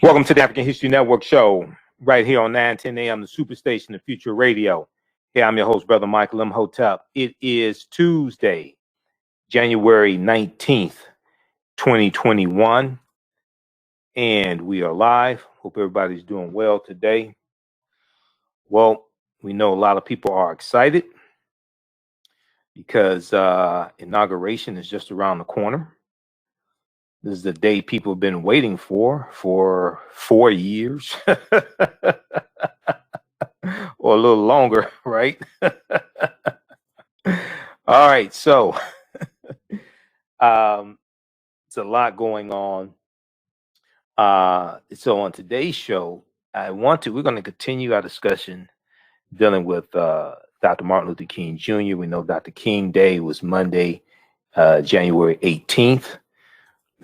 Welcome to the African History Network show, right here on 910 a.m. the Superstation of Future Radio. Hey, I'm your host, Brother Michael Imhotep. It is Tuesday, January 19th, 2021, and we are live. Hope everybody's doing well today. Well, we know a lot of people are excited because inauguration is just around the corner. This is the day people have been waiting for 4 years. Or a little longer, right? All right, so it's a lot going on. So on today's show, we're going to continue our discussion dealing with Dr. Martin Luther King Jr. We know Dr. King Day was Monday, January 18th.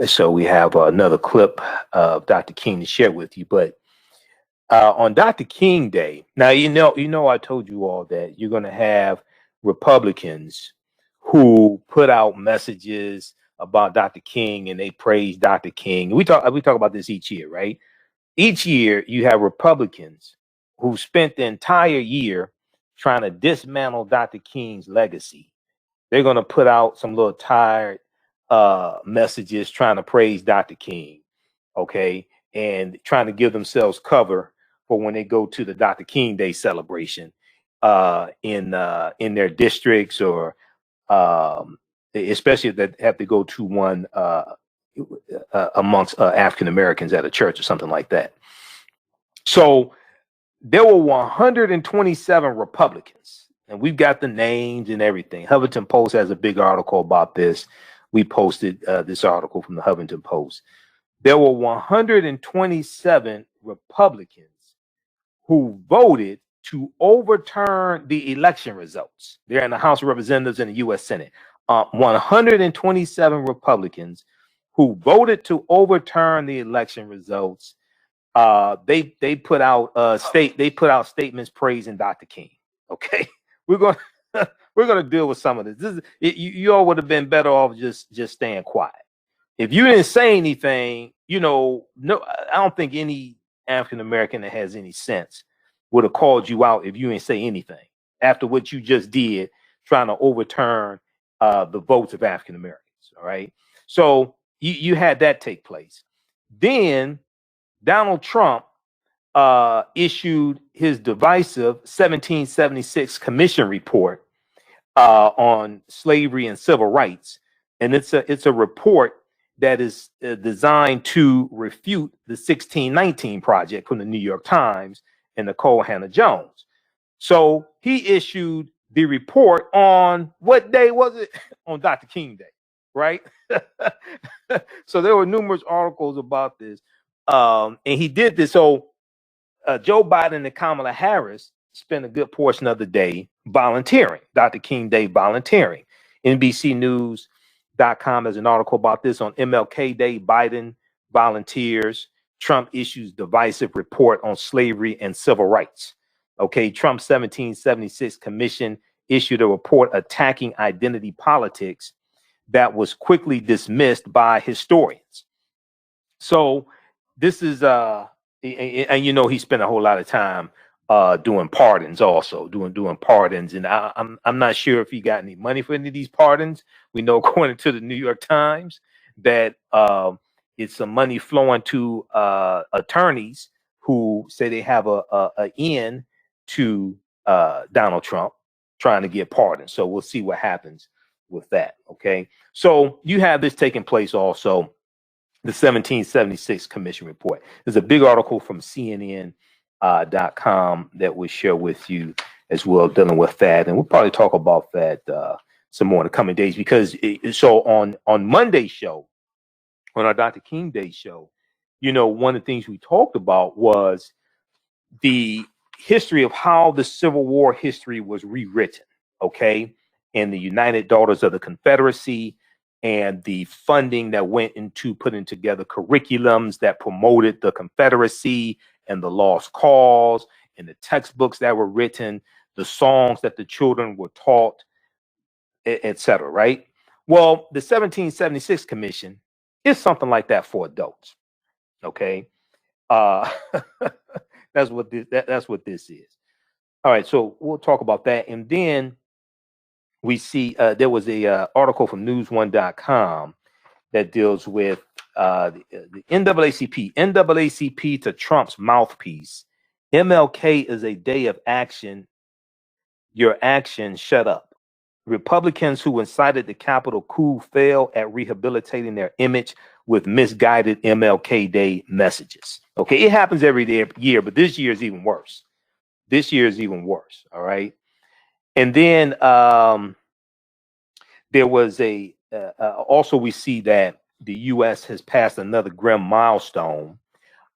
So we have another clip of Dr. King to share with you. But on Dr. King Day, now you know I told you all that you're going to have Republicans who put out messages about Dr. King and they praise Dr. King. We talk about this each year, right? Each year you have Republicans who spent the entire year trying to dismantle Dr. King's legacy. They're going to put out some little tired messages trying to praise Dr. King, okay, and trying to give themselves cover for when they go to the Dr. King Day celebration in their districts, or especially if they have to go to one amongst African Americans at a church or something like that. So there were 127 Republicans, and we've got the names and everything. Huffington Post has a big article about this. We posted this article from the Huffington Post. There were 127 Republicans who voted to overturn the election results. They're in the House of Representatives and the U.S. Senate. 127 Republicans who voted to overturn the election results. They put out statements praising Dr. King. Okay, we're gonna deal with some of this. You all would have been better off just staying quiet. If you didn't say anything, no, I don't think any African American that has any sense would have called you out if you didn't say anything after what you just did, trying to overturn the votes of African Americans. All right, so you had that take place. Then Donald Trump issued his divisive 1776 Commission report on slavery and civil rights, and it's a report that is designed to refute the 1619 Project from the New York Times and Nicole Hannah Jones. So he issued the report on what day was it? On Dr. King Day, right? So there were numerous articles about this, and he did this. So Joe Biden and Kamala Harris spent a good portion of the day volunteering, Dr. King Day volunteering. NBCNews.com has an article about this. On MLK Day, Biden volunteers. Trump issues divisive report on slavery and civil rights. Okay, Trump's 1776 Commission issued a report attacking identity politics that was quickly dismissed by historians. So this is and he spent a whole lot of time doing pardons, also doing pardons, and I'm not sure if he got any money for any of these pardons. We know, according to the New York Times, that it's some money flowing to attorneys who say they have a in to Donald Trump trying to get pardons. So we'll see what happens with that. Okay, so you have this taking place also. The 1776 Commission report. There's a big article from CNN.com that we'll share with you as well, dealing with that, and we'll probably talk about that some more in the coming days. Because on Monday's show, on our Dr. King Day show, one of the things we talked about was the history of how the Civil War history was rewritten. Okay, and the United Daughters of the Confederacy, and the funding that went into putting together curriculums that promoted the Confederacy and the lost cause, and the textbooks that were written, the songs that the children were taught, etc. Right? Well, the 1776 Commission is something like that for adults. Okay, Uh, that's what that's what this is. All right, so we'll talk about that, and then we see there was a article from news1.com that deals with the NAACP to Trump's mouthpiece. MLK is a day of action. Your actions shut up. Republicans who incited the Capitol coup fail at rehabilitating their image with misguided MLK Day messages. Okay, it happens every year, but this year is even worse. This year is even worse. All right, and then there was also we see that the U.S. has passed another grim milestone: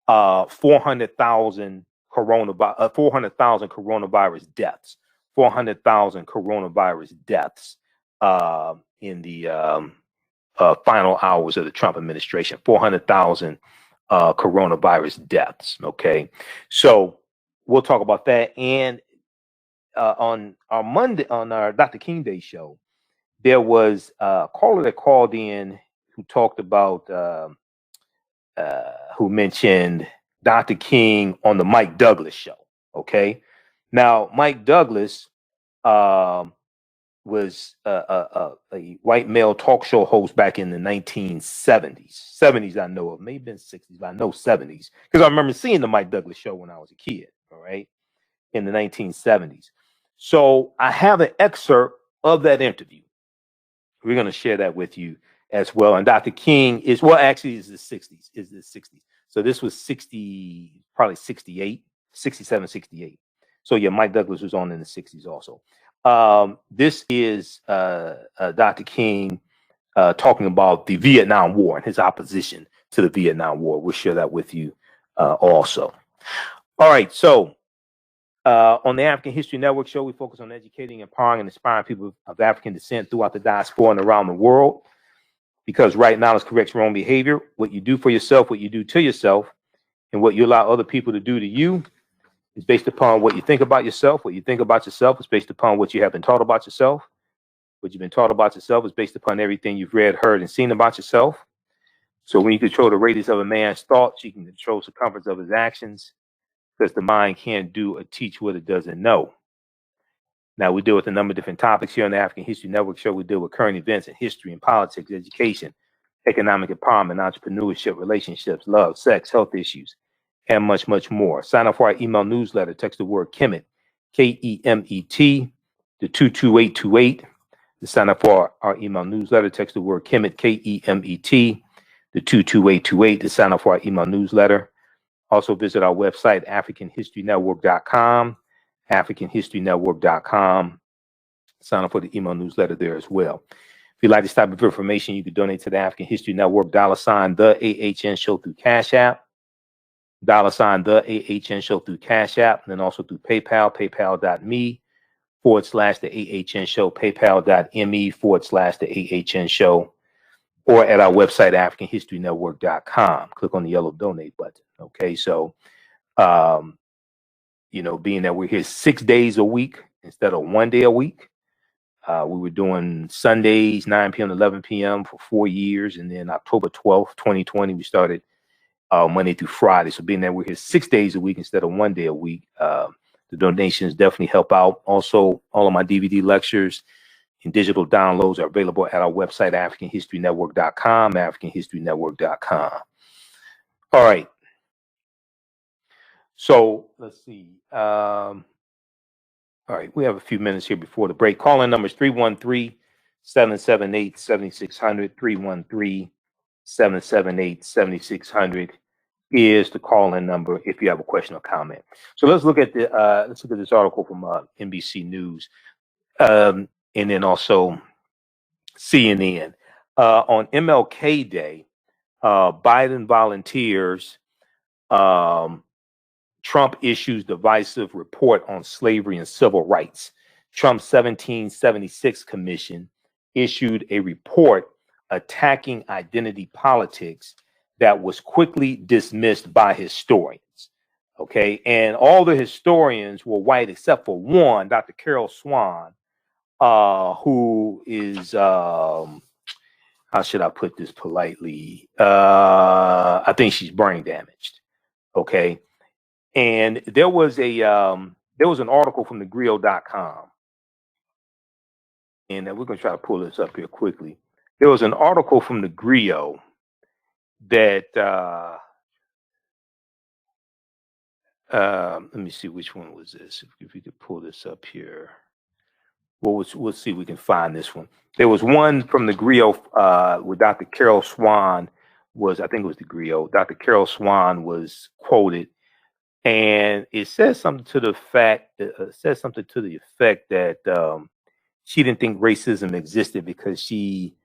400,000 coronavirus deaths. 400,000 coronavirus deaths in the final hours of the Trump administration. 400,000 coronavirus deaths. Okay, so we'll talk about that. And on our Monday, on our Dr. King Day show, there was a caller that called in who talked about who mentioned Dr. King on the Mike Douglas show. Okay, now Mike Douglas was a white male talk show host back in the 1970s. 70s I know of, maybe been 60s, but I know 70s because I remember seeing the Mike Douglas show when I was a kid. All right, in the 1970s. So I have an excerpt of that interview. We're going to share that with you as well. And Dr. King is, well, actually is the 60s, So this was 60, probably 68, 67, 68. So yeah, Mike Douglas was on in the 60s also. This is Dr. King talking about the Vietnam War and his opposition to the Vietnam War. We'll share that with you also. All right, so on the African History Network show, we focus on educating, empowering, and inspiring people of African descent throughout the diaspora and around the world. Because right knowledge corrects wrong behavior. What you do for yourself, what you do to yourself, and what you allow other people to do to you is based upon what you think about yourself. What you think about yourself is based upon what you have been taught about yourself. What you've been taught about yourself is based upon everything you've read, heard, and seen about yourself. So when you control the radius of a man's thoughts, you can control the circumference of his actions, because the mind can't do or teach what it doesn't know. Now, we deal with a number of different topics here on the African History Network show. We deal with current events in history and politics, education, economic empowerment, entrepreneurship, relationships, love, sex, health issues, and much, much more. Sign up for our email newsletter. Text the word Kemet, K-E-M-E-T, to 22828. To sign up for our email newsletter, text the word Kemet, K-E-M-E-T, to 22828 to sign up for our email newsletter. Also visit our website, AfricanHistoryNetwork.com, AfricanHistoryNetwork.com. Sign up for the email newsletter there as well. If you'd like this type of information, you can donate to the African History Network, $ the AHN Show through Cash App, $ the AHN Show through Cash App, and then also through PayPal, paypal.me /the AHN Show, paypal.me /the AHN Show, or at our website, AfricanHistoryNetwork.com. Click on the yellow donate button. Okay, so, you know, being that we're here 6 days a week instead of 1 day a week, we were doing Sundays, 9 p.m. to 11 p.m. for 4 years. And then October 12th, 2020, we started Monday through Friday. So being that we're here 6 days a week instead of 1 day a week, the donations definitely help out. Also, all of my DVD lectures and digital downloads are available at our website, AfricanHistoryNetwork.com, AfricanHistoryNetwork.com. All right. So let's see. All right, we have a few minutes here before the break. Call-in number is 313-778-7600. 313-778-7600 is the call-in number if you have a question or comment. So let's look at this article from NBC News, and then also CNN. On MLK Day, Biden volunteers. Trump issues divisive report on slavery and civil rights. Trump's 1776 commission issued a report attacking identity politics that was quickly dismissed by historians. Okay, and all the historians were white except for one, Dr. Carol Swann, who is how should I put this politely? I think she's brain damaged. Okay. And there was an article from thegrio.com, and we're going to try to pull this up here quickly. There was an article from the Grio that let me see, which one was this? If we could pull this up here. We'll see if we can find this one. There was one from the Grio where Dr. Carol Swann I think it was the Grio. Dr. Carol Swann was quoted, and it says something to the effect that she didn't think racism existed because she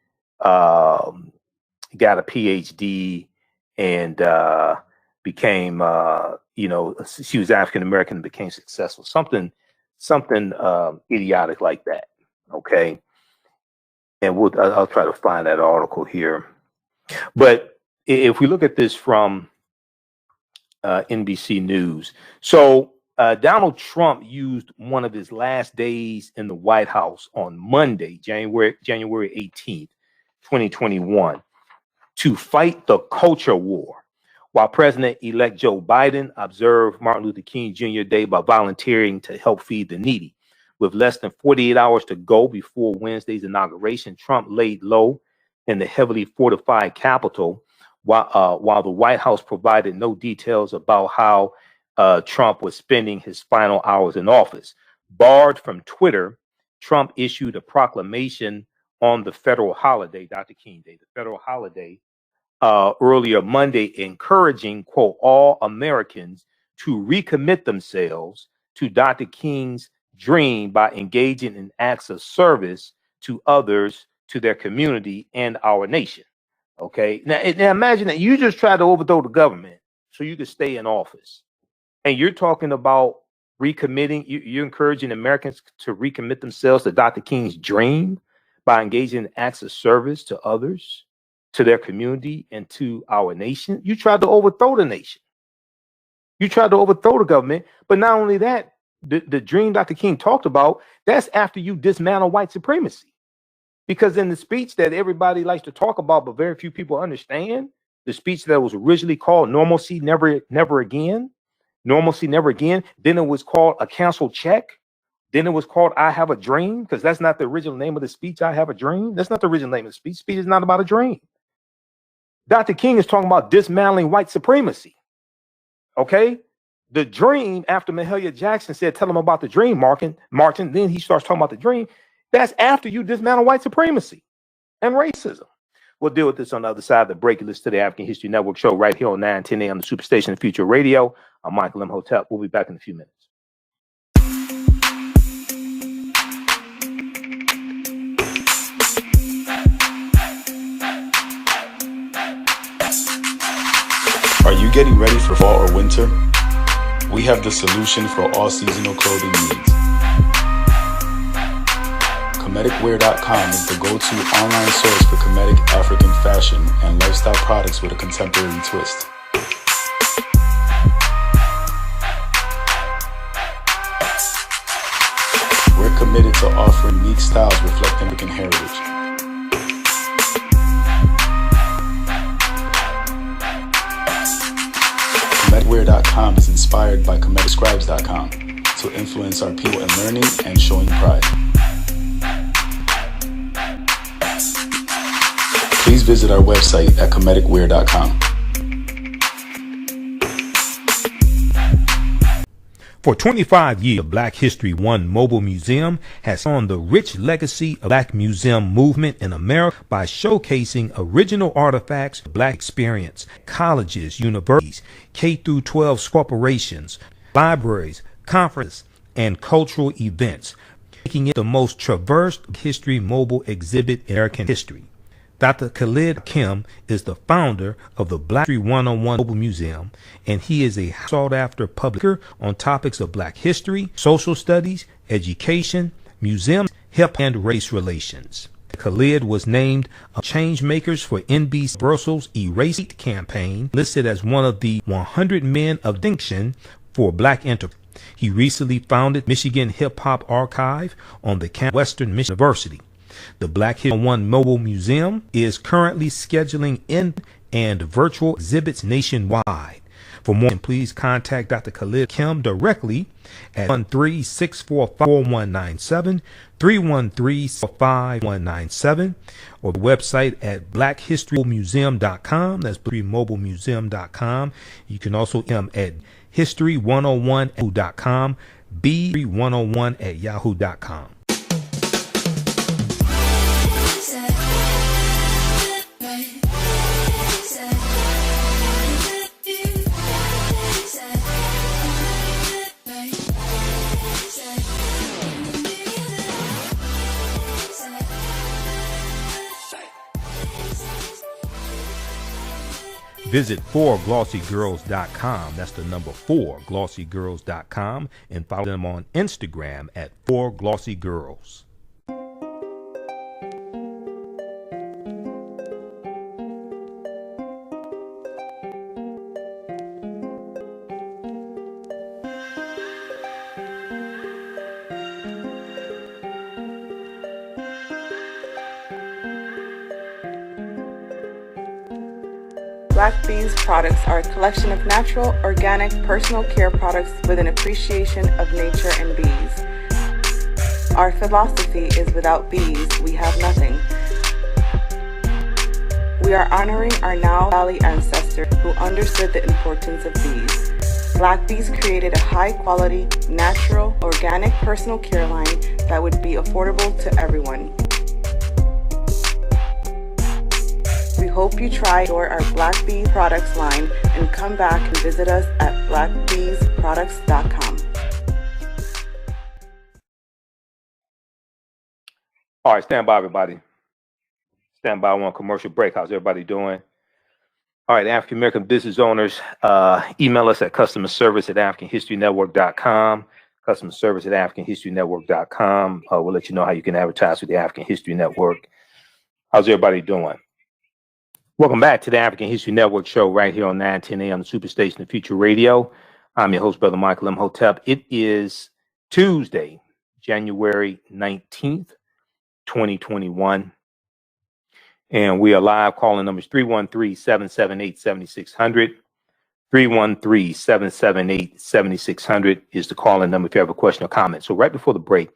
got a PhD and became she was African American and became successful. Something idiotic like that. Okay, and I'll try to find that article here. But if we look at this from NBC News, so Donald Trump used one of his last days in the White House on Monday, January 18th, 2021, to fight the culture war, while President-elect Joe Biden observed Martin Luther King Jr. Day by volunteering to help feed the needy. With less than 48 hours to go before Wednesday's inauguration, Trump laid low in the heavily fortified Capitol, while the White House provided no details about how Trump was spending his final hours in office. Barred from Twitter, Trump issued a proclamation on the federal holiday, Dr. King Day, the federal holiday, earlier Monday, encouraging, quote, all Americans to recommit themselves to Dr. King's dream by engaging in acts of service to others, to their community, and our nation. Okay. Now imagine that you just tried to overthrow the government so you could stay in office. And you're talking about recommitting, you're encouraging Americans to recommit themselves to Dr. King's dream by engaging in acts of service to others, to their community, and to our nation. You tried to overthrow the nation. You tried to overthrow the government. But not only that, the dream Dr. King talked about, that's after you dismantle white supremacy. Because in the speech that everybody likes to talk about, but very few people understand, the speech that was originally called Normalcy Never Again, Normalcy Never Again, then it was called A Canceled Check, then it was called I Have a Dream, because that's not the original name of the speech, I Have a Dream. That's not the original name of the speech. Speech is not about a dream. Dr. King is talking about dismantling white supremacy. Okay? The dream, after Mahalia Jackson said, tell him about the dream, Martin, then he starts talking about the dream. That's after you dismantle white supremacy and racism. We'll deal with this on the other side of the break. You listen to the African History Network show right here on 910 a.m. the Superstation of Future Radio. I'm Michael Imhotep. We'll be back in a few minutes. Are you getting ready for fall or winter? We have the solution for all seasonal clothing needs. Comedicwear.com is the go-to online source for Comedic African fashion and lifestyle products with a contemporary twist. We're committed to offering unique styles reflecting African heritage. Comedicwear.com is inspired by ComedicScribes.com to influence our people in learning and showing pride. Please visit our website at comedicwear.com. For 25 years, Black History One Mobile Museum has on the rich legacy of Black museum movement in America by showcasing original artifacts, Black experience, colleges, universities, K-12 corporations, libraries, conferences, and cultural events, making it the most traversed history mobile exhibit in American history. Dr. Khalid Kim is the founder of the Black History 101 Mobile Museum, and he is a sought-after publisher on topics of Black history, social studies, education, museums, hip and race relations. Khalid was named a change makers for NBC Brussels Erase Hate campaign, listed as one of the 100 men of distinction for Black enterprise. He recently founded Michigan Hip Hop Archive on the campus of Western Michigan University. The Black History One Mobile Museum is currently scheduling in and virtual exhibits nationwide. For more, please contact Dr. Khalid Kim directly at 1-645-4197, 313-645-4197, or the website at blackhistorymuseum.com. That's mobilemuseum.com. You can also at history101@yahoo.com, b101@yahoo.com. Visit 4glossygirls.com. That's the number 4glossygirls.com, and follow them on Instagram at 4glossygirls. Black Bees products are a collection of natural, organic, personal care products with an appreciation of nature and bees. Our philosophy is without bees, we have nothing. We are honoring our Now Valley ancestors who understood the importance of bees. Black Bees created a high-quality, natural, organic personal care line that would be affordable to everyone. We hope you try our Black Bee products line and come back and visit us at blackbeesproducts.com. All right, stand by, everybody. Stand by, one commercial break. How's everybody doing? All right, African American business owners, email us at customerservice@africanhistorynetwork.com. Customer service at africanhistorynetwork.com. We'll let you know how you can advertise with the African History Network. How's everybody doing? Welcome back to the African History Network show right here on 910 a.m. the Superstation of Future Radio. I'm your host, Brother Michael Imhotep. It is Tuesday, January 19th, 2021. And we are live. Calling numbers 313-778-7600. 313-778-7600 is the calling number if you have a question or comment. So right before the break,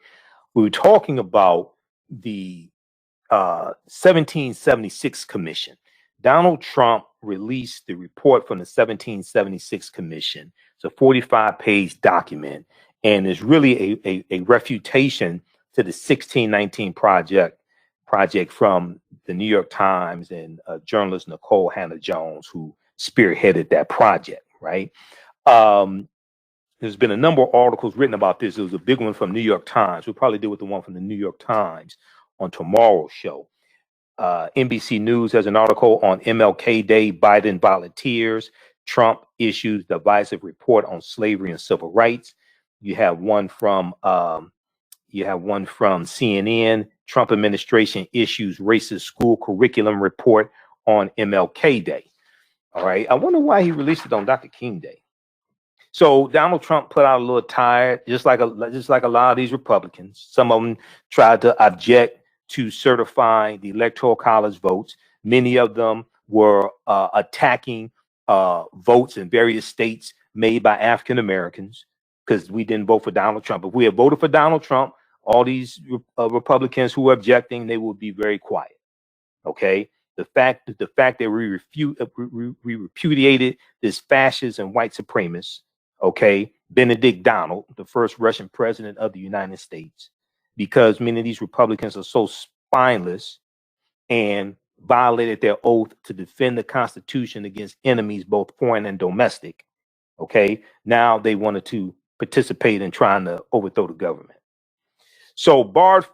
we were talking about the 1776 Commission. Donald Trump released the report from the 1776 Commission. It's a 45-page document, and it's really a refutation to the 1619 project from the New York Times and journalist Nicole Hannah-Jones, who spearheaded that project, right? There's been a number of articles written about this. There was a big one from New York Times. We'll probably deal with the one from the New York Times on tomorrow's show. NBC News has an article on MLK Day, Biden volunteers, Trump issues divisive report on slavery and civil rights. You have one from CNN. Trump administration issues racist school curriculum report on MLK Day. All right. I wonder why he released it on Dr. King Day. So Donald Trump put out a little tired, just like a lot of these Republicans. Some of them tried to object to certifying the Electoral College votes. Many of them were attacking votes in various states made by African Americans because we didn't vote for Donald Trump. If we had voted for Donald Trump, all these Republicans who are objecting, they would be very quiet. Okay. The fact that we repudiated this fascist and white supremacist, okay, Benedict Donald, the first Russian president of the United States, because many of these Republicans are so spineless and violated their oath to defend the Constitution against enemies, both foreign and domestic. Okay, now they wanted to participate in trying to overthrow the government. So barred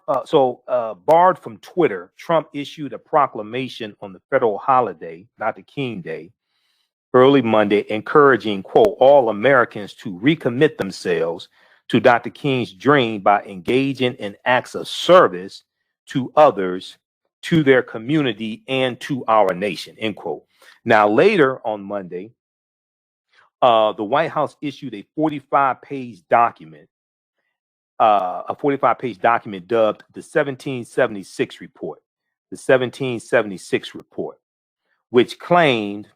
from Twitter, Trump issued a proclamation on the federal holiday, Dr. King Day, early Monday, encouraging, quote, all Americans to recommit themselves to Dr. King's dream by engaging in acts of service to others, to their community, and to our nation, end quote. Now, later on Monday, the White House issued a 45-page document, dubbed the 1776 report, which claimed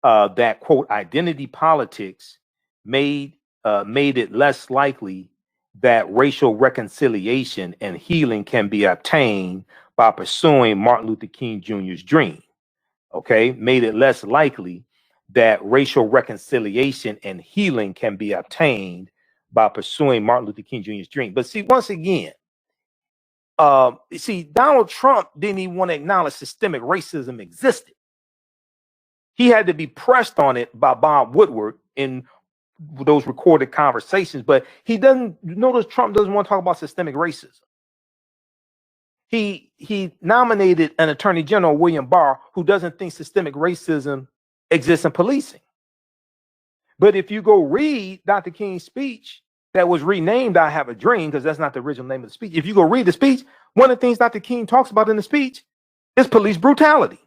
that, quote, identity politics made it less likely that racial reconciliation and healing can be obtained by pursuing Martin Luther King Jr.'s dream. Okay, made it less likely that racial reconciliation and healing can be obtained by pursuing Martin Luther King Jr.'s dream. But see, once again, Donald Trump didn't even want to acknowledge systemic racism existed. He had to be pressed on it by Bob Woodward in those recorded conversations, but he doesn't notice. Trump doesn't want to talk about systemic racism. He nominated an Attorney General, William Barr, who doesn't think systemic racism exists in policing. But if you go read Dr. King's speech that was renamed I Have a Dream, because that's not the original name of the speech. If you go read the speech, one of the things Dr. King talks about in the speech is police brutality.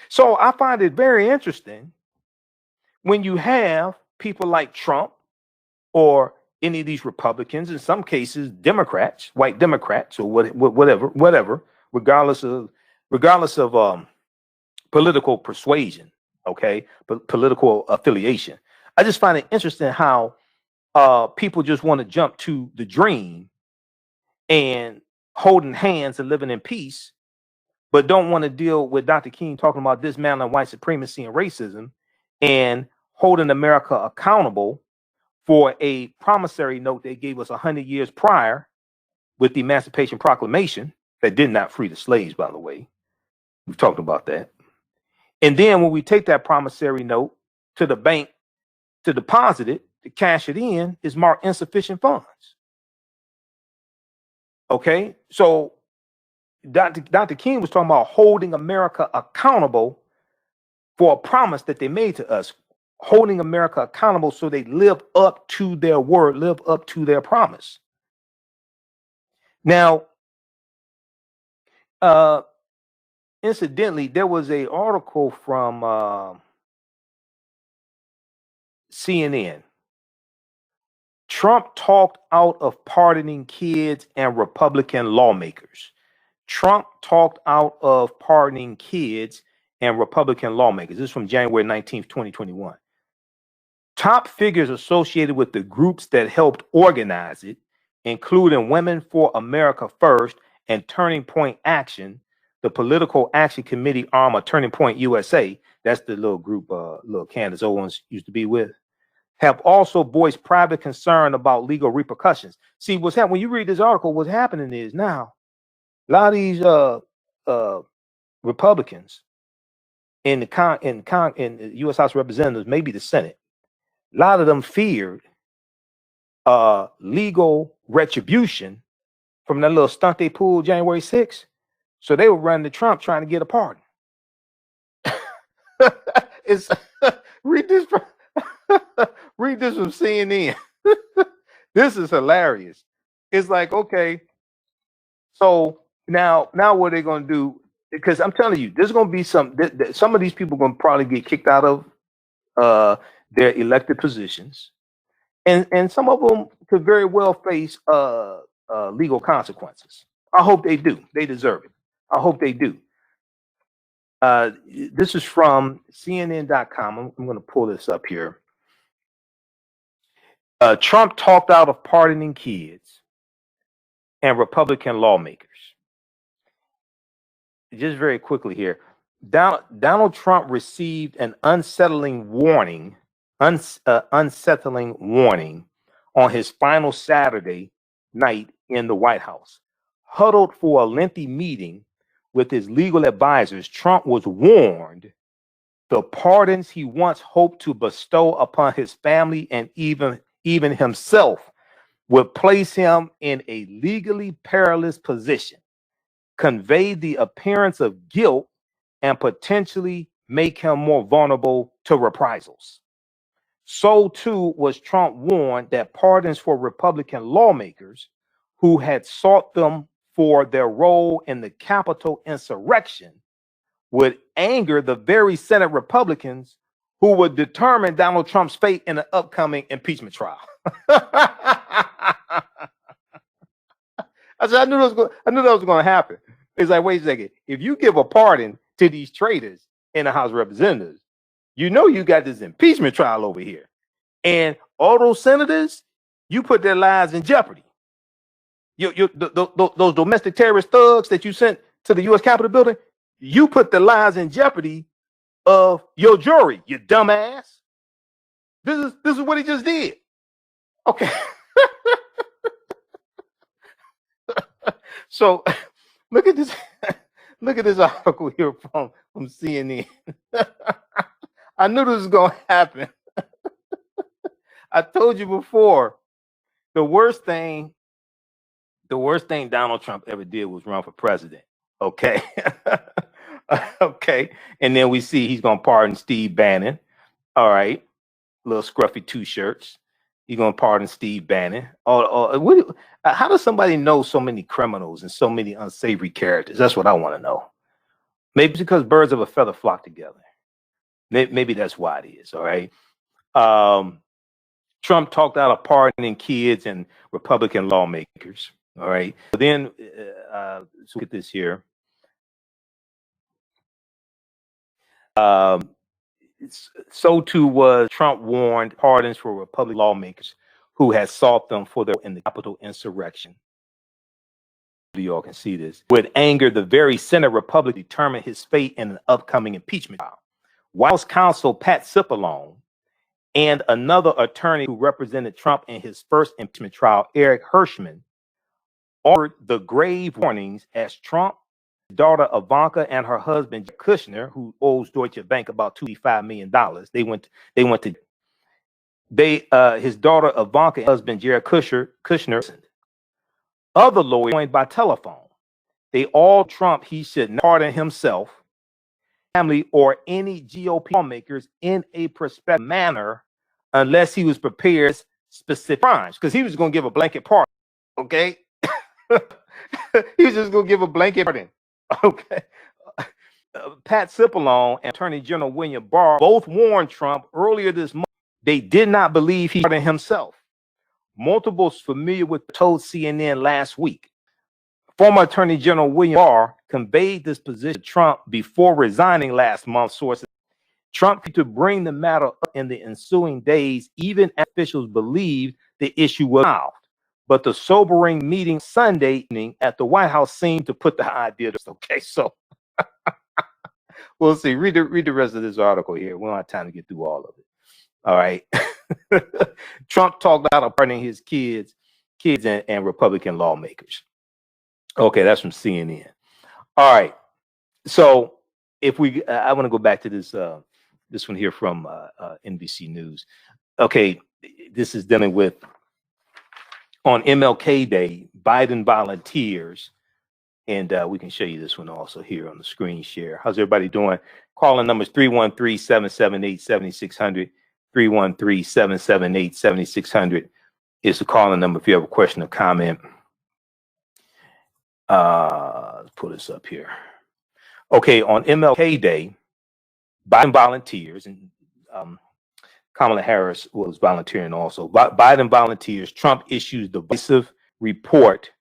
So I find it very interesting when you have people like Trump or any of these Republicans, in some cases Democrats, white Democrats, or whatever, regardless of political persuasion, okay, but political affiliation. I just find it interesting how people just want to jump to the dream and holding hands and living in peace, but don't want to deal with Dr. King talking about dismantling white supremacy and racism and holding America accountable for a promissory note they gave us 100 years prior with the Emancipation Proclamation that did not free the slaves, by the way. We've talked about that. And then when we take that promissory note to the bank to deposit it, to cash it in, is marked insufficient funds. Okay, so Dr. King was talking about holding America accountable for a promise that they made to us, holding America accountable so they live up to their word, live up to their promise. Now, incidentally, there was an article from CNN. Trump talked out of pardoning kids and Republican lawmakers. Trump talked out of pardoning kids and Republican lawmakers. This is from January 19th, 2021. Top figures associated with the groups that helped organize it, including Women for America First and Turning Point Action, the political action committee arm of Turning Point USA, that's the little group little Candace Owens used to be with, have also voiced private concern about legal repercussions. See, what's happening when you read this article, what's happening is now a lot of these Republicans in the U.S. House of Representatives, maybe the Senate, a lot of them feared legal retribution from that little stunt they pulled January 6th. So they were running to Trump trying to get a pardon. It's read this from CNN. This is hilarious. It's like, okay, so now what are they going to do? Because I'm telling you, there's going to be some of these people are going to probably get kicked out of their elected positions, and some of them could very well face legal consequences. I hope they do. They deserve it. I hope they do. This is from CNN.com. I'm going to pull this up here. Trump talked out of pardoning kids and Republican lawmakers. Just very quickly here, Donald Trump received an unsettling warning on his final Saturday night in the White House. Huddled for a lengthy meeting with his legal advisors, Trump was warned the pardons he once hoped to bestow upon his family and even himself would place him in a legally perilous position, convey the appearance of guilt, and potentially make him more vulnerable to reprisals. So too was Trump warned that pardons for Republican lawmakers who had sought them for their role in the Capitol insurrection would anger the very Senate Republicans who would determine Donald Trump's fate in the upcoming impeachment trial. I knew that was going to happen. It's like, wait a second. If you give a pardon to these traitors in the House of Representatives. You know you got this impeachment trial over here. And all those senators, you put their lives in jeopardy. Those domestic terrorist thugs that you sent to the U.S. Capitol building, you put the lives in jeopardy of your jury, you dumbass. This is what he just did. Okay. So look at this. Look at this article here from CNN. I knew this was gonna happen. I told you before, the worst thing Donald Trump ever did was run for president. Okay. Okay. And then we see he's gonna pardon Steve Bannon. All right. Little scruffy 2 shirts. He's gonna pardon Steve Bannon. How does somebody know so many criminals and so many unsavory characters? That's what I want to know. Maybe it's because birds of a feather flock together. Maybe that's why it is. All right. Trump talked out of pardoning kids and Republican lawmakers. All right. Then let's look at this here. So too was Trump warned pardons for Republican lawmakers who had sought them for their in the Capitol insurrection. You all can see this. Would anger the very Senate Republican determine his fate in an upcoming impeachment trial. White House counsel Pat Cipollone and another attorney who represented Trump in his first impeachment trial, Eric Hirschman, offered the grave warnings as Trump, daughter Ivanka, and her husband Kushner, who owes Deutsche Bank about $25 million. His daughter Ivanka and husband Jared Kushner, other lawyers joined by telephone. They all Trump he should not pardon himself, family, or any GOP lawmakers in a prospective manner unless he was prepared specific crimes, because he was going to give a blanket pardon. Okay. He was just going to give a blanket pardon. Okay. Pat Cipollone and Attorney General William Barr both warned Trump earlier this month they did not believe he pardoned himself. Multiple familiar with told CNN last week. Former Attorney General William Barr conveyed this position to Trump before resigning last month. Sources Trump to bring the matter up in the ensuing days, even as officials believed the issue was solved. But the sobering meeting Sunday evening at the White House seemed to put the idea to okay. So we'll see. Read the rest of this article here. We don't have time to get through all of it. All right. Trump talked out of pardoning his kids and Republican lawmakers. Okay, that's from CNN. All right. So if we, I want to go back to this one here from NBC News. Okay, this is dealing with on MLK Day, Biden volunteers, and we can show you this one also here on the screen share. How's everybody doing? Calling numbers 313-778-7600. 313-778-7600 is the calling number if you have a question or comment. Let's pull this up here. Okay, on MLK Day, Biden volunteers, and Kamala Harris was volunteering also. Biden volunteers, Trump issues divisive report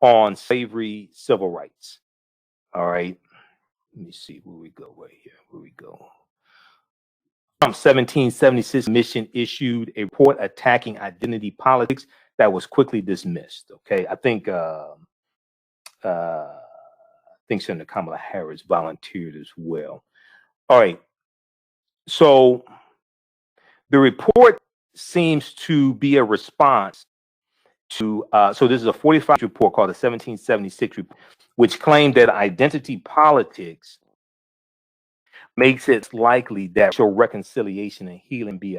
on slavery civil rights. All right, let me see where we go right here. Where we go. Trump's 1776 mission issued a report attacking identity politics that was quickly dismissed. Okay, I think Senator Kamala Harris volunteered as well. All right, so the report seems to be a response to so this is a 45 report called the 1776 report, which claimed that identity politics makes it likely that racial reconciliation and healing be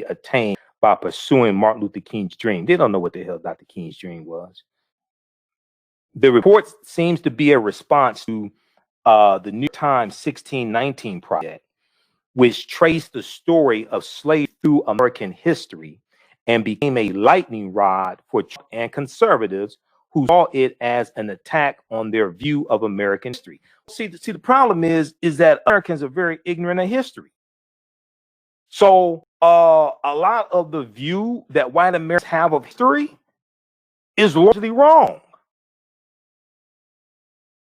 attained by pursuing Martin Luther King's dream. They don't know what the hell Dr. King's dream was. The report seems to be a response to the New York Times 1619 project, which traced the story of slavery through American history and became a lightning rod for Trump and conservatives who saw it as an attack on their view of American history. See, the problem is that Americans are very ignorant of history. So a lot of the view that white Americans have of history is largely wrong.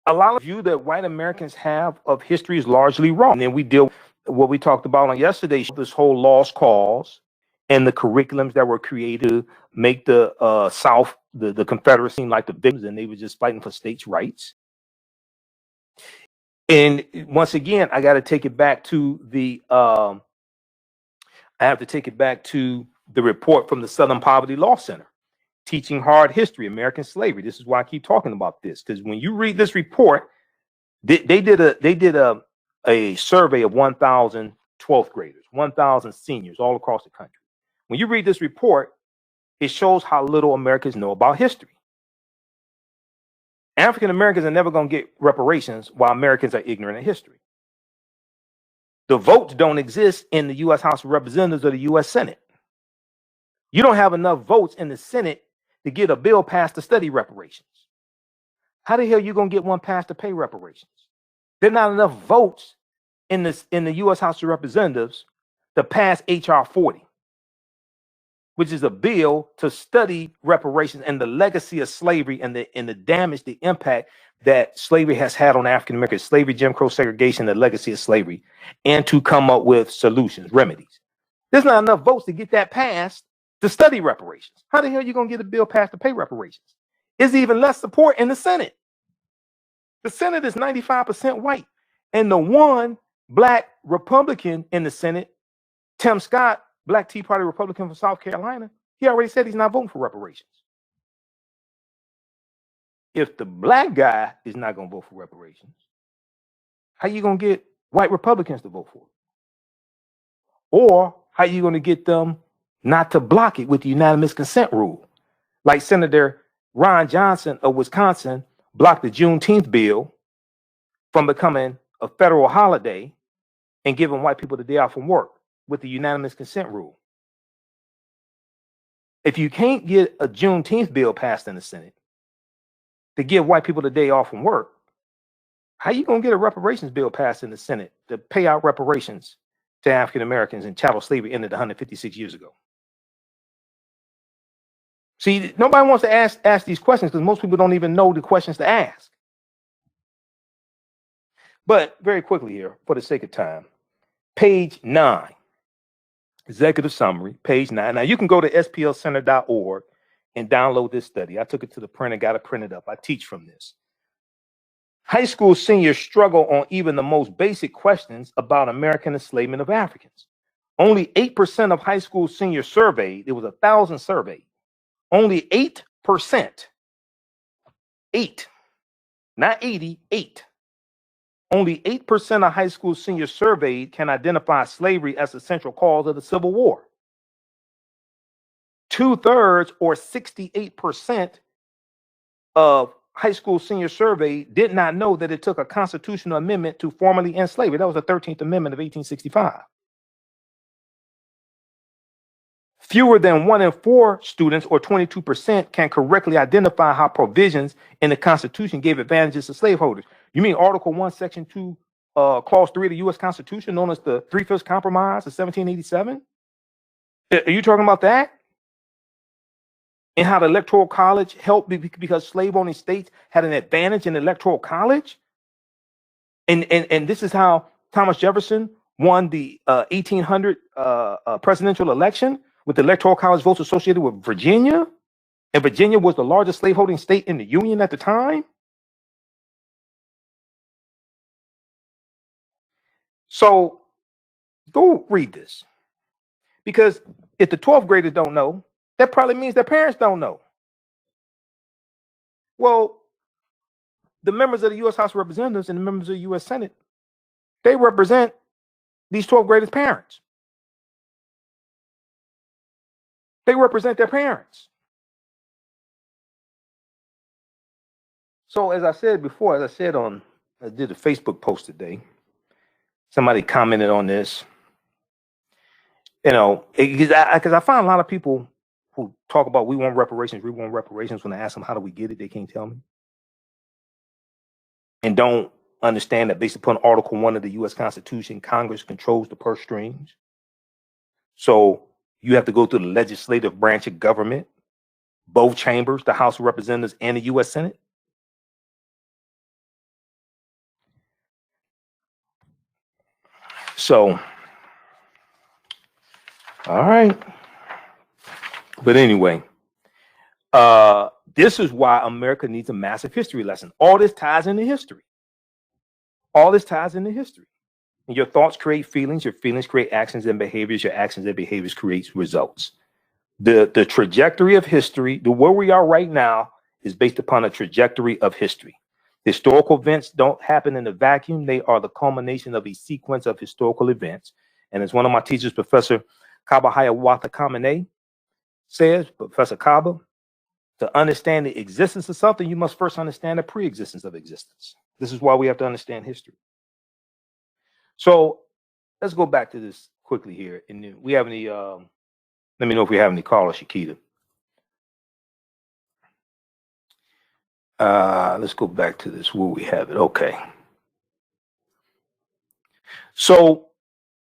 A lot of view that white Americans have of history is largely wrong. And then we deal with what we talked about on yesterday, this whole lost cause and the curriculums that were created to make the South, the Confederate seem like the victims, and they were just fighting for states' rights. And once again, I got to take it back to the report from the Southern Poverty Law Center, Teaching Hard History, American Slavery. This is why I keep talking about this, because when you read this report, they did a survey of 1,000 12th graders, 1,000 seniors all across the country. When you read this report, it shows how little Americans know about history. African Americans are never going to get reparations while Americans are ignorant of history. The votes don't exist in the U.S. House of Representatives or the U.S. Senate. You don't have enough votes in the Senate to get a bill passed to study reparations. How the hell are you going to get one passed to pay reparations? There are not enough votes in the U.S. House of Representatives to pass H.R. 40, which is a bill to study reparations and the legacy of slavery and the damage, the impact that slavery has had on African Americans, slavery, Jim Crow segregation, the legacy of slavery, and to come up with solutions, remedies. There's not enough votes to get that passed to study reparations. How the hell are you going to get a bill passed to pay reparations? There's even less support in the Senate. The Senate is 95% white. And the one black Republican in the Senate, Tim Scott, Black Tea Party Republican from South Carolina, he already said he's not voting for reparations. If the black guy is not going to vote for reparations, how are you going to get white Republicans to vote for it? Or how are you going to get them not to block it with the unanimous consent rule? Like Senator Ron Johnson of Wisconsin blocked the Juneteenth bill from becoming a federal holiday and giving white people the day off from work with the unanimous consent rule. If you can't get a Juneteenth bill passed in the Senate to give white people the day off from work, how are you going to get a reparations bill passed in the Senate to pay out reparations to African Americans and chattel slavery ended 156 years ago? See, nobody wants to ask these questions because most people don't even know the questions to ask. But very quickly here, for the sake of time, page 9, executive summary, page 9. Now, you can go to splcenter.org and download this study. I took it to the printer, got it printed up. I teach from this. High school seniors struggle on even the most basic questions about American enslavement of Africans. Only 8% of high school seniors surveyed, there was 1,000 surveyed, only 8%, 8, not 80, 8. Only 8% of high school seniors surveyed can identify slavery as the central cause of the Civil War. 2/3 or 68% of high school seniors surveyed did not know that it took a constitutional amendment to formally end slavery. That was the 13th Amendment of 1865. Fewer than 1 in 4 students, or 22%, can correctly identify how provisions in the Constitution gave advantages to slaveholders. You mean Article 1, Section 2, Clause 3 of the U.S. Constitution, known as the Three-Fifths Compromise of 1787? Are you talking about that? And how the Electoral College helped because slave-owning states had an advantage in the Electoral College? And this is how Thomas Jefferson won the 1800 presidential election, with the Electoral College votes associated with Virginia. And Virginia was the largest slaveholding state in the Union at the time. So go read this. Because if the 12th graders don't know, that probably means their parents don't know. Well, the members of the U.S. House of Representatives and the members of the U.S. Senate, they represent these 12th graders' parents. They represent their parents. So as I said before, I did a Facebook post today. Somebody commented on this. You know, because I find a lot of people who talk about we want reparations, when I ask them how do we get it, they can't tell me. And don't understand that based upon Article 1 of the U.S. Constitution, Congress controls the purse strings. So you have to go through the legislative branch of government, both chambers, the House of Representatives and the U.S. Senate. So, all right. But anyway, this is why America needs a massive history lesson. All this ties into history. All this ties into history. And your thoughts create feelings. Your feelings create actions and behaviors. Your actions and behaviors create results. The trajectory of history, the where we are right now, is based upon a trajectory of history. Historical events don't happen in a vacuum. They are the culmination of a sequence of historical events. And as one of my teachers, Professor Kaba Hiawatha Kamene, says, Professor Kaba, to understand the existence of something, you must first understand the pre-existence of existence. This is why we have to understand history. So let's go back to this quickly here. And we have any, let me know if we have any callers, Shakita. Let's go back to this where we have it. Okay. So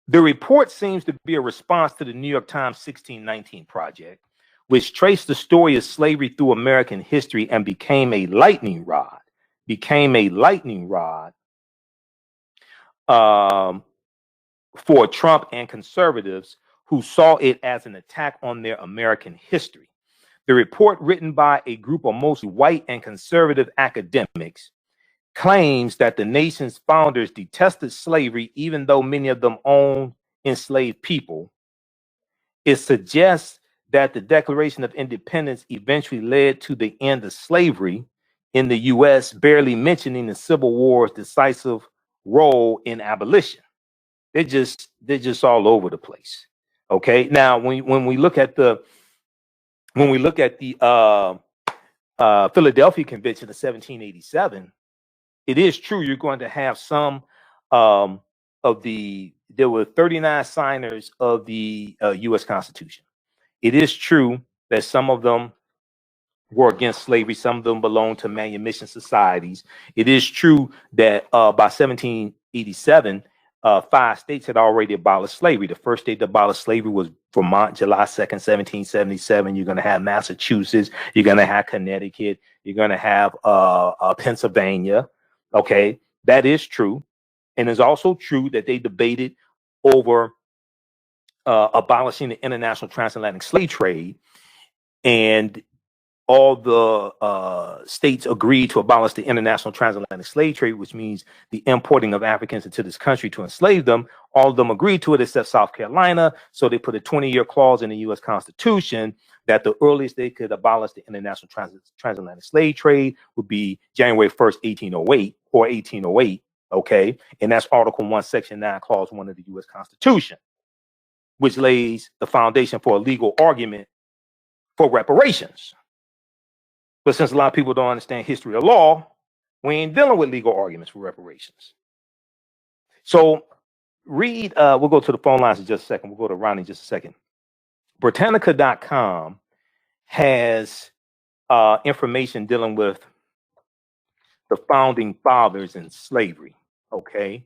the report seems to be a response to the New York Times 1619 project, which traced the story of slavery through American history and became a lightning rod for Trump and conservatives who saw it as an attack on their American history. The report, written by a group of mostly white and conservative academics, claims that the nation's founders detested slavery, even though many of them owned enslaved people. It suggests that the Declaration of Independence eventually led to the end of slavery in the U.S., barely mentioning the Civil War's decisive role in abolition. They're just all over the place. Okay. Now, when we look at the Philadelphia Convention of 1787, it is true you're going to have some there were 39 signers of the U.S. Constitution. It is true that some of them were against slavery. Some of them belonged to manumission societies. It is true that by 1787, 5 states had already abolished slavery. The first state to abolish slavery was Vermont, July 2nd, 1777. You're going to have Massachusetts. You're going to have Connecticut. You're going to have Pennsylvania. Okay, that is true. And it's also true that they debated over abolishing the international transatlantic slave trade. And all the states agreed to abolish the international transatlantic slave trade, which means the importing of Africans into this country to enslave them. All of them agreed to it except South Carolina. So they put a 20-year clause in the U.S. Constitution that the earliest they could abolish the international transatlantic slave trade would be January 1st, 1808 or 1808. Okay. And that's Article 1, Section 9, Clause 1 of the U.S. Constitution, which lays the foundation for a legal argument for reparations. But since a lot of people don't understand history or law, we ain't dealing with legal arguments for reparations. So read, we'll go to the phone lines in just a second. We'll go to Ronnie in just a second. Britannica.com has information dealing with the founding fathers and slavery. Okay.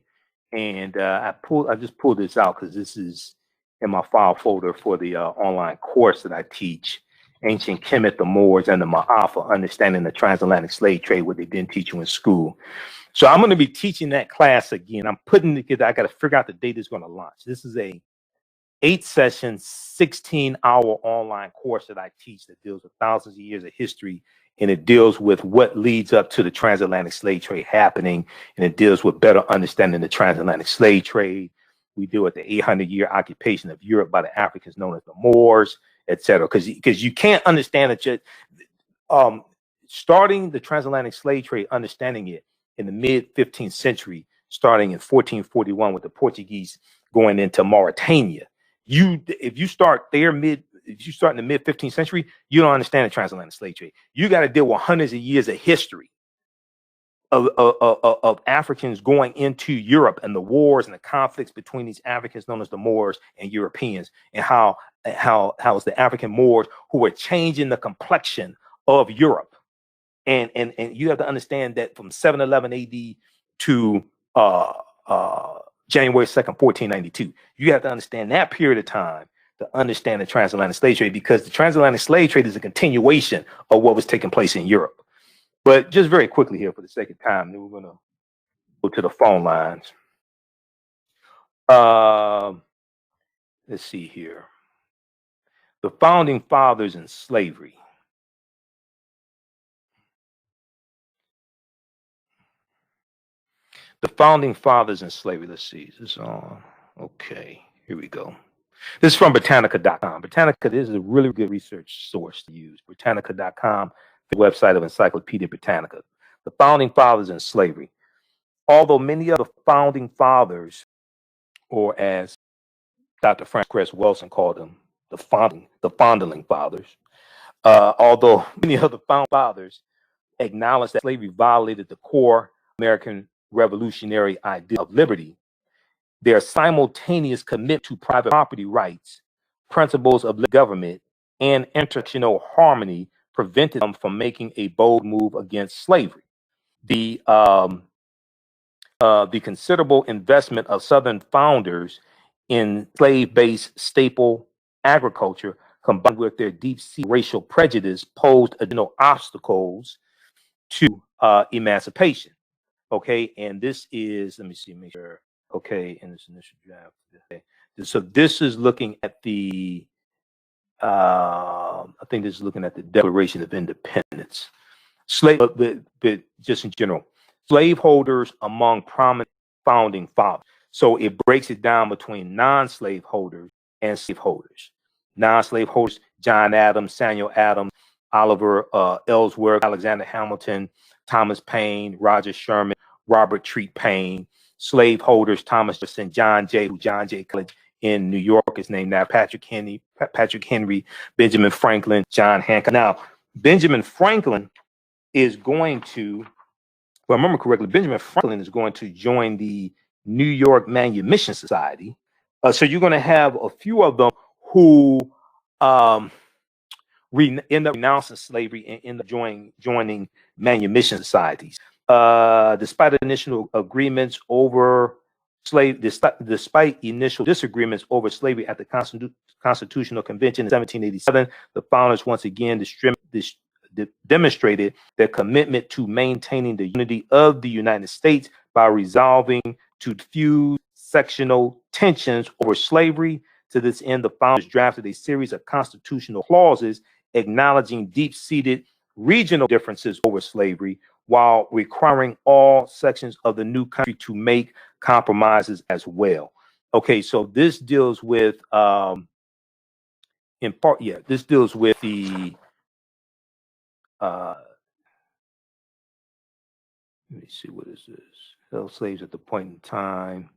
And I just pulled this out because this is in my file folder for the online course that I teach. Ancient Kemet, the Moors, and the Ma'afa, Understanding the Transatlantic Slave Trade, what they didn't teach you in school. So I'm going to be teaching that class again. I'm putting together, I got to figure out the date it's going to launch. This is a 8-session, 16-hour online course that I teach that deals with thousands of years of history, and it deals with what leads up to the transatlantic slave trade happening, and it deals with better understanding the transatlantic slave trade. We deal with the 800-year occupation of Europe by the Africans known as the Moors, etc. Because you can't understand it. Starting the transatlantic slave trade, understanding it in the mid 15th century, starting in 1441 with the Portuguese going into Mauritania. If you start in the mid 15th century, you don't understand the transatlantic slave trade. You got to deal with hundreds of years of history of Africans going into Europe and the wars and the conflicts between these Africans known as the Moors and Europeans, and how it's the African Moors who were changing the complexion of Europe. And you have to understand that from 711 AD to January 2nd, 1492, you have to understand that period of time to understand the transatlantic slave trade, because the transatlantic slave trade is a continuation of what was taking place in Europe. But just very quickly here for the sake of time, then we're going to go to the phone lines. Let's see here. The founding fathers in slavery. The founding fathers in slavery. Let's see. Is this on? Okay, here we go. This is from Britannica.com. Britannica is a really good research source to use. Britannica.com, the website of Encyclopedia Britannica. The founding fathers in slavery. Although many of the founding fathers, or as Dr. Frank Cress Wilson called them, the fondling fathers, although many of the founding fathers acknowledged that slavery violated the core American revolutionary idea of liberty, their simultaneous commitment to private property rights, principles of government, and international harmony prevented them from making a bold move against slavery. The considerable investment of Southern founders in slave-based staple agriculture, combined with their deep-seated racial prejudice, posed additional obstacles to emancipation. Okay, and this is, let me see, make sure. Okay, in this initial draft. Okay. So this is looking at the, I think this is looking at the Declaration of Independence. But just in general, slaveholders among prominent founding fathers. So it breaks it down between non-slaveholders and slaveholders. Non-slaveholders: John Adams, Samuel Adams, Oliver Ellsworth, Alexander Hamilton, Thomas Paine, Roger Sherman, Robert Treat Paine. Slaveholders: Thomas Jefferson, John Jay College in New York is named now, Patrick Henry, Benjamin Franklin, John Hancock. Now, Benjamin Franklin is going to, if I remember correctly, Benjamin Franklin is going to join the New York Manumission Society. So you're going to have a few of them who end up renouncing slavery and end up joining manumission societies. Despite initial agreements over despite initial disagreements over slavery at the Constitutional Convention in 1787, the founders once again demonstrated their commitment to maintaining the unity of the United States by resolving to diffuse sectional tensions over slavery. To this end, the founders drafted a series of constitutional clauses acknowledging deep-seated regional differences over slavery, while requiring all sections of the new country to make compromises as well. Okay, so this deals with, in part, this deals with the, let me see, what is this? Held slaves at the point in time.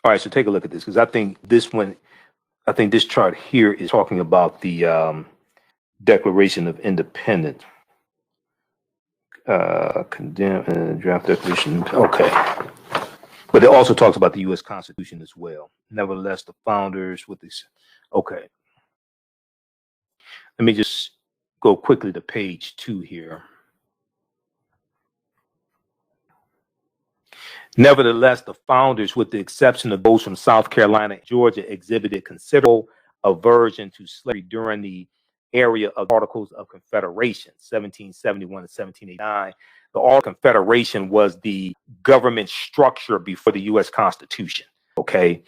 All right, so take a look at this, because I think this chart here is talking about the Declaration of Independence. Condemn draft declaration. Okay. But it also talks about the U.S. Constitution as well. Nevertheless, the founders with this. Okay. Let me just go quickly to page 2 here. Nevertheless, the founders, with the exception of those from South Carolina and Georgia, exhibited considerable aversion to slavery during the area of Articles of Confederation, 1771 to 1789. The Articles of Confederation was the government structure before the U.S. Constitution. Okay.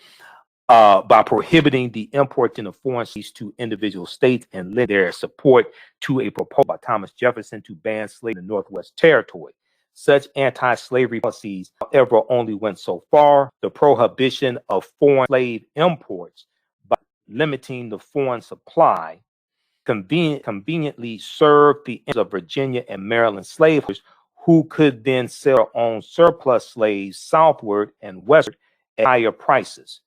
By prohibiting the importation of foreign slaves to individual states and lending their support to a proposal by Thomas Jefferson to ban slavery in the Northwest Territory. Such anti-slavery policies, however, only went so far. The prohibition of foreign slave imports by limiting the foreign supply conveniently served the interests of Virginia and Maryland slaveholders, who could then sell their own surplus slaves southward and westward at higher prices.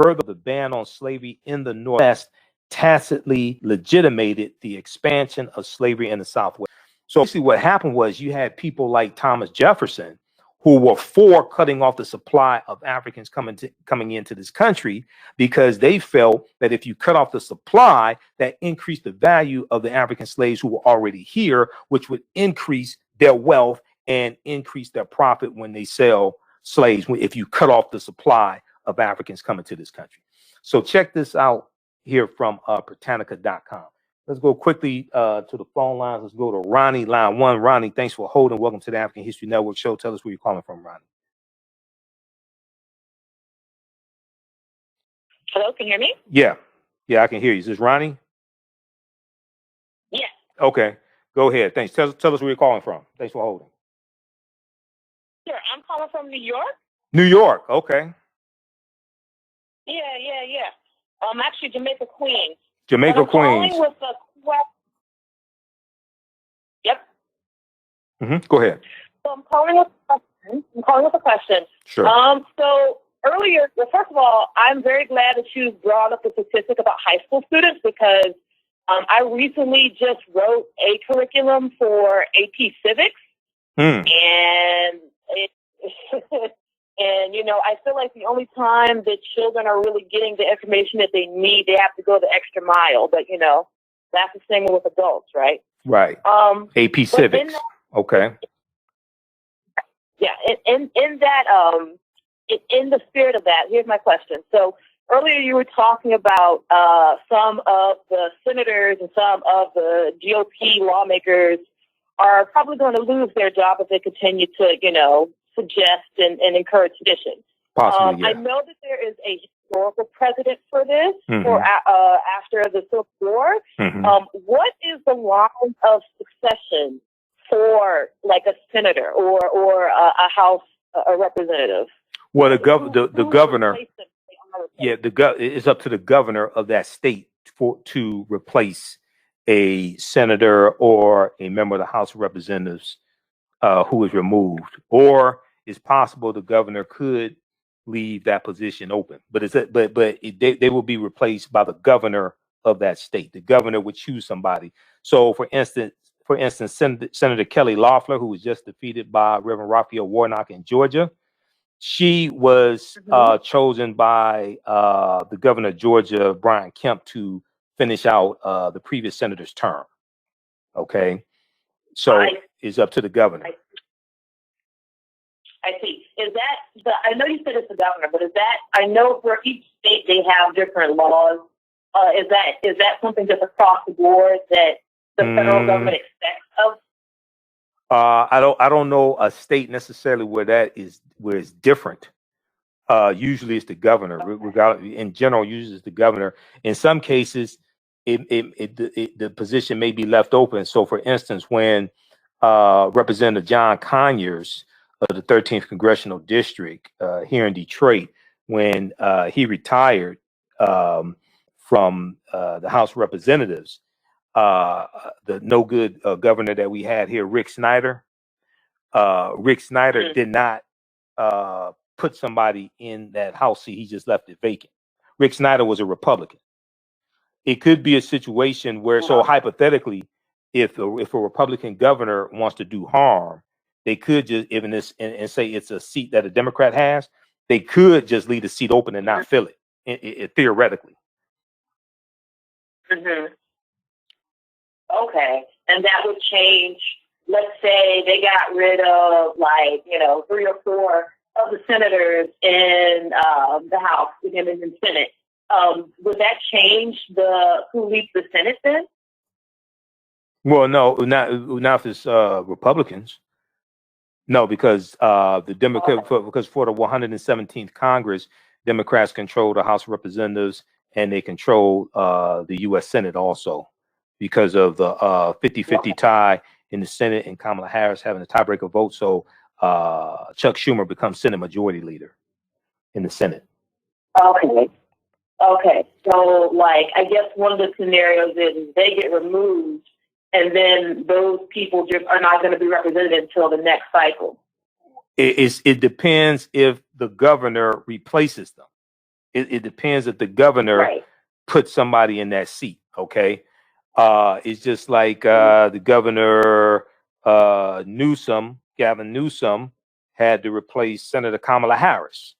Further, the ban on slavery in the Northwest tacitly legitimated the expansion of slavery in the Southwest. So basically what happened was you had people like Thomas Jefferson who were for cutting off the supply of Africans coming into this country, because they felt that if you cut off the supply, that increased the value of the African slaves who were already here, which would increase their wealth and increase their profit when they sell slaves, if you cut off the supply of Africans coming to this country. So check this out here from Britannica.com. Let's go quickly to the phone lines. Let's go to Ronnie, line 1. Ronnie, thanks for holding. Welcome to the African History Network show. Tell us where you're calling from, Ronnie. Hello, can you hear me? Yeah, I can hear you. Is this Ronnie? Yes. Okay, go ahead. Thanks. Tell us where you're calling from. Thanks for holding. Sure, I'm calling from New York. New York, okay. Yeah. Actually, Jamaica, Queens. Jamaica, Queens. Calling with a Yep. Go ahead. So I'm calling with a question. Sure. So earlier, well, first of all, I'm very glad that you brought up the statistic about high school students because I recently just wrote a curriculum for AP Civics, and and I feel like the only time that children are really getting the information that they need, they have to go the extra mile. But that's the same with adults, right? Right. AP Civics. Okay. Yeah. In the spirit of that, here's my question. So earlier you were talking about some of the senators and some of the GOP lawmakers are probably going to lose their job if they continue to, suggest and encourage sedition. Possibly, yeah. I know that there is a historical precedent for this for after the Civil War. What is the line of succession for like a senator or a House representative? Well, the governor, it's up to the governor of that state to replace a senator or a member of the House of Representatives who is removed, or it's possible the governor could leave that position open, but they will be replaced by the governor of that state. The governor would choose somebody. So, for instance, Senator Kelly Loeffler, who was just defeated by Reverend Raphael Warnock in Georgia, she was chosen by the governor of Georgia, Brian Kemp, to finish out the previous senator's term. Okay, so it's up to the governor. I see. Is that I know you said it's the governor, but is that, I know for each state they have different laws. Is that something just across the board that the federal government expects of? I don't know a state necessarily where it's different. Usually it's the governor. Okay. In general, usually it's the governor. In some cases, the position may be left open. So, for instance, when Representative John Conyers of the 13th Congressional District here in Detroit, when he retired from the House of Representatives, the no good governor that we had here, Rick Snyder did not put somebody in that House seat. He just left it vacant. Rick Snyder was a Republican. It could be a situation where, so hypothetically, if a Republican governor wants to do harm, they could just, even this, and say it's a seat that a Democrat has, they could just leave the seat open and not fill it, theoretically. Okay, and that would change. Let's say they got rid of 3 or 4 of the senators in the House and in the Senate. Would that change who leads the Senate then? Well, no, not if it's Republicans. No, because the Democrat, because for the 117th Congress, Democrats control the House of Representatives and they control the U.S. Senate also, because of the 50-50 tie in the Senate and Kamala Harris having a tiebreaker vote. So Chuck Schumer becomes Senate Majority Leader in the Senate. Okay. So, I guess one of the scenarios is they get removed, and then those people just are not going to be represented until the next cycle. It depends if the governor replaces them. It depends if the governor puts somebody in that seat. Okay. It's just like the governor Gavin Newsom, had to replace Senator Kamala Harris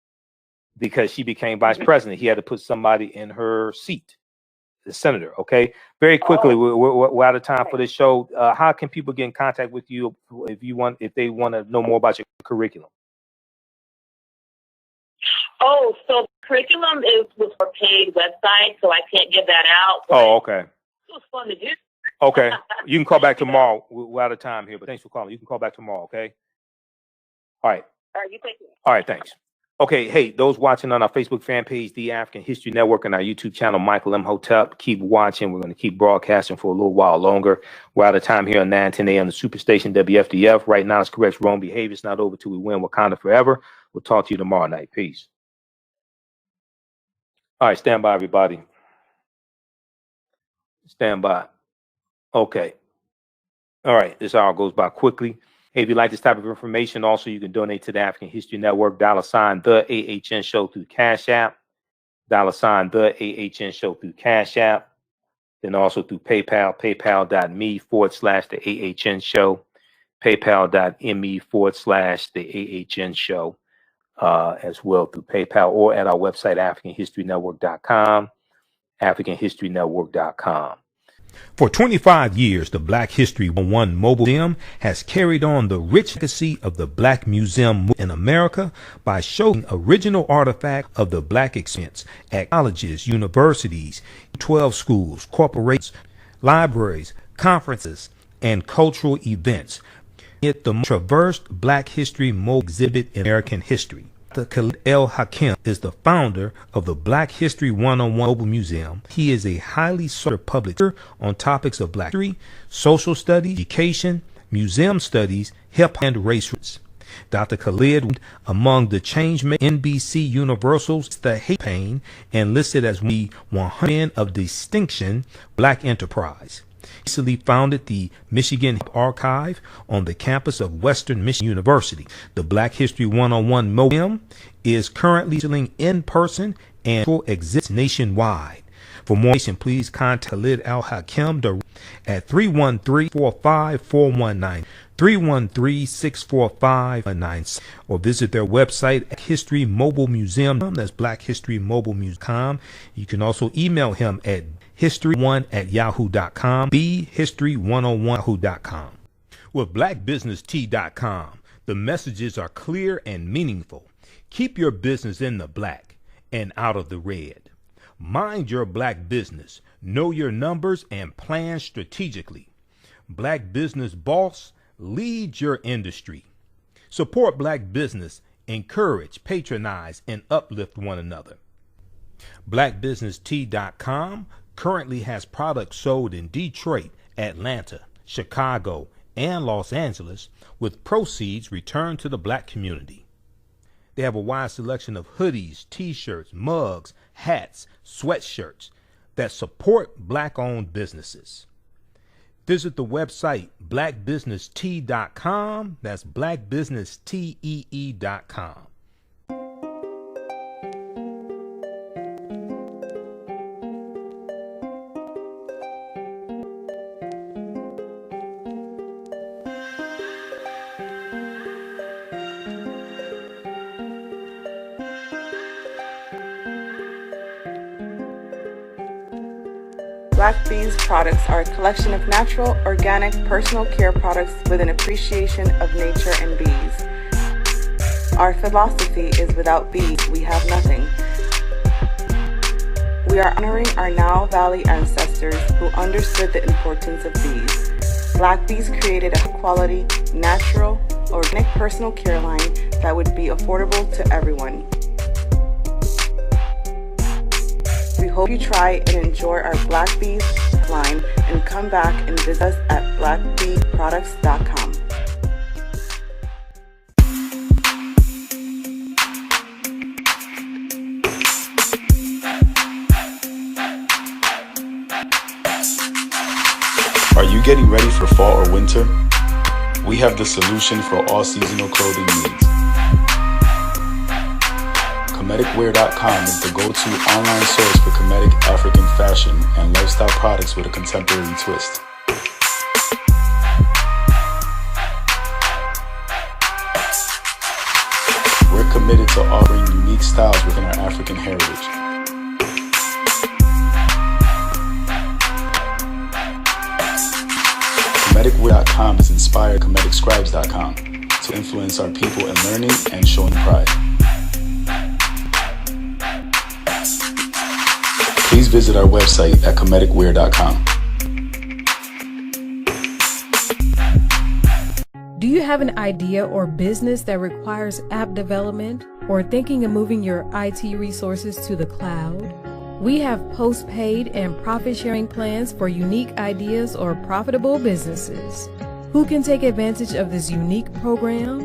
because she became vice president. He had to put somebody in her seat, the senator. Okay. Very quickly, we're out of time for this show. How can people get in contact with you if they want to know more about your curriculum? So the curriculum was for paid website, so I can't give that out. Oh, okay. was fun to do. Okay. You can call back tomorrow. We're out of time here, but thanks for calling. You can call back tomorrow, okay? All right. All right, you take it. All right, thanks. Okay, hey, those watching on our Facebook fan page, The African History Network, and our YouTube channel, Michael Imhotep, keep watching. We're going to keep broadcasting for a little while longer. We're out of time here on 9:10 a.m. the Superstation WFDF. Right now, it's correct wrong behavior. It's not over till we win Wakanda forever. We'll talk to you tomorrow night. Peace. All right, stand by, everybody. Stand by. Okay. All right, this hour goes by quickly. Hey, if you like this type of information, also you can donate to the African History Network, $ TheAHNShow through Cash App, $ TheAHNShow through Cash App, then also through PayPal, paypal.me/TheAHNShow, paypal.me/TheAHNShow, as well through PayPal, or at our website, AfricanHistoryNetwork.com, AfricanHistoryNetwork.com. For 25 years, the Black History 101 Mobile Museum has carried on the rich legacy of the Black Museum in America by showing original artifacts of the Black experience at colleges, universities, 12 schools, corporations, libraries, conferences, and cultural events. Yet the most traversed Black History mobile exhibit in American history. Dr. Khalid El Hakim is the founder of the Black History 101 Mobile Museum. He is a highly sought publisher on topics of Black history, social studies, education, museum studies, hip hop, and race roots. Dr. Khalid, among the changemakers NBC Universal's The Hate Pain, and listed as the 100 Men of Distinction Black Enterprise. Recently founded the Michigan Archive on the campus of Western Michigan University. The Black History 101 Museum is currently selling in person and exists nationwide. For more information, please contact Khalid Al Hakim at 313-45419, 313-645-19, or visit their website at History Mobile Museum. That's blackhistorymobilemuseum.com. You can also email him at history1@yahoo.com, bhistory101@yahoo.com. With blackbusinesstee.com, the messages are clear and meaningful. Keep your business in the black and out of the red. Mind your black business, know your numbers, and plan strategically. Black Business Boss, lead your industry. Support black business, encourage, patronize, and uplift one another. blackbusinesstee.com currently has products sold in Detroit, Atlanta, Chicago, and Los Angeles, with proceeds returned to the black community. They have a wide selection of hoodies, t-shirts, mugs, hats, sweatshirts that support black-owned businesses. Visit the website blackbusinesstee.com. That's blackbusinesstee.com. Black Bees products are a collection of natural, organic, personal care products with an appreciation of nature and bees. Our philosophy is without bees, we have nothing. We are honoring our Nile Valley ancestors who understood the importance of bees. Black Bees created a quality, natural, organic personal care line that would be affordable to everyone. We hope you try and enjoy our Black Bees line and come back and visit us at blackbeeproducts.com. Are you getting ready for fall or winter? We have the solution for all seasonal clothing needs. Comedicwear.com is the go-to online source for comedic African fashion and lifestyle products with a contemporary twist. We're committed to offering unique styles within our African heritage. Comedicwear.com is inspired comedicscribes.com to influence our people in learning and showing pride. Please visit our website at comedicwear.com. you have an idea or business that requires app development or thinking of moving your IT resources to the cloud? We have post-paid and profit-sharing plans for unique ideas or profitable businesses. Who can take advantage of this unique program?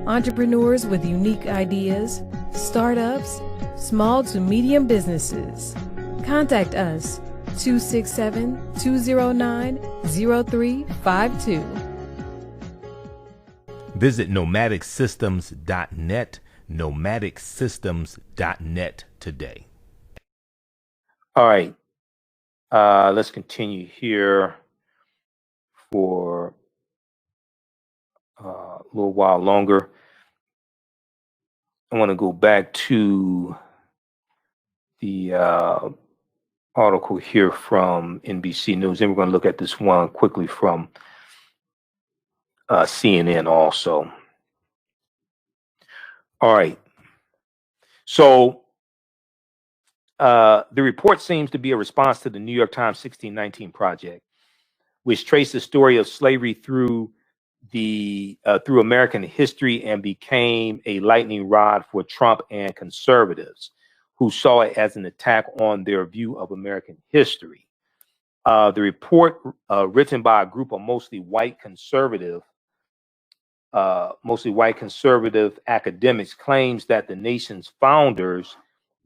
Entrepreneurs with unique ideas, startups, small to medium businesses. Contact us 267-209-0352. Visit nomadicsystems.net, nomadicsystems.net today. All right, let's continue here for a little while longer. I want to go back to the article here from NBC News, and we're going to look at this one quickly from CNN also. All right. So the report seems to be a response to the New York Times 1619 Project, which traced the story of slavery through American history and became a lightning rod for Trump and conservatives who saw it as an attack on their view of American history. The report, written by a group of mostly white conservative academics, claims that the nation's founders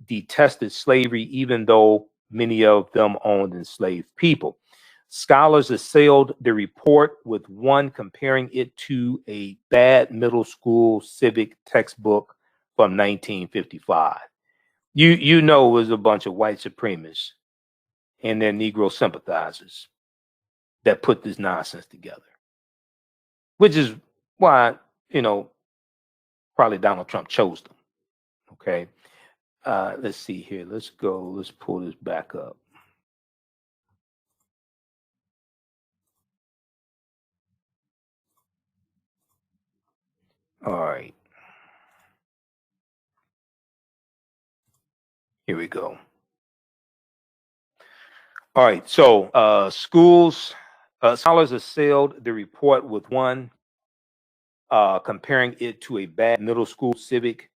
detested slavery, even though many of them owned enslaved people. Scholars assailed the report, with one comparing it to a bad middle school civic textbook from 1955. You know, it was a bunch of white supremacists and their Negro sympathizers that put this nonsense together, which is why, probably Donald Trump chose them. Okay. Let's see here. Let's pull this back up. All right. Here we go. All right. So scholars assailed the report, with one comparing it to a bad middle school civic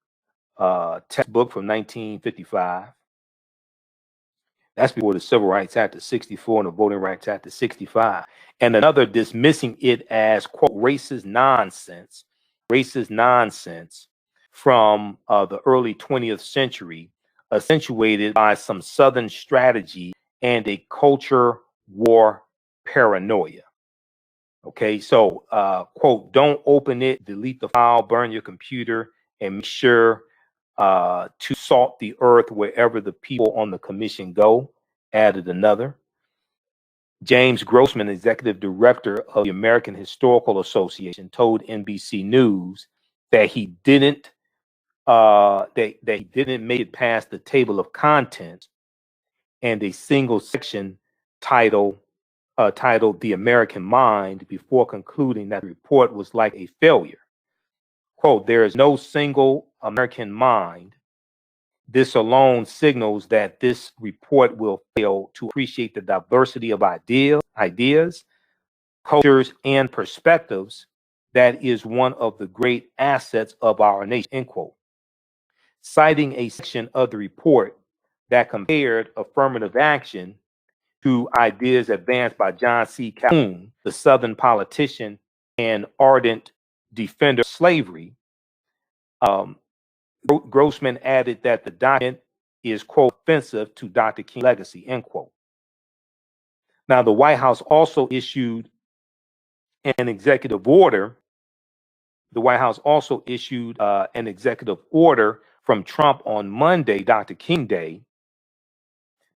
textbook from 1955. That's before the Civil Rights Act of 64 and the Voting Rights Act of 65. And another dismissing it as, quote, racist nonsense from the early 20th century, accentuated by some Southern strategy and a culture war paranoia. Okay, so, quote, don't open it, delete the file, burn your computer, and make sure to salt the earth wherever the people on the commission go, added another. James Grossman, executive director of the American Historical Association, told NBC News that he didn't make it past the table of contents and a single section titled "The American Mind" before concluding that the report was like a failure. Quote, there is no single American mind. This alone signals that this report will fail to appreciate the diversity of ideas, cultures, and perspectives that is one of the great assets of our nation, end quote. Citing a section of the report that compared affirmative action to ideas advanced by John C. Calhoun, the Southern politician and ardent defender of slavery, Grossman added that the document is, quote, offensive to Dr. King's legacy, end quote. Now, the White House also issued an executive order. The White House also issued an executive order from Trump on Monday, Dr. King Day,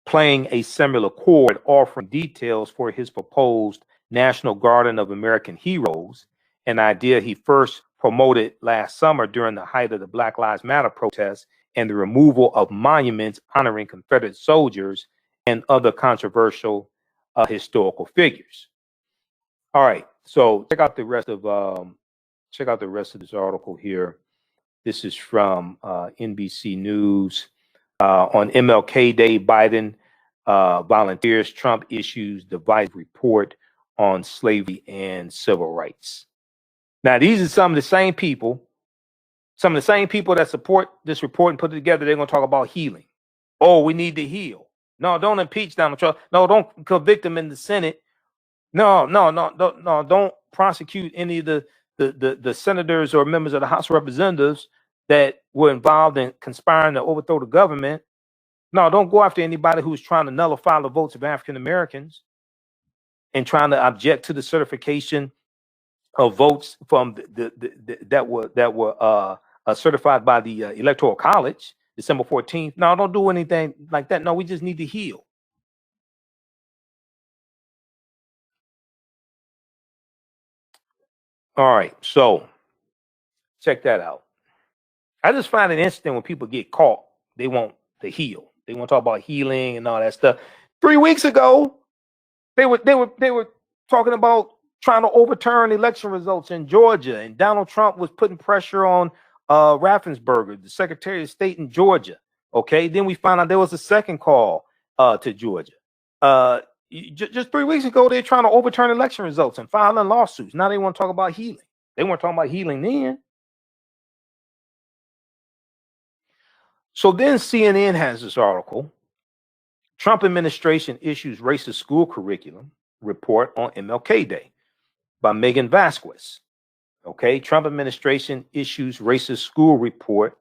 playing a similar chord, offering details for his proposed National Garden of American Heroes, an idea he first promoted last summer during the height of the Black Lives Matter protests and the removal of monuments honoring Confederate soldiers and other controversial historical figures. All right, so check out the rest of this article here. This is from NBC News. On MLK Day, Biden volunteers, Trump issues divisive report on slavery and civil rights. Now, these are some of the same people that support this report and put it together. They're going to talk about healing. Oh, we need to heal. No, don't impeach Donald Trump. No, don't convict him in the Senate. No, don't prosecute any of the senators or members of the House of Representatives that were involved in conspiring to overthrow the government. No, don't go after anybody who's trying to nullify the votes of African Americans and trying to object to the certification of votes from that were certified by the Electoral College, December 14th. No, don't do anything like that. No, we just need to heal. All right, so check that out. I just find it interesting when people get caught, they want to heal. They want to talk about healing and all that stuff. 3 weeks ago, they were talking about trying to overturn election results in Georgia, and Donald Trump was putting pressure on Raffensperger, the Secretary of State in Georgia. Okay, then we found out there was a second call to Georgia. Just 3 weeks ago, they're trying to overturn election results and filing lawsuits. Now they want to talk about healing. They weren't talking about healing then. So then CNN has this article. Trump administration issues racist school curriculum report on MLK Day by Megan Vasquez. Okay, Trump administration issues racist school report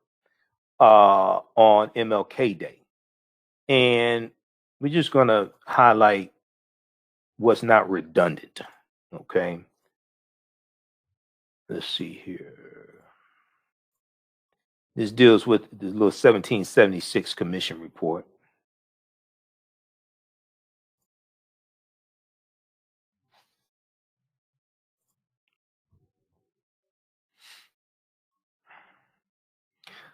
on MLK Day. And we're just going to highlight what's not redundant. Okay, let's see here. This deals with the little 1776 commission report.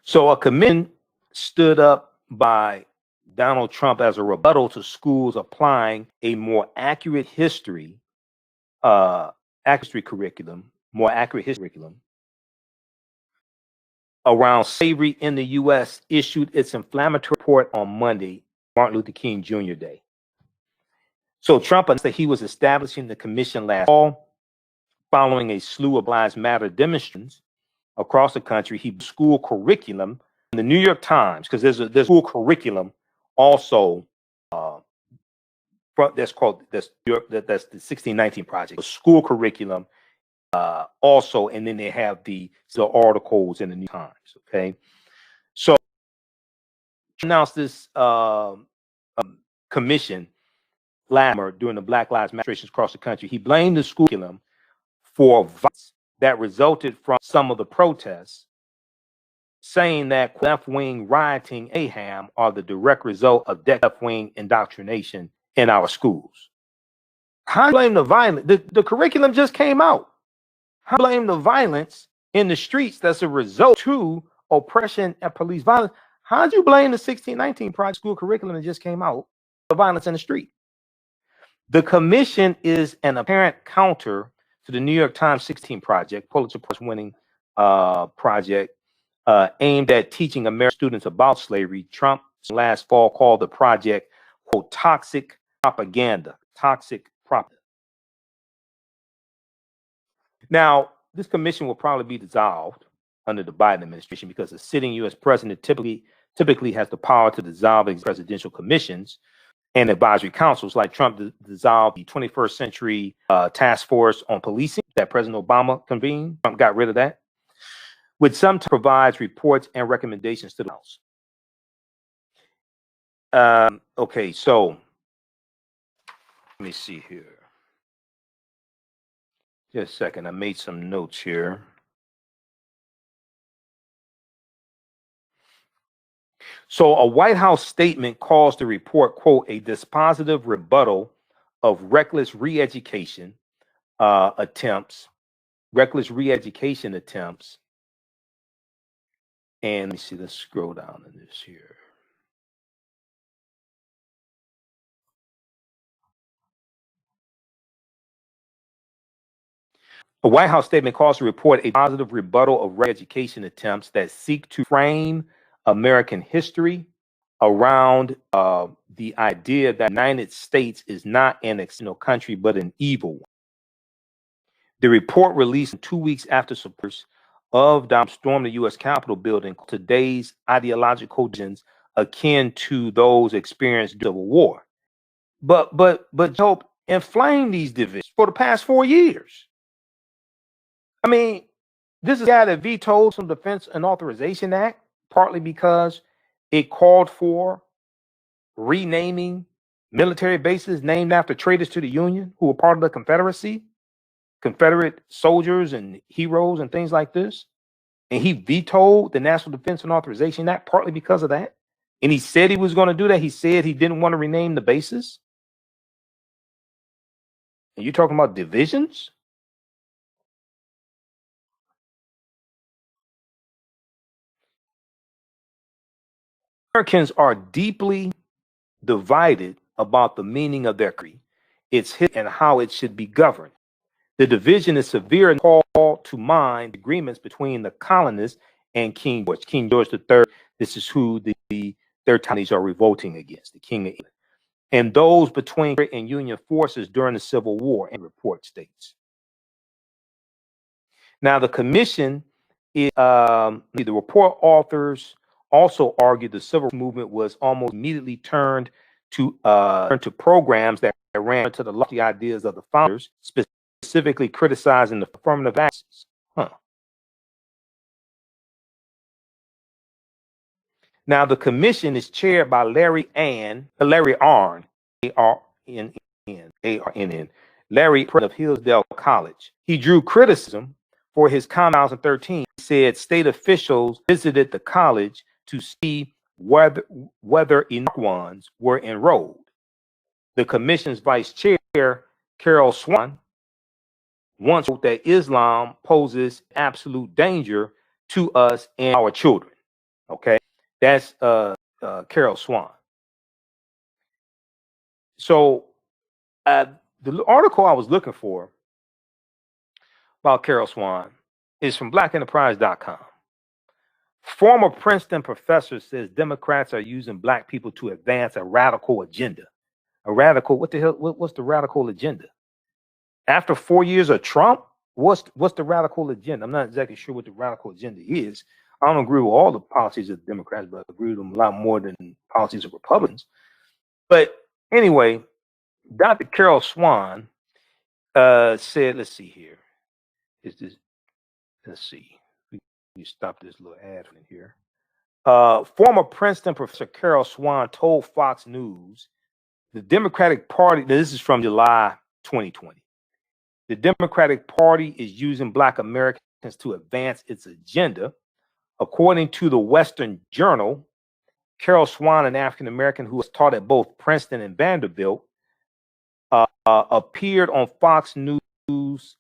So a commission stood up by Donald Trump as a rebuttal to schools applying a more accurate history curriculum around slavery in the U.S. issued its inflammatory report on Monday, Martin Luther King Jr. Day. So Trump announced that he was establishing the commission last fall, following a slew of Lives Matter demonstrations across the country. He school curriculum in the New York Times, because there's school curriculum also that's the 1619 project. The school curriculum also, and then they have the articles in the New Times. Okay, so announced this commission during the Black Lives Matter demonstrations across the country. He blamed the school curriculum for violence that resulted from some of the protests, saying that left-wing rioting mayhem are the direct result of left-wing indoctrination in our schools. How do you blame the violence? The curriculum just came out. How do you blame the violence in the streets that's a result to oppression and police violence? How do you blame the 1619 project school curriculum that just came out for violence in the street? The commission is an apparent counter to the New York Times 16 project, Pulitzer Prize-winning project aimed at teaching American students about slavery. Trump last fall called the project, quote, toxic propaganda. Now, this commission will probably be dissolved under the Biden administration because the sitting U.S. president typically has the power to dissolve presidential commissions and advisory councils, like Trump dissolved the 21st Century Task Force on Policing that President Obama convened. Trump got rid of that, which sometimes provides reports and recommendations to the House. Okay, so let me see here. Just a second, I made some notes here. So a White House statement calls the report, quote, a dispositive rebuttal of reckless re-education attempts. And let me see, let's scroll down in this here. A White House statement calls the report a positive rebuttal of re-education attempts that seek to frame American history around the idea that the United States is not an exceptional country, but an evil one. The report released 2 weeks after supporters of Donald stormed the U.S. Capitol building today's ideological divisions akin to those experienced during the Civil War. But Job inflamed these divisions for the past 4 years. I mean, this is a guy that vetoed some Defense and Authorization Act, partly because it called for renaming military bases named after traitors to the Union who were part of the Confederacy, Confederate soldiers and heroes and things like this. And he vetoed the National Defense and Authorization Act partly because of that. And he said he was going to do that. He said he didn't want to rename the bases. And you're talking about divisions? Americans are deeply divided about the meaning of their creed, its history, and how it should be governed. The division is severe and call to mind agreements between the colonists and King George. King George III, this is who the third colonies are revolting against, the King of England. And those between and Union forces during the Civil War, and report states. Now, the commission, the report authors also argued the civil movement was almost immediately turned to programs that ran to the lofty ideas of the founders, specifically criticizing the affirmative actions. Now, the commission is chaired by Larry Arnn, A-R-N-N, Larry, president of Hillsdale College. He drew criticism for his comment in 2013. He said state officials visited the college to see whether enough ones were enrolled. The commission's vice chair, Carol Swann, once wrote that Islam poses absolute danger to us and our children. Okay, that's Carol Swann. So the article I was looking for about Carol Swann is from blackenterprise.com. Former Princeton professor says Democrats are using black people to advance a radical agenda. A radical, what the hell? What's the radical agenda? After 4 years of Trump, what's the radical agenda? I'm not exactly sure what the radical agenda is. I don't agree with all the policies of the Democrats, but I agree with them a lot more than policies of Republicans. But anyway, Dr. Carol Swann said, let's see here. Let's see. You stop this little ad in here. Former Princeton professor Carol Swann told Fox News the Democratic Party, this is from July 2020, the Democratic Party is using black Americans to advance its agenda. According to the Western Journal, Carol Swann, an African American who was taught at both Princeton and Vanderbilt, appeared on Fox News,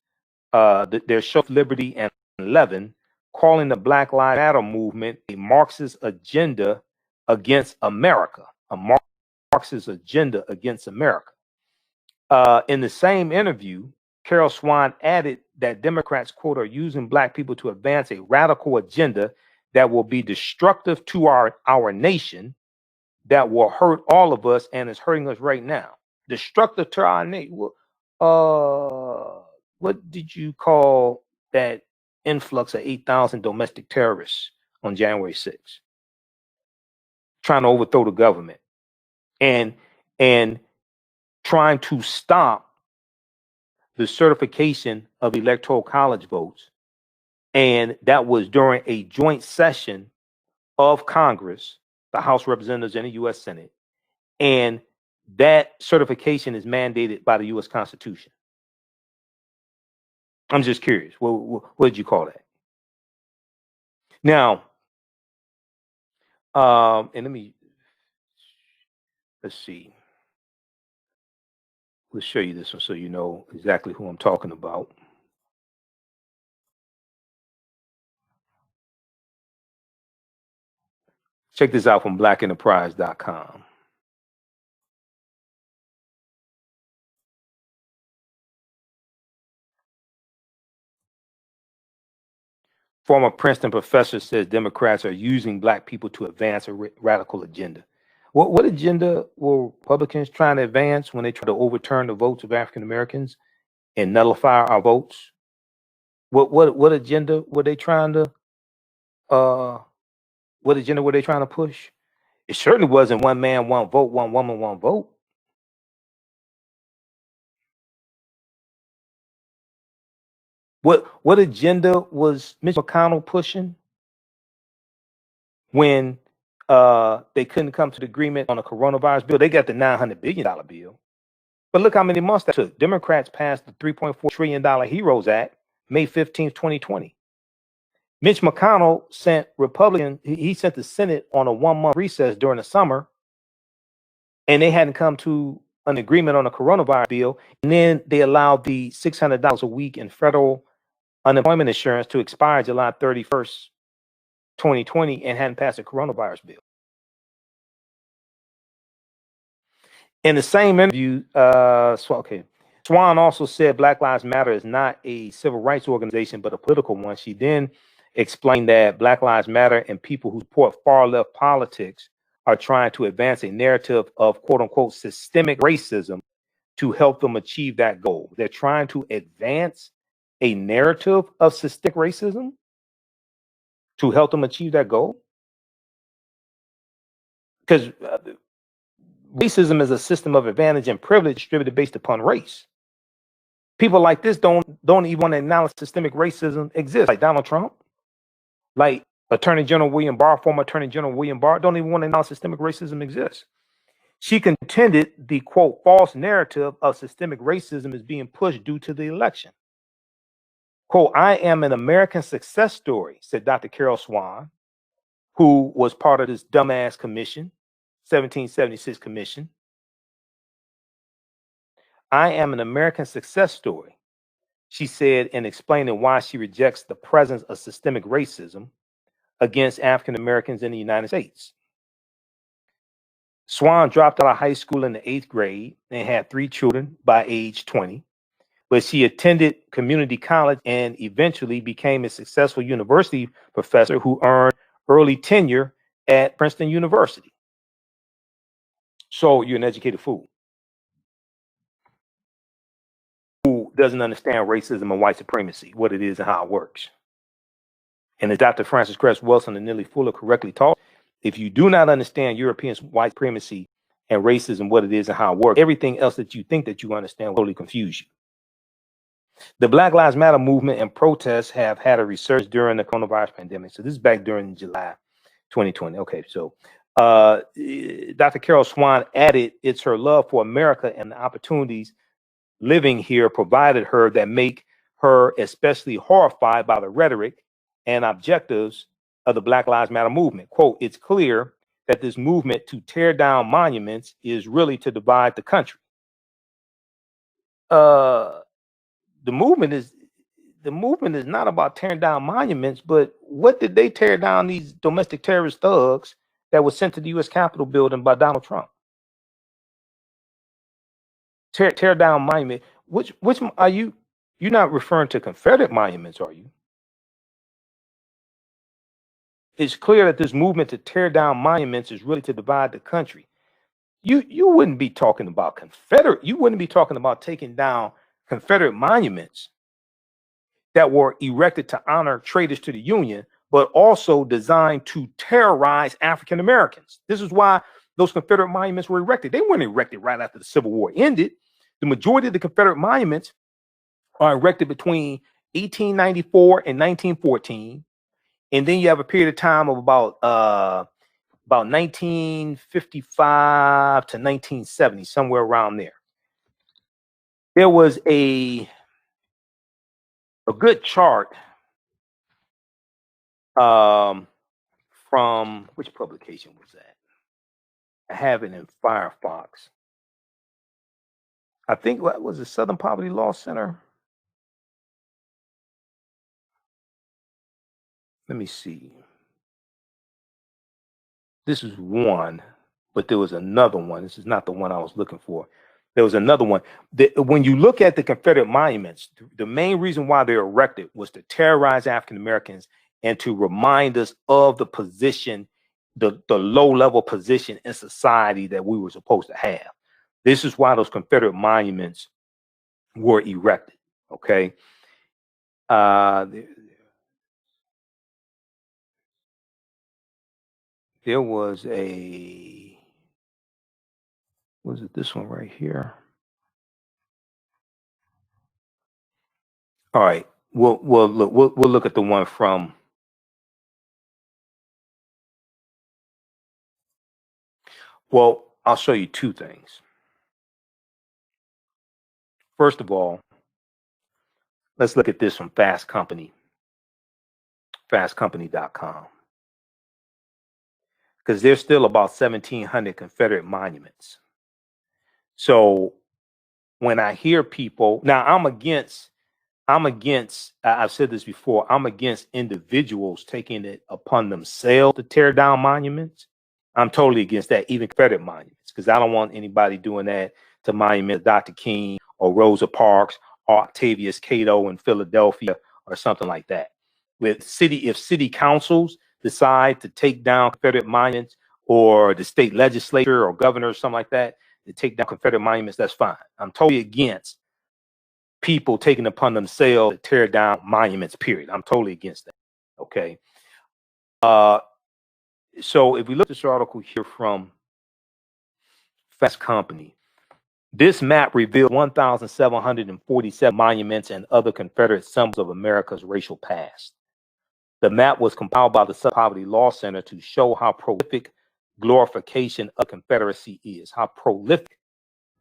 their show Liberty and 11, calling the Black Lives Matter movement a Marxist agenda against America, a Marxist agenda against America. In the same interview, Carol Swann added that Democrats, quote, are using black people to advance a radical agenda that will be destructive to our nation, that will hurt all of us and is hurting us right now. Destructive to our nation. What did you call that influx of 8,000 domestic terrorists on January 6th? Trying to overthrow the government and trying to stop the certification of electoral college votes. And that was during a joint session of Congress, the House of Representatives and the U.S. Senate. And that certification is mandated by the U.S. Constitution. I'm just curious. What did you call that? Now, and let's see. Let's show you this one so you know exactly who I'm talking about. Check this out from blackenterprise.com. Former Princeton professor says Democrats are using black people to advance a radical agenda. What agenda were Republicans trying to advance when they try to overturn the votes of African Americans and nullify our votes What agenda were they trying to push? It certainly wasn't one man, one vote, one woman, one vote. What agenda was Mitch McConnell pushing when they couldn't come to the agreement on a coronavirus bill? They got the $900 billion bill. But look how many months that took. Democrats passed the $3.4 trillion HEROES Act May 15th, 2020. Mitch McConnell sent he sent the Senate on a 1-month recess during the summer, and they hadn't come to an agreement on a coronavirus bill. And then they allowed the $600 a week in federal unemployment insurance to expire July 31st, 2020, and hadn't passed a coronavirus bill. In the same interview, Swann also said Black Lives Matter is not a civil rights organization, but a political one. She then explained that Black Lives Matter and people who support far left politics are trying to advance a narrative of quote unquote systemic racism to help them achieve that goal. They're trying to advance a narrative of systemic racism to help them achieve that goal. Because racism is a system of advantage and privilege distributed based upon race. People like this don't even want to acknowledge systemic racism exists, like Donald Trump, like Attorney General William Barr, former Attorney General William Barr, don't even want to acknowledge systemic racism exists. She contended the quote false narrative of systemic racism is being pushed due to the election. Quote, I am an American success story, said Dr. Carol Swann, who was part of this dumbass commission, 1776 commission. I am an American success story, she said, in explaining why she rejects the presence of systemic racism against African Americans in the United States. Swann dropped out of high school in the 8th grade and had 3 children by age 20, but she attended community college and eventually became a successful university professor who earned early tenure at Princeton University. So you're an educated fool who doesn't understand racism and white supremacy, what it is and how it works. And as Dr. Francis Cress Wilson and Nellie Fuller correctly taught, if you do not understand European white supremacy and racism, what it is and how it works, everything else that you think that you understand will totally confuse you. The Black Lives Matter movement and protests have had a resurgence during the coronavirus pandemic. So this is back during July 2020. Okay, so Dr. Carol Swann added, it's her love for America and the opportunities living here provided her that make her especially horrified by the rhetoric and objectives of the Black Lives Matter movement. Quote, it's clear that this movement to tear down monuments is really to divide the country. The movement is not about tearing down monuments, but what did they tear down these domestic terrorist thugs that was sent to the U.S. Capitol building by Donald Trump? Tear down monument. Which are you? You're not referring to Confederate monuments, are you? It's clear that this movement to tear down monuments is really to divide the country. You wouldn't be talking about Confederate. You wouldn't be talking about taking down Confederate monuments that were erected to honor traitors to the Union, but also designed to terrorize African Americans. This is why those Confederate monuments were erected. They weren't erected right after the Civil War ended. The majority of the Confederate monuments are erected between 1894 and 1914. And then you have a period of time of about 1955 to 1970, somewhere around there. There was a good chart from which publication was that? I have it in Firefox. I think what was the Southern Poverty Law Center? Let me see. This is one, but there was another one. This is not the one I was looking for. There was another one. When you look at the Confederate monuments, the main reason why they're erected was to terrorize African Americans and to remind us of the position, the low-level position in society that we were supposed to have. This is why those Confederate monuments were erected, okay? There was a, was it this one right here? All right, we'll look at the one from. Well, I'll show you two things. First of all, let's look at this from Fast Company, fastcompany.com, because there's still about 1,700 Confederate monuments. So when I hear people, now I'm against, I've said this before, I'm against individuals taking it upon themselves to tear down monuments. I'm totally against that, even Confederate monuments, because I don't want anybody doing that to monuments Dr. King or Rosa Parks or Octavius Cato in Philadelphia or something like that. If city councils decide to take down Confederate monuments, or the state legislature or governor or something like that, to take down Confederate monuments, that's fine. I'm totally against people taking upon themselves to tear down monuments, period. I'm totally against that. Okay. So if we look at this article here from Fast Company, this map reveals 1,747 monuments and other Confederate symbols of America's racial past. The map was compiled by the Southern Poverty Law Center to show how prolific glorification of Confederacy is. How prolific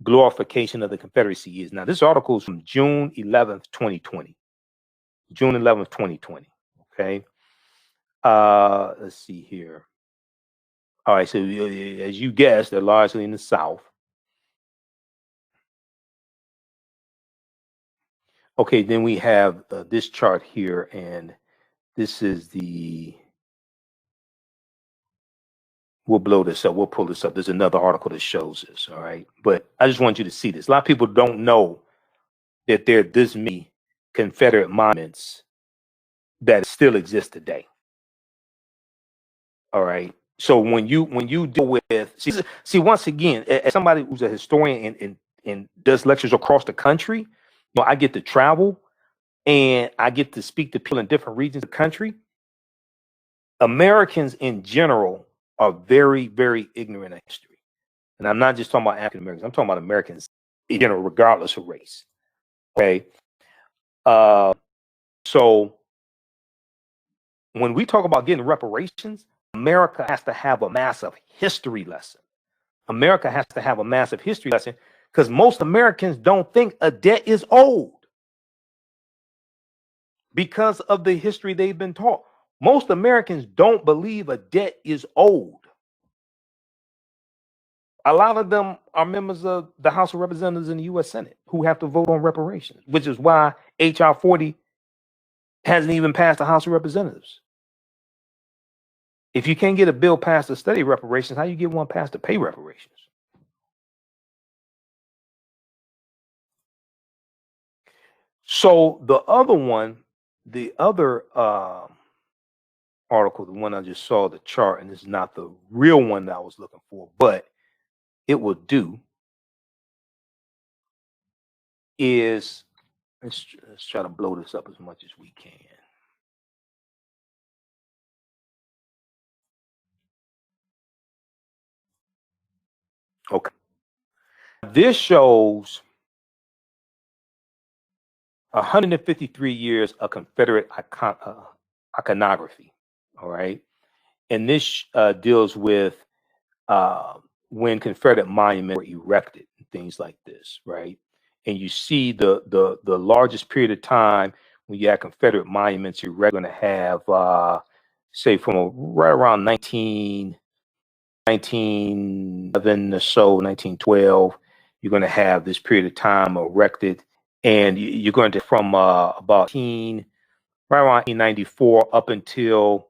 glorification of the Confederacy is. Now, this article is from June 11th, 2020. June 11th, 2020. Okay. Let's see here. All right. So, as you guessed, they're largely in the South. Okay. Then we have this chart here, and this is the. We'll blow this up. We'll pull this up. There's another article that shows this. All right. But I just want you to see this. A lot of people don't know that there are this many Confederate monuments that still exist today. All right. So when you deal with see once again, as somebody who's a historian and does lectures across the country, I get to travel and I get to speak to people in different regions of the country. Americans in general are very, very ignorant of history. And I'm not just talking about African Americans, I'm talking about Americans in general, regardless of race. Okay. So when we talk about getting reparations, America has to have a massive history lesson. America has to have a massive history lesson because most Americans don't think a debt is owed because of the history they've been taught. Most Americans don't believe a debt is owed. A lot of them are members of the House of Representatives in the U.S. Senate who have to vote on reparations, which is why H.R. 40 hasn't even passed the House of Representatives. If you can't get a bill passed to study reparations, how you get one passed to pay reparations? So the other one, the other article, the one I just saw, the chart, and this is not the real one that I was looking for, but it will do, is, let's try to blow this up as much as we can. Okay. This shows 153 years of Confederate iconography. All right. And this deals with when Confederate monuments were erected and things like this, right? And you see the largest period of time when you have Confederate monuments, you're going to have, say, from right around 1911 or so, 1912, you're going to have this period of time erected, and you're going to from about right around 1894 up until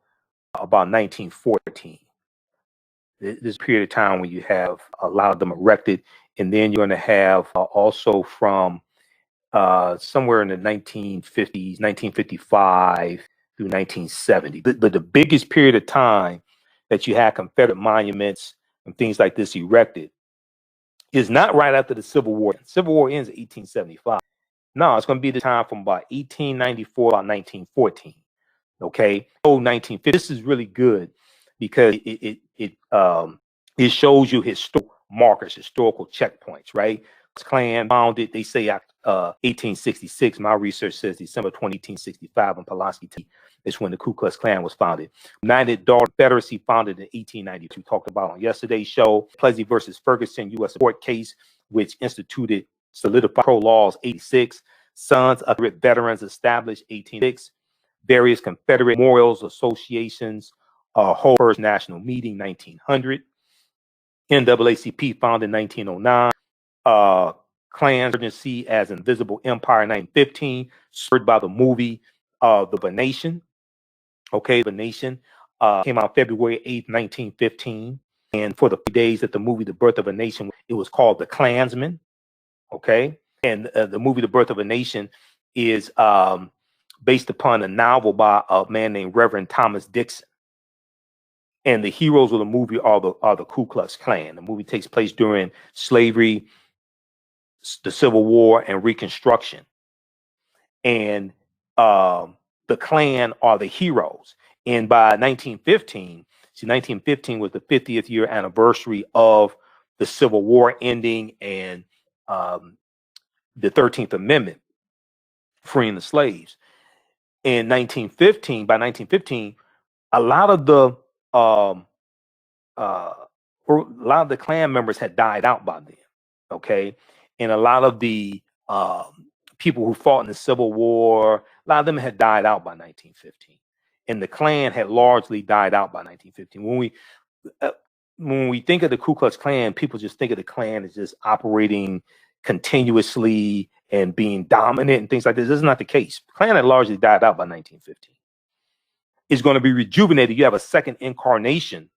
about 1914. This period of time when you have a lot of them erected, and then you're going to have also from somewhere in the 1950s, 1955 through 1970. But the biggest period of time that you have Confederate monuments and things like this erected is not right after the Civil War. The Civil War ends in 1875. No, it's going to be the time from about 1894 about 1914. Okay, so 1950. This is really good because it shows you historical markers, historical checkpoints, right? Klan founded, they say 1866. My research says December 20, 1865 in Pulaski is when the Ku Klux Klan was founded. United Daughter Confederacy founded in 1892. We talked about on yesterday's show. Plessy versus Ferguson U.S. court case, which instituted solidified pro laws 86. Sons of Veterans established 1806. Various Confederate memorials, associations, whole first national meeting 1900. NAACP founded in 1909. Klan insurgency as Invisible Empire 1915, spurred by the movie The Nation. Okay, The Nation came out February 8th, 1915. And for the days that the movie The Birth of a Nation, it was called The Klansman. Okay, and the movie The Birth of a Nation is based upon a novel by a man named Reverend Thomas Dixon. And the heroes of the movie are the Ku Klux Klan. The movie takes place during slavery, the Civil War, and Reconstruction. And the Klan are the heroes. And by 1915, 1915 was the 50th year anniversary of the Civil War ending and the 13th Amendment, freeing the slaves. In 1915, by 1915, a lot of the Klan members had died out by then. Okay, and a lot of the people who fought in the Civil War, a lot of them had died out by 1915, and the Klan had largely died out by 1915. When we think of the Ku Klux Klan, people just think of the Klan as just operating continuously and being dominant and things like this. This is not the case. The Klan had largely died out by 1915. It's going to be rejuvenated. You have a second incarnation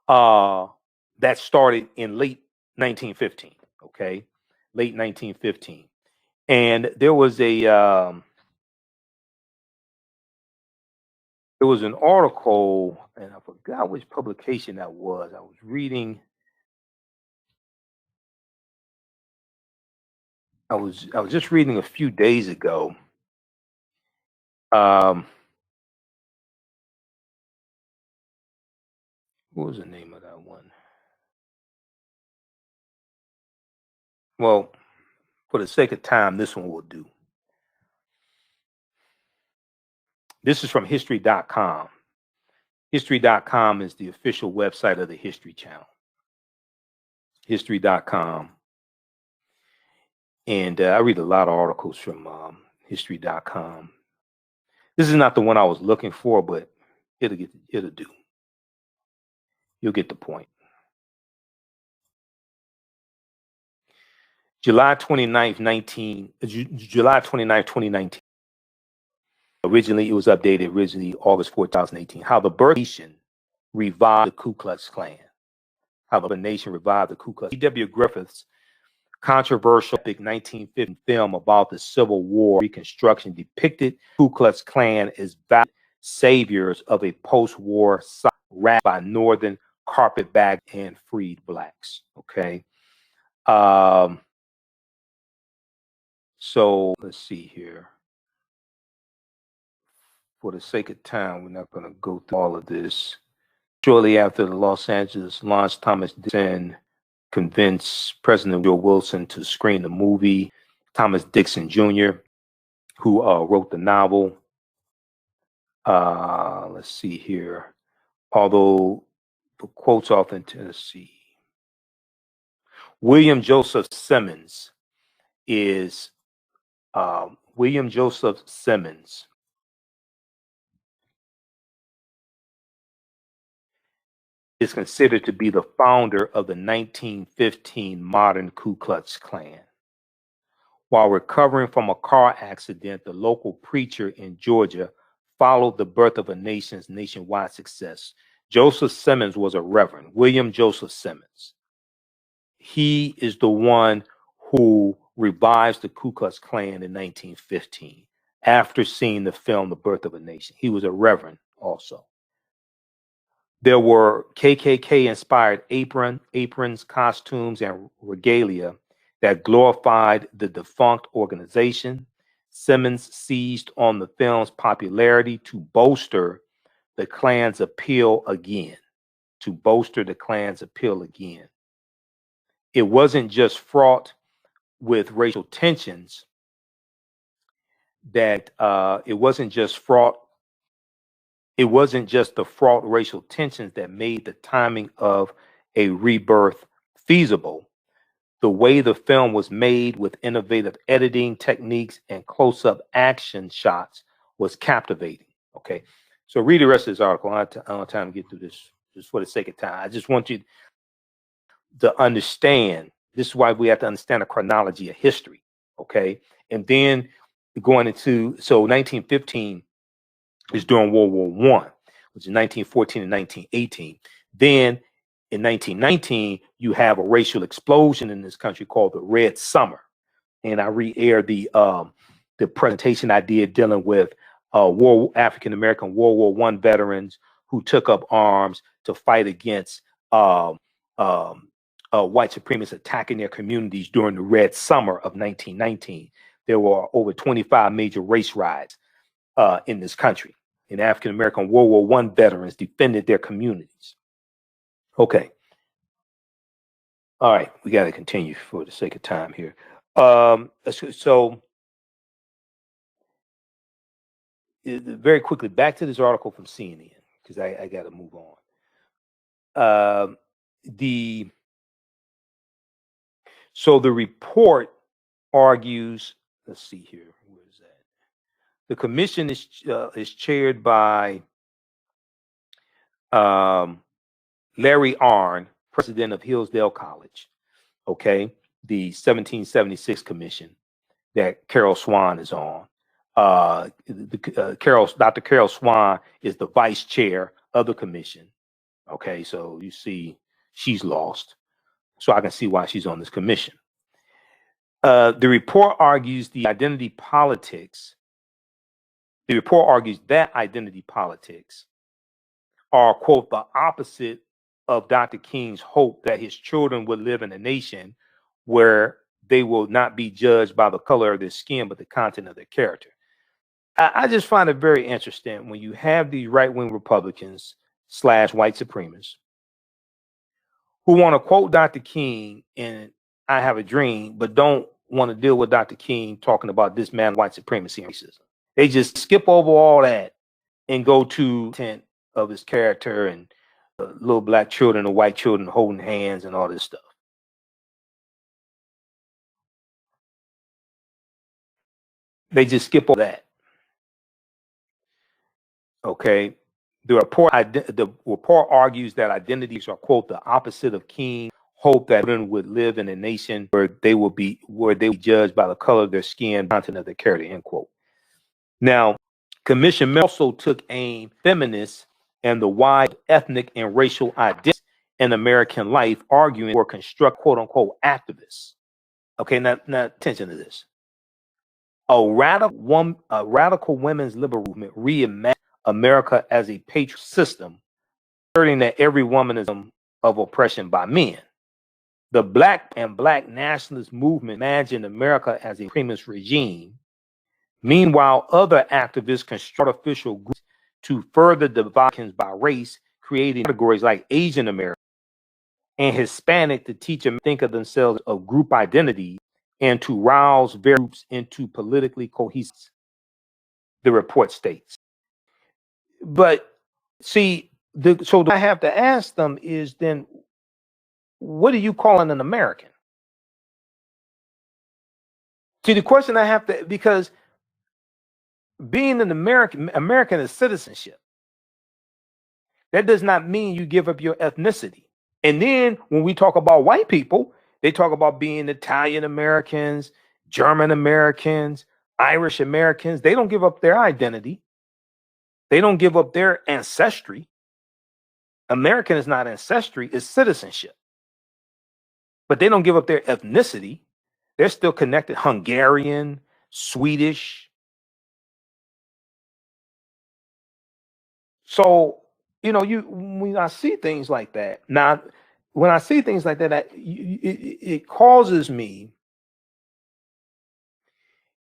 that started in late 1915. Okay, late 1915, and there was an article, and I forgot which publication that was. I was reading. I was just reading a few days ago. What was the name of that one? Well, for the sake of time, this one will do. This is from history.com. History.com is the official website of the History Channel. History.com. And I read a lot of articles from history.com. This is not the one I was looking for, but it'll do. You'll get the point. July 29th, 2019. Originally, it was updated August 4, 2018. How the birth nation revived the Ku Klux Klan. How the nation revived the Ku Klux. E.W. Griffith's controversial 1950 film about the Civil War Reconstruction depicted Ku Klux Klan as valid saviors of a post-war South wrapped by Northern carpetbag and freed blacks. Okay. So let's see here. For the sake of time, we're not going to go through all of this. Shortly after the Los Angeles launch, Thomas Dixon convinced President Woodrow Wilson to screen the movie. Thomas Dixon Jr., who wrote the novel. Let's see here. Although the quotes often, let's see. William Joseph Simmons is is considered to be the founder of the 1915 modern Ku Klux Klan. While recovering from a car accident, the local preacher in Georgia followed the birth of a nation's nationwide success. Joseph Simmons was a reverend, William Joseph Simmons. He is the one who revives the Ku Klux Klan in 1915 after seeing the film The Birth of a Nation. He was a reverend also. There were KKK-inspired aprons, costumes, and regalia that glorified the defunct organization. Simmons seized on the film's popularity to bolster the Klan's appeal again. It wasn't just fraught with racial tensions it wasn't just the fraught racial tensions that made the timing of a rebirth feasible. The way the film was made with innovative editing techniques and close-up action shots was captivating. Okay, so read the rest of this article. I don't have time to get through this just for the sake of time. I just want you to understand. This is why we have to understand the chronology of history. Okay, and then going into 1915 is during World War I, which is 1914 and 1918. Then in 1919, you have a racial explosion in this country called the Red Summer. And I re-aired the presentation I did dealing with African American World War I veterans who took up arms to fight against white supremacists attacking their communities during the Red Summer of 1919. There were over 25 major race riots in this country. And African American World War I veterans defended their communities. Okay. All right, we got to continue for the sake of time here. So very quickly, back to this article from CNN, because I got to move on. The report argues, let's see here, where is that? The commission is chaired by Larry Arnn, president of Hillsdale College. Okay, the 1776 commission that Carol Swann is on. Dr. Carol Swann is the vice chair of the commission. Okay, so you see she's lost. So I can see why she's on this commission. The report argues that identity politics are, quote, the opposite of Dr. King's hope that his children would live in a nation where they will not be judged by the color of their skin, but the content of their character. I just find it very interesting when you have these right-wing Republicans / white supremacists who want to quote Dr. King in I Have a Dream, but don't want to deal with Dr. King talking about this man, white supremacy and racism. They just skip over all that and go to intent of his character and little black children and white children holding hands and all this stuff. They just skip over that. Okay. The report argues that identities are, quote, the opposite of King hope that children would live in a nation where they will be judged by the color of their skin, content of their character, end quote. Now, commission also took aim at feminists and the wide ethnic and racial identities in American life, arguing for construct, quote unquote, activists. Okay, now attention to this. A radical women's liberal movement reimagined America as a patriarchal system, asserting that every woman is of oppression by men. The black nationalist movement imagined America as a supremacist regime. Meanwhile, other activists construct artificial groups to further divide by race, creating categories like Asian American and Hispanic to teach them to think of themselves of group identity and to rouse various groups into politically cohesive, the report states. But see, so I have to ask them is then, what are you calling an American? See, the question I have to, because being an American is citizenship. That does not mean you give up your ethnicity. And then when we talk about white people, they talk about being Italian Americans, German Americans, Irish Americans. They don't give up their identity. They don't give up their ancestry. American is not ancestry, it's citizenship. But they don't give up their ethnicity. They're still connected. Hungarian, Swedish. So, when I see things like that, it causes me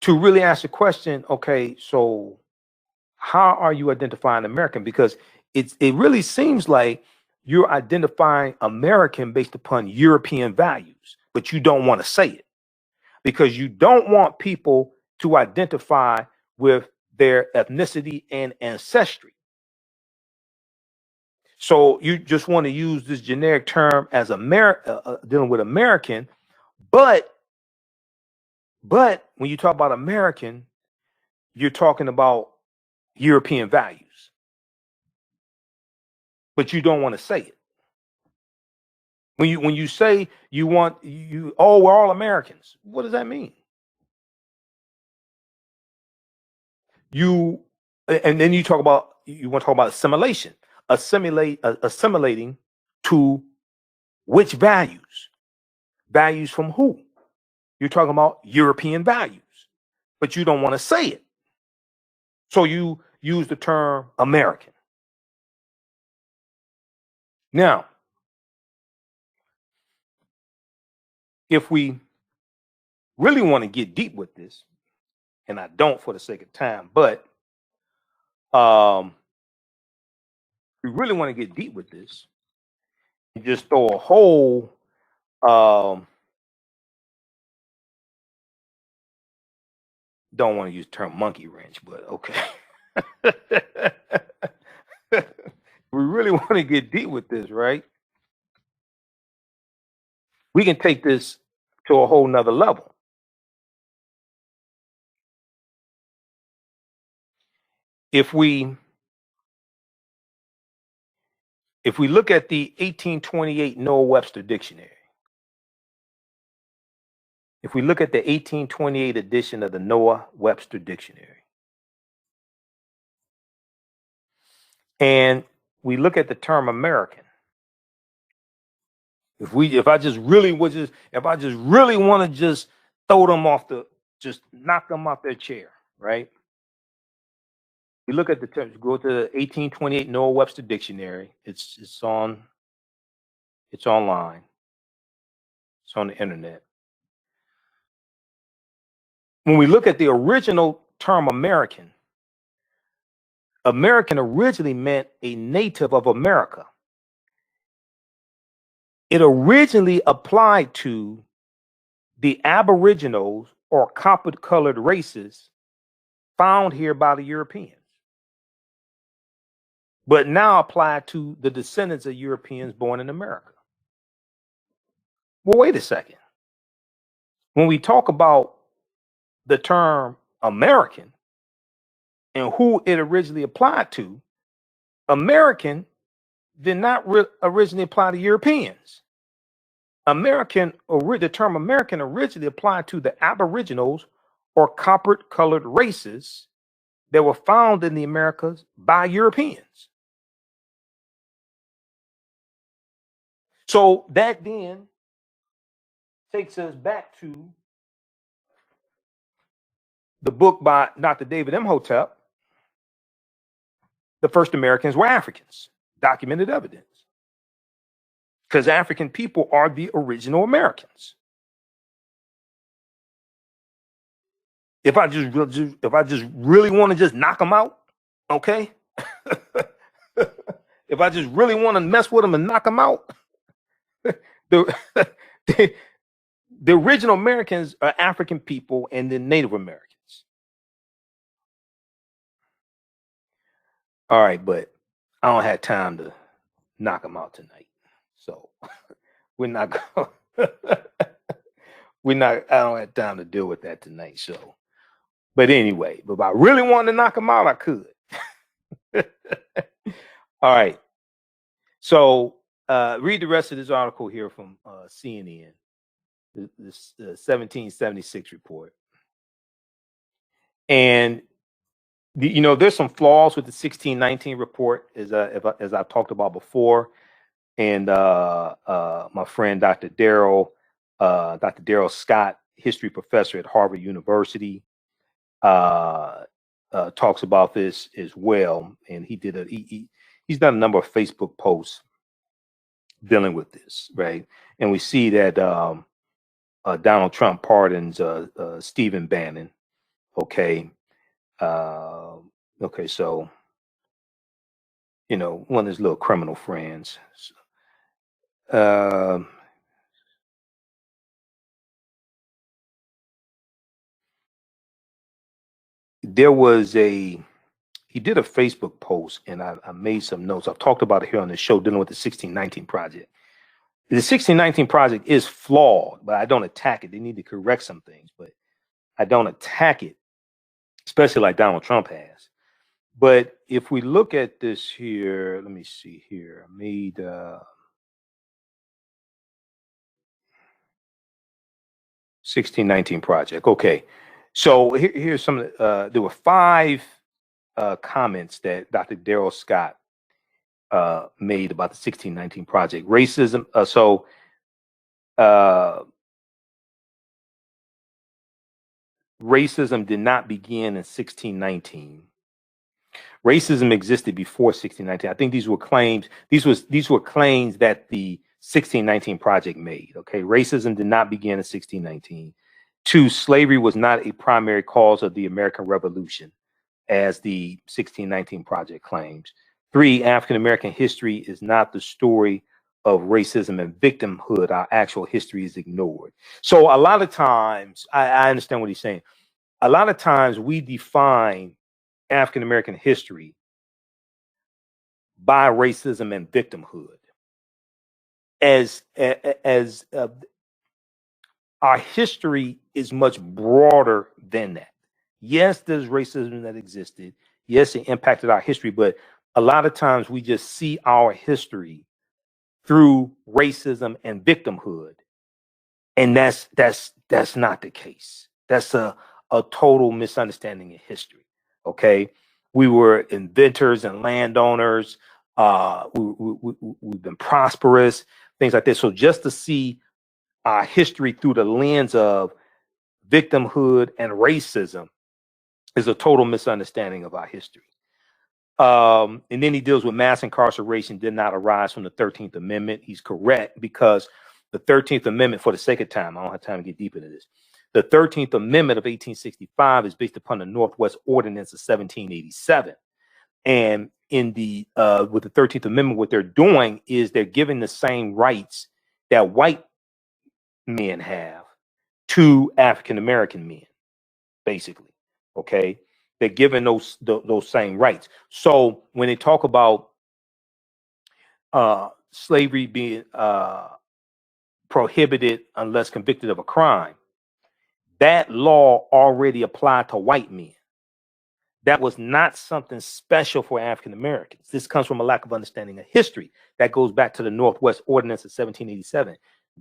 to really ask the question, okay, so how are you identifying American? Because it really seems like you're identifying American based upon European values, but you don't want to say it because you don't want people to identify with their ethnicity and ancestry. So you just want to use this generic term as dealing with American, but when you talk about American, you're talking about European values, but you don't want to say it. When you say we're all Americans, what does that mean? And then you want to talk about assimilation, assimilating to which values? Values from who? You're talking about European values, but you don't want to say it. So you use the term American. Now, if we really want to get deep with this, and I don't for the sake of time, but we really want to get deep with this, and just throw a whole don't want to use the term monkey wrench, but okay. We really want to get deep with this, right? We can take this to a whole nother level. If we look at the 1828 Noah Webster Dictionary, if we look at the 1828 edition of the Noah Webster Dictionary, and we look at the term American, if I just really want to just throw them just knock them off their chair, right? We look at the terms, go to the 1828 Noah Webster Dictionary. It's online. It's on the internet. When we look at the original term American, American originally meant a native of America. It originally applied to the Aboriginals or copper-colored races found here by the Europeans, but now applied to the descendants of Europeans born in America. Well, wait a second. When we talk about the term American and who it originally applied to, American did not originally apply to Europeans. The term American originally applied to the Aboriginals or copper-colored races that were found in the Americas by Europeans. So that then takes us back to the book by Dr. David Imhotep, The First Americans Were Africans, documented evidence. Because African people are the original Americans. If I just really want to just knock them out, okay? If I just really want to mess with them and knock them out, the original Americans are African people and the Native Americans. All right, but I don't have time to knock them out tonight. So we're not going I don't have time to deal with that tonight. So, but anyway, but if I really wanted to knock them out, I could. All right. So read the rest of this article here from CNN, this 1776 report. And there's some flaws with the 1619 report, as I've talked about before. And my friend Dr. Darrell Scott, history professor at Harvard University, talks about this as well. And he's done a number of Facebook posts dealing with this, right? And we see that Donald Trump pardons Stephen Bannon, Okay. Okay, so, you know, one of his little criminal friends. There was he did a Facebook post, and I made some notes. I've talked about it here on the show dealing with the 1619 project. The 1619 project is flawed, but I don't attack it. They need to correct some things, but I don't attack it, especially like Donald Trump has. But if we look at this here, let me see here. I made 1619 project. Okay. So here's some of the, there were 5 comments that Dr. Daryl Scott made about the 1619 project. Racism. Racism did not begin in 1619. Racism existed before 1619. I think these were claims. These were claims that the 1619 project made. Okay, racism did not begin in 1619. 2, slavery was not a primary cause of the American Revolution, as the 1619 project claims. 3, African American history is not the story of racism and victimhood. Our actual history is ignored. So a lot of times, I understand what he's saying. A lot of times we define African American history by racism and victimhood as our history is much broader than that. Yes, there's racism that existed. Yes, it impacted our history, but a lot of times we just see our history through racism and victimhood, and that's not the case. That's a total misunderstanding of history. Okay, we were inventors and landowners. We've been prosperous, things like this. So just to see our history through the lens of victimhood and racism is a total misunderstanding of our history. And then he deals with mass incarceration did not arise from the 13th Amendment. He's correct, because the 13th Amendment, for the sake of time, I don't have time to get deep into this. The 13th Amendment of 1865 is based upon the Northwest Ordinance of 1787. And in the with the 13th Amendment, what they're doing is they're giving the same rights that white men have to African American men, basically. Okay, they're given those same rights. So when they talk about slavery being prohibited unless convicted of a crime, that law already applied to white men. That was not something special for African Americans. This comes from a lack of understanding of history. That goes back to the Northwest Ordinance of 1787.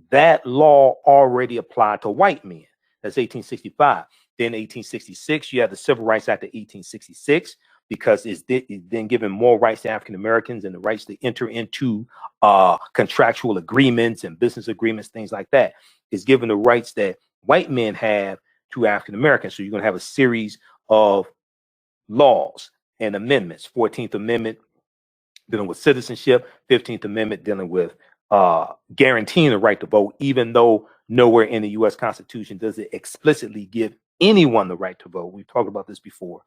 That law already applied to white men. That's 1865. Then 1866, you have the Civil Rights Act of 1866, because it's then given more rights to African Americans and the rights to enter into contractual agreements and business agreements, things like that. It's given the rights that white men have to African Americans. So you're going to have a series of laws and amendments. 14th Amendment dealing with citizenship, 15th Amendment dealing with guaranteeing the right to vote, even though nowhere in the U.S. Constitution does it explicitly give anyone the right to vote. We've talked about this before.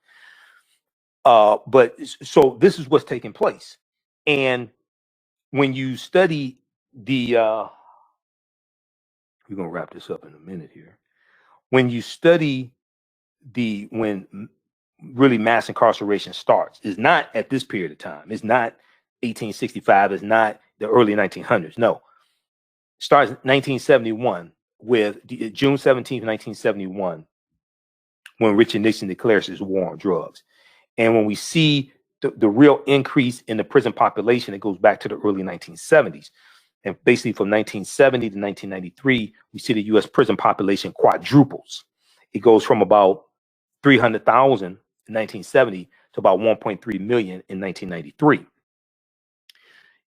But so this is what's taking place. And when you study the, we're going to wrap this up in a minute here. When you study when really mass incarceration starts, is not at this period of time. It's not 1865. It's not the early 1900s. No. It starts in 1971 with June 17th, 1971, when Richard Nixon declares his war on drugs. And when we see the real increase in the prison population, it goes back to the early 1970s. And basically from 1970 to 1993, we see the U.S. prison population quadruples. It goes from about 300,000 in 1970 to about 1.3 million in 1993.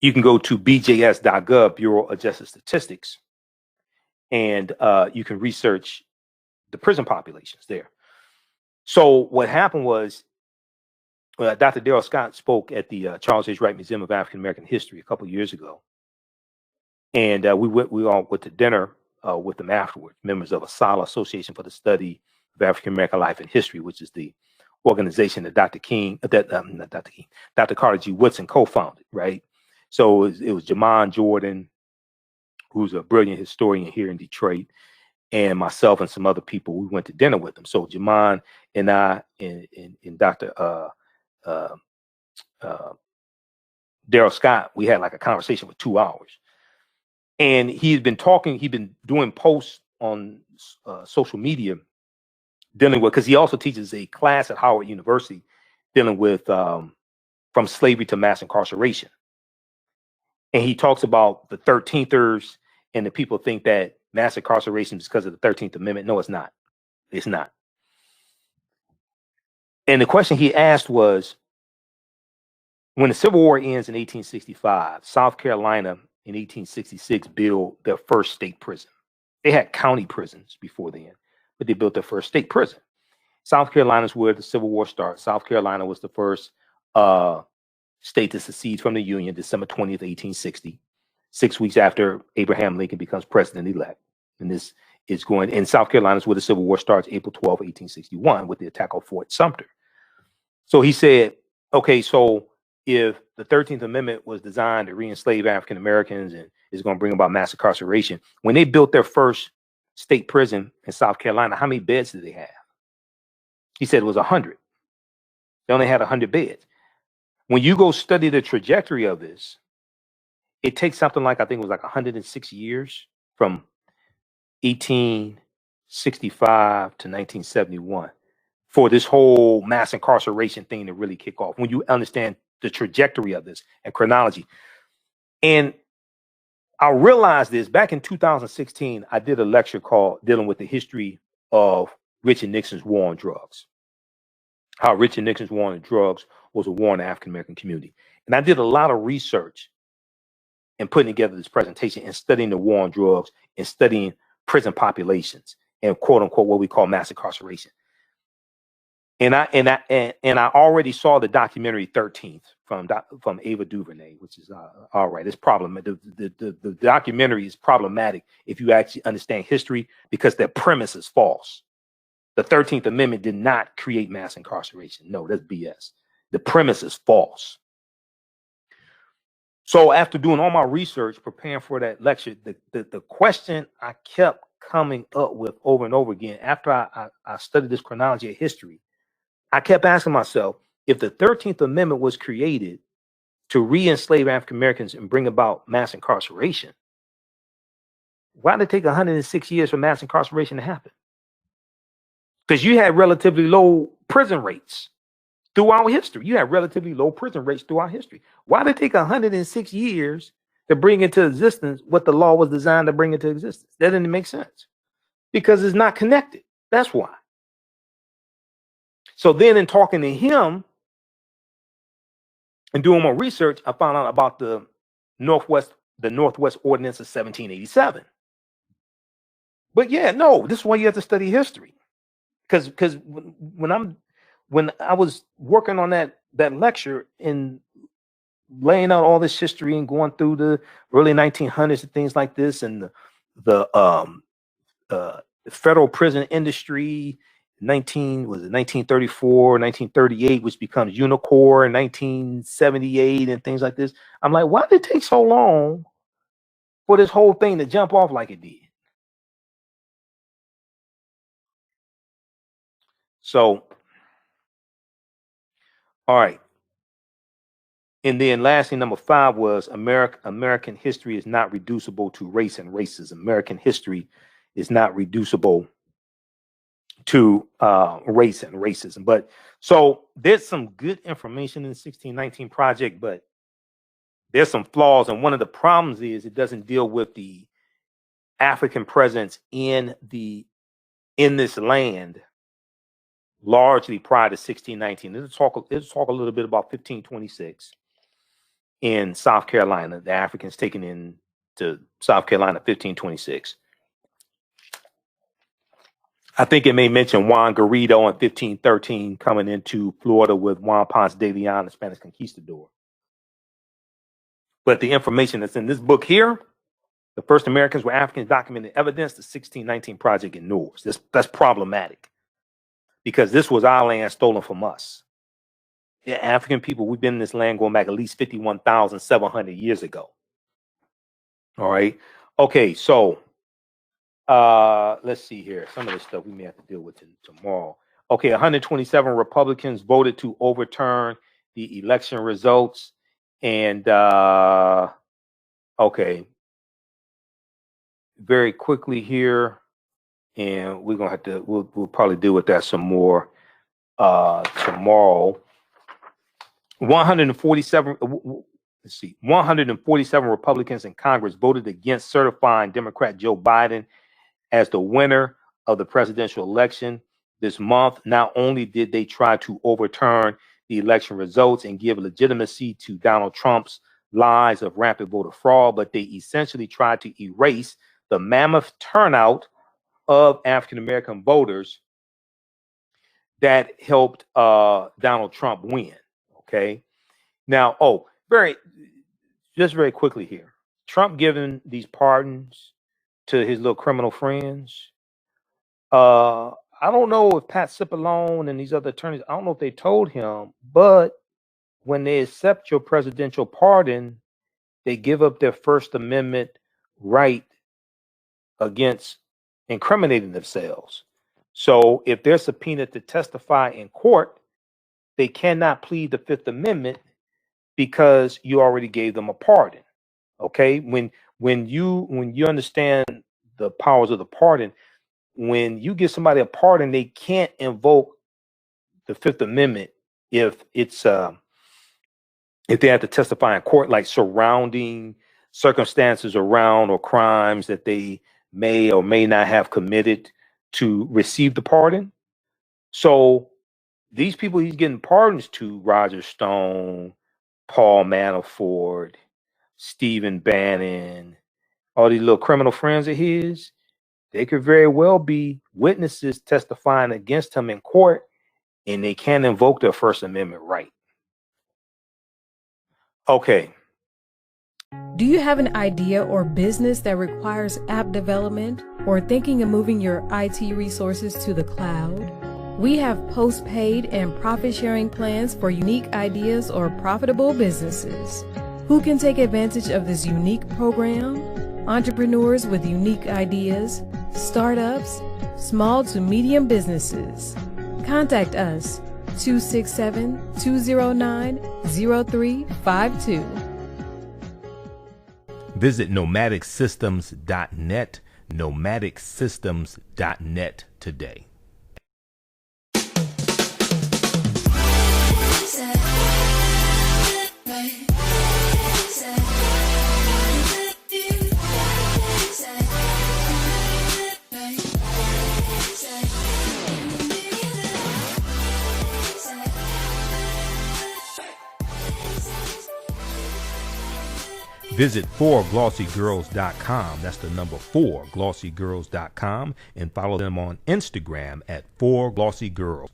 You can go to bjs.gov, Bureau of Justice Statistics, and you can research the prison populations there. So what happened was, Dr. Daryl Scott spoke at the Charles H. Wright Museum of African American History a couple of years ago, and we all went to dinner with them afterwards, members of ASALH, Association for the Study of African American Life and History, which is the organization that Dr. Carter G. Woodson co-founded, right? So it was Jamon Jordan, who's a brilliant historian here in Detroit, and myself and some other people. We went to dinner with them. So Jamon and I and Dr. Daryl Scott, we had like a conversation for 2 hours. And he's been doing posts on social media dealing with, because he also teaches a class at Howard University dealing with from slavery to mass incarceration. And he talks about the 13thers, and the people think that mass incarceration is because of the 13th Amendment. No, it's not. It's not. And the question he asked was, when the Civil War ends in 1865, South Carolina in 1866 built their first state prison. They had county prisons before then, but they built their first state prison. South Carolina is where the Civil War starts. South Carolina was the first state to secede from the Union, December 20th, 1860, 6 weeks after Abraham Lincoln becomes president-elect. And this is going, in South Carolina is where the Civil War starts, April 12, 1861, with the attack on Fort Sumter. So he said, okay, so if the 13th Amendment was designed to re-enslave African Americans and is going to bring about mass incarceration, when they built their first state prison in South Carolina, how many beds did they have? He said it was 100. They only had 100 beds. When you go study the trajectory of this, it takes something like, I think it was like 106 years from 1865 to 1971 for this whole mass incarceration thing to really kick off, when you understand the trajectory of this and chronology. And I realized this back in 2016, I did a lecture called Dealing with the History of Richard Nixon's War on Drugs. How Richard Nixon's war on drugs was a war on the African American community. And I did a lot of research in putting together this presentation and studying the war on drugs and studying prison populations and quote unquote what we call mass incarceration. And I already saw the documentary 13th from Ava DuVernay, which is all right. It's problematic. The documentary is problematic if you actually understand history, because their premise is false. The 13th Amendment did not create mass incarceration. No, that's BS. The premise is false. So after doing all my research, preparing for that lecture, the question I kept coming up with over and over again after I studied this chronology of history, I kept asking myself, if the 13th Amendment was created to re-enslave African Americans and bring about mass incarceration, why did it take 106 years for mass incarceration to happen? Because you had relatively low prison rates throughout history. You had relatively low prison rates throughout history. Why did it take 106 years to bring into existence what the law was designed to bring into existence? That didn't make sense, because it's not connected. That's why. So then in talking to him and doing my research, I found out about the Northwest Ordinance of 1787. But yeah, no, this is why you have to study history. Because when I was working on that lecture and laying out all this history and going through the early 1900s and things like this, and the federal prison industry, 1934, 1938, which becomes Unicor in 1978 and things like this, I'm like, why did it take so long for this whole thing to jump off like it did? So, all right. And then lastly, number 5 was American history is not reducible to race and racism. American history is not reducible to race and racism. But so there's some good information in the 1619 Project, but there's some flaws. And one of the problems is it doesn't deal with the African presence in this land largely prior to 1619. Let's talk a little bit about 1526 in South Carolina. The Africans taken into South Carolina 1526. I think it may mention Juan Garrido in 1513 coming into Florida with Juan Ponce de Leon, the Spanish conquistador. But the information that's in this book here, the first Americans were Africans, documented evidence, the 1619 Project ignores. That's problematic. because this was our land stolen from us. Yeah, African people, we've been in this land going back at least 51,700 years ago. All right. Okay, so let's see here. Some of this stuff we may have to deal with tomorrow. Okay, 127 Republicans voted to overturn the election results. And okay, very quickly here, and we're gonna have to we'll probably deal with that some more tomorrow. 147 let's see, 147 Republicans in Congress voted against certifying Democrat Joe Biden as the winner of the presidential election this month. Not only did they try to overturn the election results and give legitimacy to Donald Trump's lies of rampant voter fraud, but they essentially tried to erase the mammoth turnout of African American voters that helped Donald Trump win. Okay. Now, very quickly here, Trump giving these pardons to his little criminal friends. I don't know if Pat Cipollone and these other attorneys, I don't know if they told him, but when they accept your presidential pardon, they give up their First Amendment right against incriminating themselves. So if they're subpoenaed to testify in court, they cannot plead the Fifth Amendment because you already gave them a pardon. Okay, when you understand the powers of the pardon, when you give somebody a pardon, they can't invoke the Fifth Amendment if it's if they have to testify in court, like surrounding circumstances around or crimes that they may or may not have committed to receive the pardon. So these people he's getting pardons to, Roger Stone, Paul Manafort, Stephen Bannon, all these little criminal friends of his, they could very well be witnesses testifying against him in court, and they can't invoke their First Amendment right. Okay. Do you have an idea or business that requires app development or thinking of moving your IT resources to the cloud? We have post-paid and profit-sharing plans for unique ideas or profitable businesses. Who can take advantage of this unique program? Entrepreneurs with unique ideas, startups, small to medium businesses. Contact us 267-209-0352. Visit nomadicsystems.net, nomadicsystems.net today. Visit 4glossygirls.com. That's the number 4glossygirls.com, and follow them on Instagram at 4glossygirls.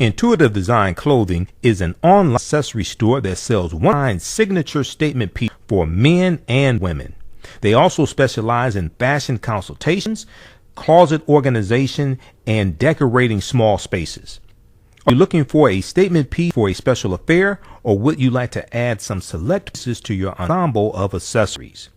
Intuitive Design Clothing is an online accessory store that sells one signature statement piece for men and women. They also specialize in fashion consultations, closet organization, and decorating small spaces. Are you looking for a statement piece for a special affair, or would you like to add some select pieces to your ensemble of accessories?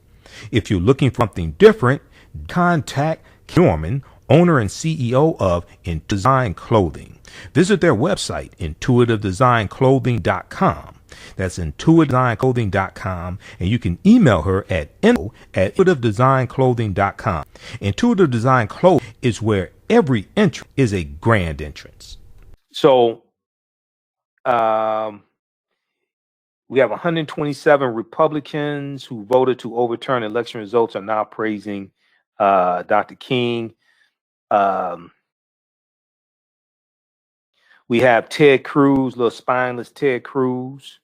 If you're looking for something different, contact Norman, owner and CEO of Intuitive Design Clothing. Visit their website, intuitivedesignClothing.com. That's intuitivedesignClothing.com, and you can email her at info@intuitivedesignClothing.com. Intuitive Design Clothing is where every entrance is a grand entrance. So we have 127 Republicans who voted to overturn election results are now praising Dr. King. We have Ted Cruz, little spineless Ted Cruz,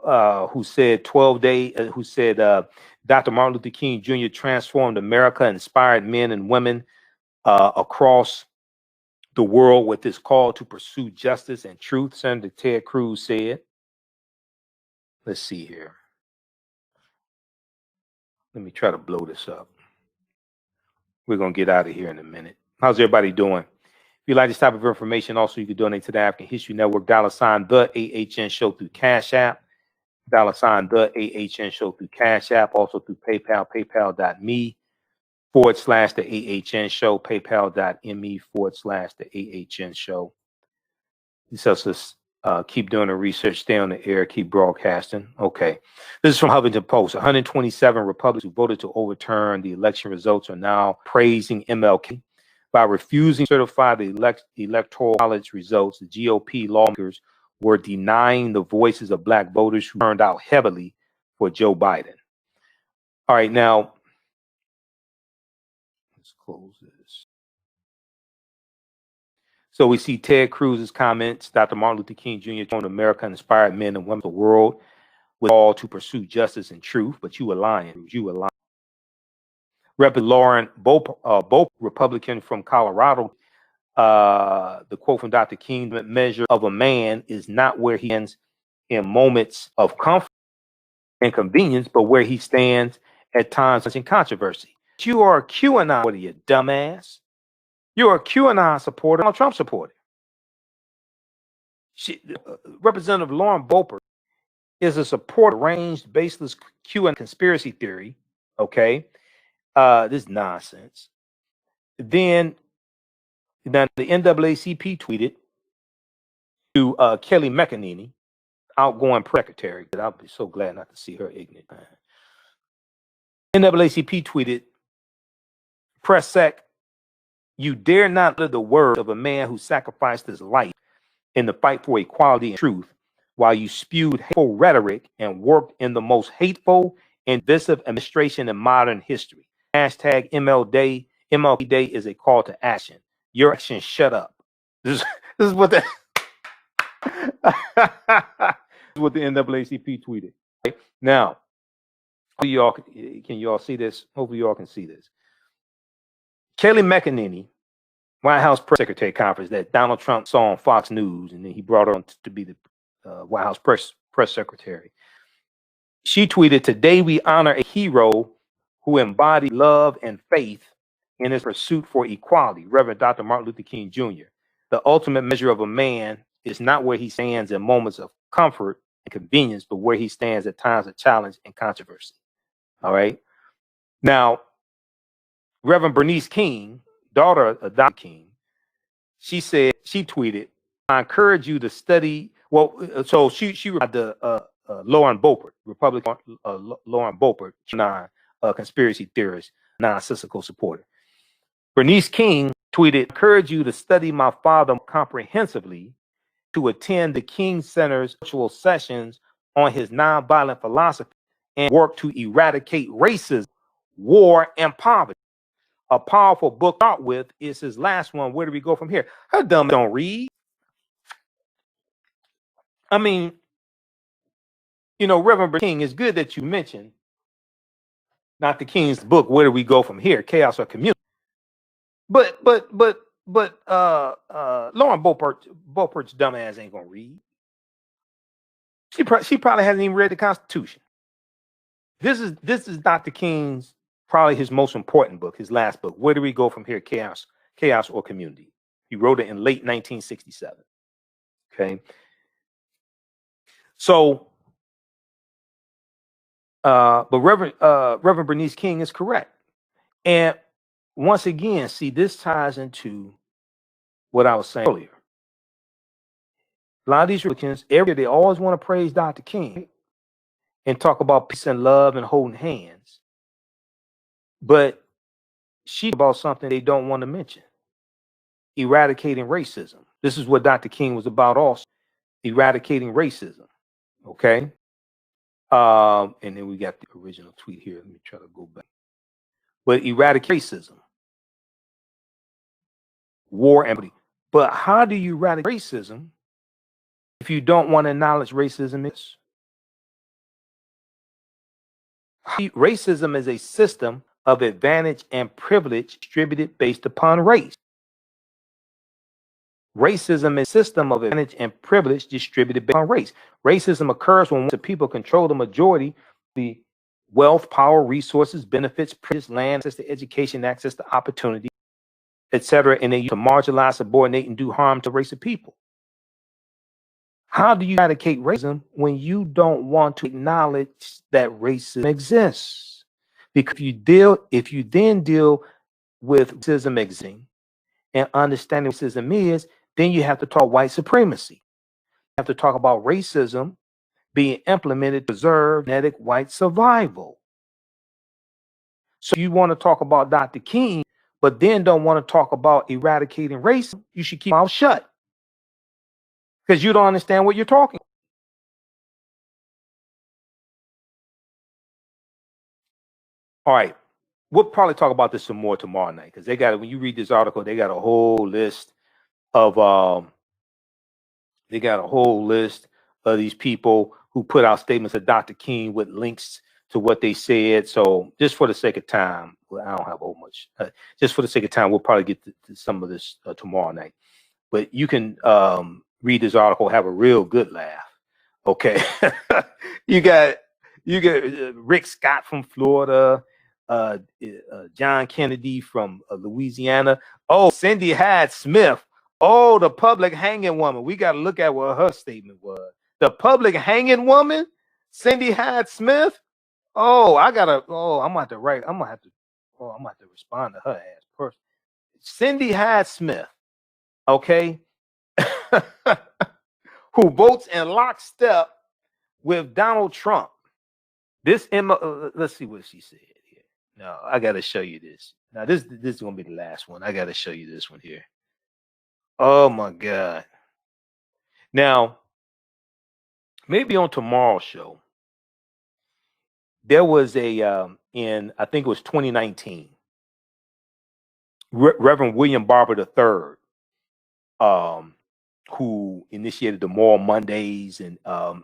who said Dr. Martin Luther King Jr. transformed America, inspired men and women across the world with his call to pursue justice and truth. Senator Ted Cruz said. Let's see here. Let me try to blow this up. We're going to get out of here in a minute. How's everybody doing? If you like this type of information, also you can donate to the African History Network, $ the AHN Show through Cash App, $ the AHN Show through Cash App, also through PayPal, paypal.me/the AHN Show, paypal.me/the AHN Show. This helps us keep doing the research, stay on the air, keep broadcasting. Okay. This is from Huffington Post. 127 Republicans who voted to overturn the election results are now praising MLK. By refusing to certify the electoral college results, the GOP lawmakers were denying the voices of black voters who turned out heavily for Joe Biden. All right, now, let's close this. So we see Ted Cruz's comments. Dr. Martin Luther King Jr. joined America and inspired men and women of the world with all to pursue justice and truth, but you were lying. You were lying. Rep. Lauren Bope, Republican from Colorado, the quote from Dr. King, the measure of a man is not where he ends in moments of comfort and convenience, but where he stands at times in controversy. You are a QAnon supporter, you dumbass. You're a QAnon supporter, Donald Trump supporter. Representative Lauren Bope is a supporter of arranged, baseless QAnon conspiracy theory. Okay, this nonsense. Then the NAACP tweeted to Kelly McEnany, outgoing secretary. I'll be so glad not to see her ignorant. NAACP tweeted, "Press sec, you dare not utter the word of a man who sacrificed his life in the fight for equality and truth, while you spewed hateful rhetoric and worked in the most hateful and divisive administration in modern history. Hashtag MLK Day is a call to action. Your action, shut up." This is what the what the NAACP tweeted. Right? Now, can you all see this? Hopefully you all can see this. Kelly McEnany, White House press secretary conference that Donald Trump saw on Fox News, and then he brought her on to be the White House press secretary. She tweeted, "Today we honor a hero who embodied love and faith in his pursuit for equality, Reverend Dr. Martin Luther King Jr. The ultimate measure of a man is not where he stands in moments of comfort and convenience, but where he stands at times of challenge and controversy." All right. Now, Reverend Bernice King, daughter of Dr. King, she tweeted, "I encourage you to study." Well, so she replied to Lauren Bope, Republican Lauren Bope, conspiracy theorist, nonsensical supporter. Bernice King tweeted, "Encourage you to study my father comprehensively, to attend the King Center's virtual sessions on his nonviolent philosophy, and work to eradicate racism, war, and poverty. A powerful book to start with is his last one, Where Do We Go From Here?" Her dumb don't read. I mean, Reverend King, it's good that you mentioned Dr. King's book, Where Do We Go From Here? Chaos or Community. But Lauren Bopert's dumb ass ain't gonna read. She probably hasn't even read the Constitution. This is Dr. King's probably his most important book, his last book, Where Do We Go From Here? Chaos or Community. He wrote it in late 1967. Okay. So, but Reverend Bernice King is correct. And once again, see, this ties into what I was saying earlier. A lot of these Republicans, they always want to praise Dr. King and talk about peace and love and holding hands. But she's about something they don't want to mention: eradicating racism. This is what Dr. King was about also, eradicating racism. Okay. And then we got the original tweet here. Let me try to go back. But eradicate racism, war, and empathy. But how do you eradicate racism if you don't want to acknowledge racism is? Racism is a system of advantage and privilege distributed based upon race. Racism is a system of advantage and privilege distributed based on race. Racism occurs when the people control the majority, the wealth, power, resources, benefits, privilege, land, access to education, access to opportunity. etc., and they use to marginalize, subordinate, and do harm to race of people. How do you eradicate racism when you don't want to acknowledge that racism exists? Because if you then deal with racism existing and understanding what racism is, then you have to talk white supremacy. You have to talk about racism being implemented to preserve genetic white survival. So you want to talk about Dr. King, but then don't want to talk about eradicating racism, you should keep your mouth shut because you don't understand what you're talking about. All right. We'll probably talk about this some more tomorrow night because when you read this article, they got a whole list of these people who put out statements of Dr. King with links to what they said. So just for the sake of time, well, I don't have much. Just for the sake of time, we'll probably get to some of this tomorrow night. But you can read this article, have a real good laugh. Okay, you got Rick Scott from Florida, John Kennedy from Louisiana. Oh, Cindy Hyde Smith. Oh, the public hanging woman. We got to look at what her statement was. The public hanging woman, Cindy Hyde Smith. Oh, I'm gonna have to respond to her ass person. Cindy Hyde Smith, okay, who votes in lockstep with Donald Trump. Let's see what she said here. No, I gotta show you this. Now this is gonna be the last one. I gotta show you this one here. Oh my God. Now, maybe on tomorrow's show, there was I think it was 2019, Reverend William Barber III, who initiated the Moral Mondays and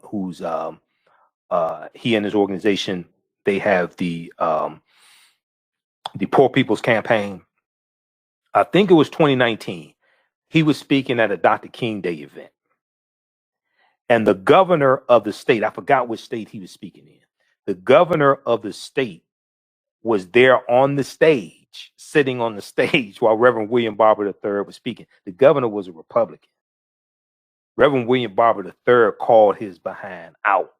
who's he and his organization, they have the Poor People's Campaign. I think it was 2019. He was speaking at a Dr. King Day event. And the governor of the state, I forgot which state he was speaking in. The governor of the state was there on the stage, sitting on the stage while Reverend William Barber III was speaking. The governor was a Republican. Reverend William Barber III called his behind out,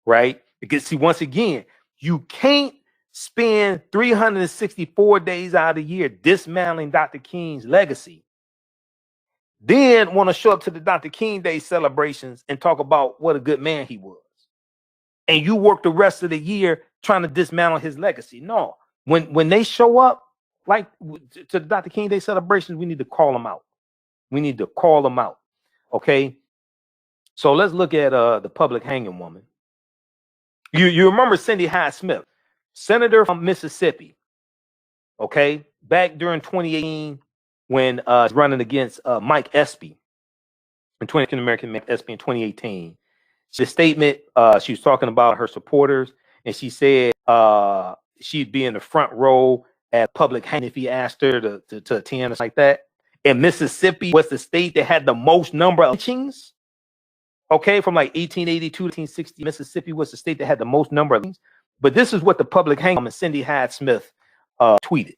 right? Because see, once again, you can't spend 364 days out of the year dismantling Dr. King's legacy, then want to show up to the Dr. King Day celebrations and talk about what a good man he was. And you work the rest of the year trying to dismantle his legacy. No, when they show up, like to the Dr. King Day celebrations, we need to call them out. We need to call them out. Okay. So let's look at the public hanging woman. You remember Cindy Hyde Smith, senator from Mississippi. Okay, back during 2018 when running against Mike Espy, American Mike Espy in 2018. The statement, she was talking about her supporters, and she said she'd be in the front row at public hanging if he asked her to attend or like that. And Mississippi was the state that had the most number of lynchings. Okay, from like 1882 to 1860, Mississippi was the state that had the most number of lynchings. But this is what the public hanging woman Cindy Hyde Smith tweeted.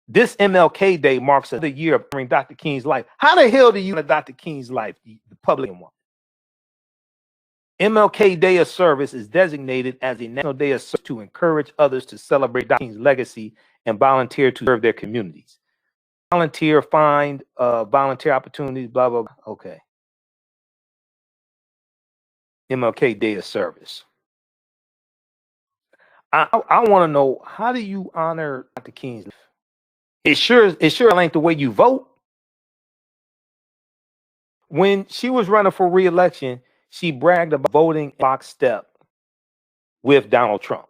This MLK Day marks the year of honoring Dr. King's life. How the hell do you honor Dr. King's life, the public one? MLK Day of Service is designated as a national day of service to encourage others to celebrate Dr. King's legacy and volunteer to serve their communities. Volunteer, find volunteer opportunities, blah, blah, blah. Okay. MLK Day of Service. I want to know, how do you honor Dr. King's life? It sure ain't the way you vote. When she was running for re-election, she bragged about voting lockstep with Donald Trump.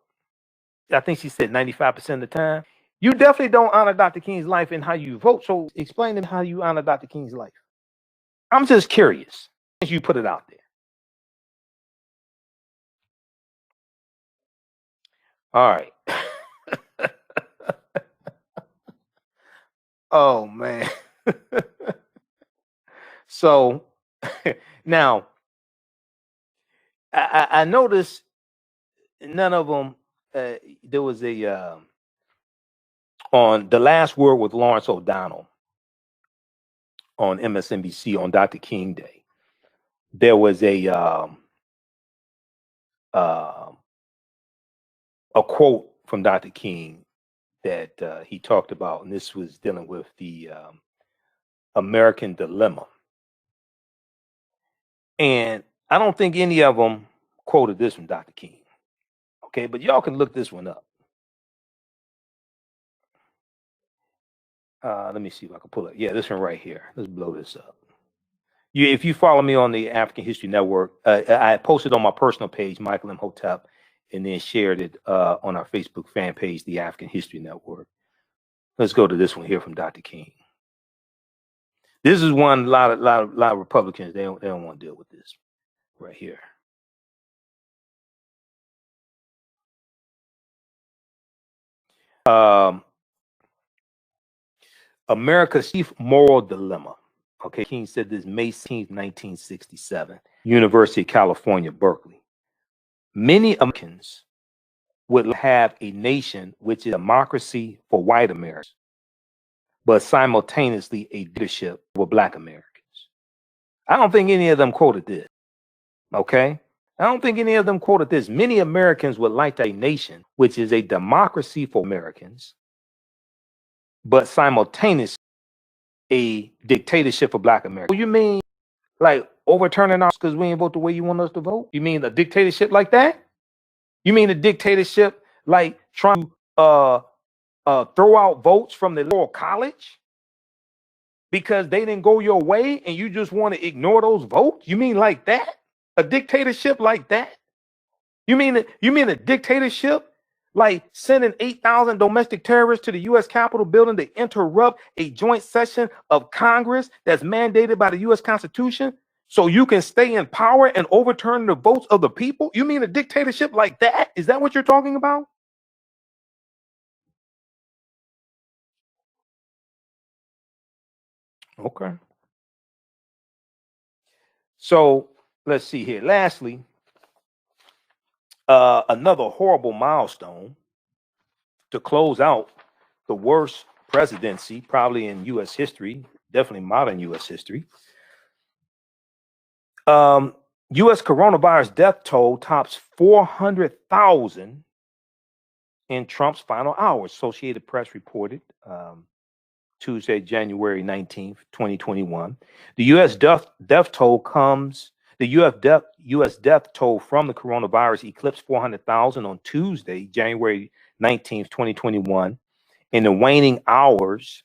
I think she said 95% of the time. You definitely don't honor Dr. King's life in how you vote. So explain to me how you honor Dr. King's life. I'm just curious as you put it out there. All right. Oh, man. So now I noticed none of them. There was a On The Last Word with Lawrence O'Donnell on MSNBC on Dr. King Day, there was a quote from Dr. King that he talked about, and this was dealing with the American dilemma. And I don't think any of them quoted this from Dr. King. Okay, but y'all can look this one up. Let me see if I can pull it. Yeah, this one right here. Let's blow this up. If you follow me on the African History Network, I posted on my personal page, Michael Imhotep, and then shared it on our Facebook fan page, the African History Network. Let's go to this one here from Dr. King. This is one a lot of Republicans, they don't want to deal with this right here. America's chief moral dilemma. Okay, King said this May 16th, 1967, University of California, Berkeley. Many Americans would have a nation which is a democracy for white Americans, but simultaneously a dictatorship for Black Americans. I don't think any of them quoted this. Okay? I don't think any of them quoted this. Many Americans would like a nation which is a democracy for Americans, but simultaneously a dictatorship for Black Americans. You mean like overturning us because we ain't vote the way you want us to vote? You mean a dictatorship like that? You mean a dictatorship like trying to throw out votes from the electoral college because they didn't go your way and you just want to ignore those votes? You mean like that? A dictatorship like that? You mean a dictatorship like sending 8,000 domestic terrorists to the U.S. Capitol building to interrupt a joint session of Congress that's mandated by the U.S. Constitution so you can stay in power and overturn the votes of the people? You mean a dictatorship like that? Is that what you're talking about? Okay. So let's see here. Lastly, another horrible milestone to close out the worst presidency probably in U.S. history, definitely modern U.S. history. U.S. coronavirus death toll tops 400,000 in Trump's final hours. Associated Press reported Tuesday, January 19th, 2021. The U.S. death toll comes. The U.S. death toll from the coronavirus eclipsed 400,000 on Tuesday, January 19th, 2021, in the waning hours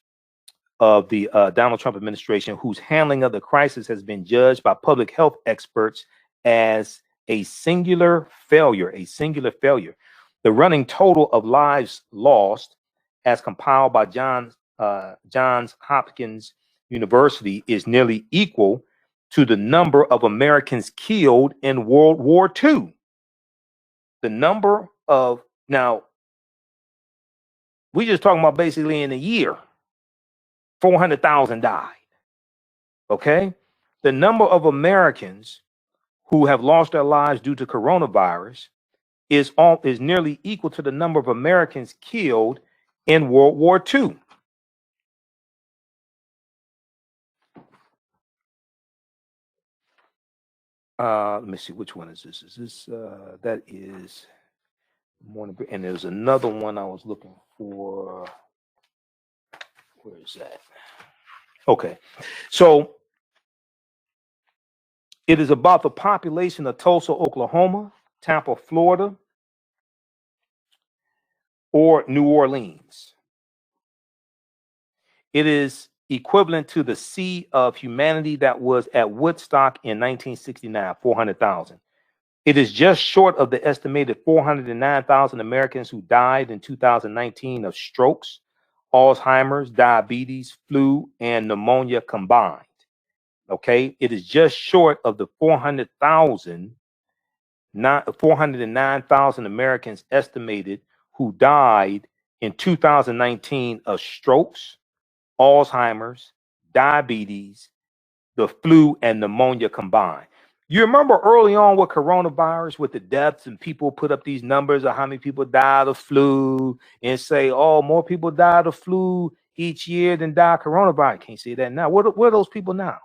of the Donald Trump administration, whose handling of the crisis has been judged by public health experts as a singular failure. The running total of lives lost, as compiled by Johns Hopkins University, is nearly equal to the number of Americans killed in World War II. The number of, now, we just talking about basically in a year, 400,000 died. Okay? The number of Americans who have lost their lives due to coronavirus is nearly equal to the number of Americans killed in World War II. Let me see, which one is this? Is this that is morning? And there's another one I was looking for. Where is that? Okay, so it is about the population of Tulsa, Oklahoma, Tampa, Florida, or New Orleans. It is equivalent to the sea of humanity that was at Woodstock in 1969, 400,000. It is just short of the estimated 409,000 Americans who died in 2019 of strokes, Alzheimer's, diabetes, flu, and pneumonia combined. Okay, it is just short of the 409,000 Americans estimated who died in 2019 of strokes, Alzheimer's, diabetes, the flu, and pneumonia combined. You remember early on with coronavirus, with the deaths, and people put up these numbers of how many people died of flu and say, oh, more people died of flu each year than die of coronavirus. Can't say that now. Where are those people now?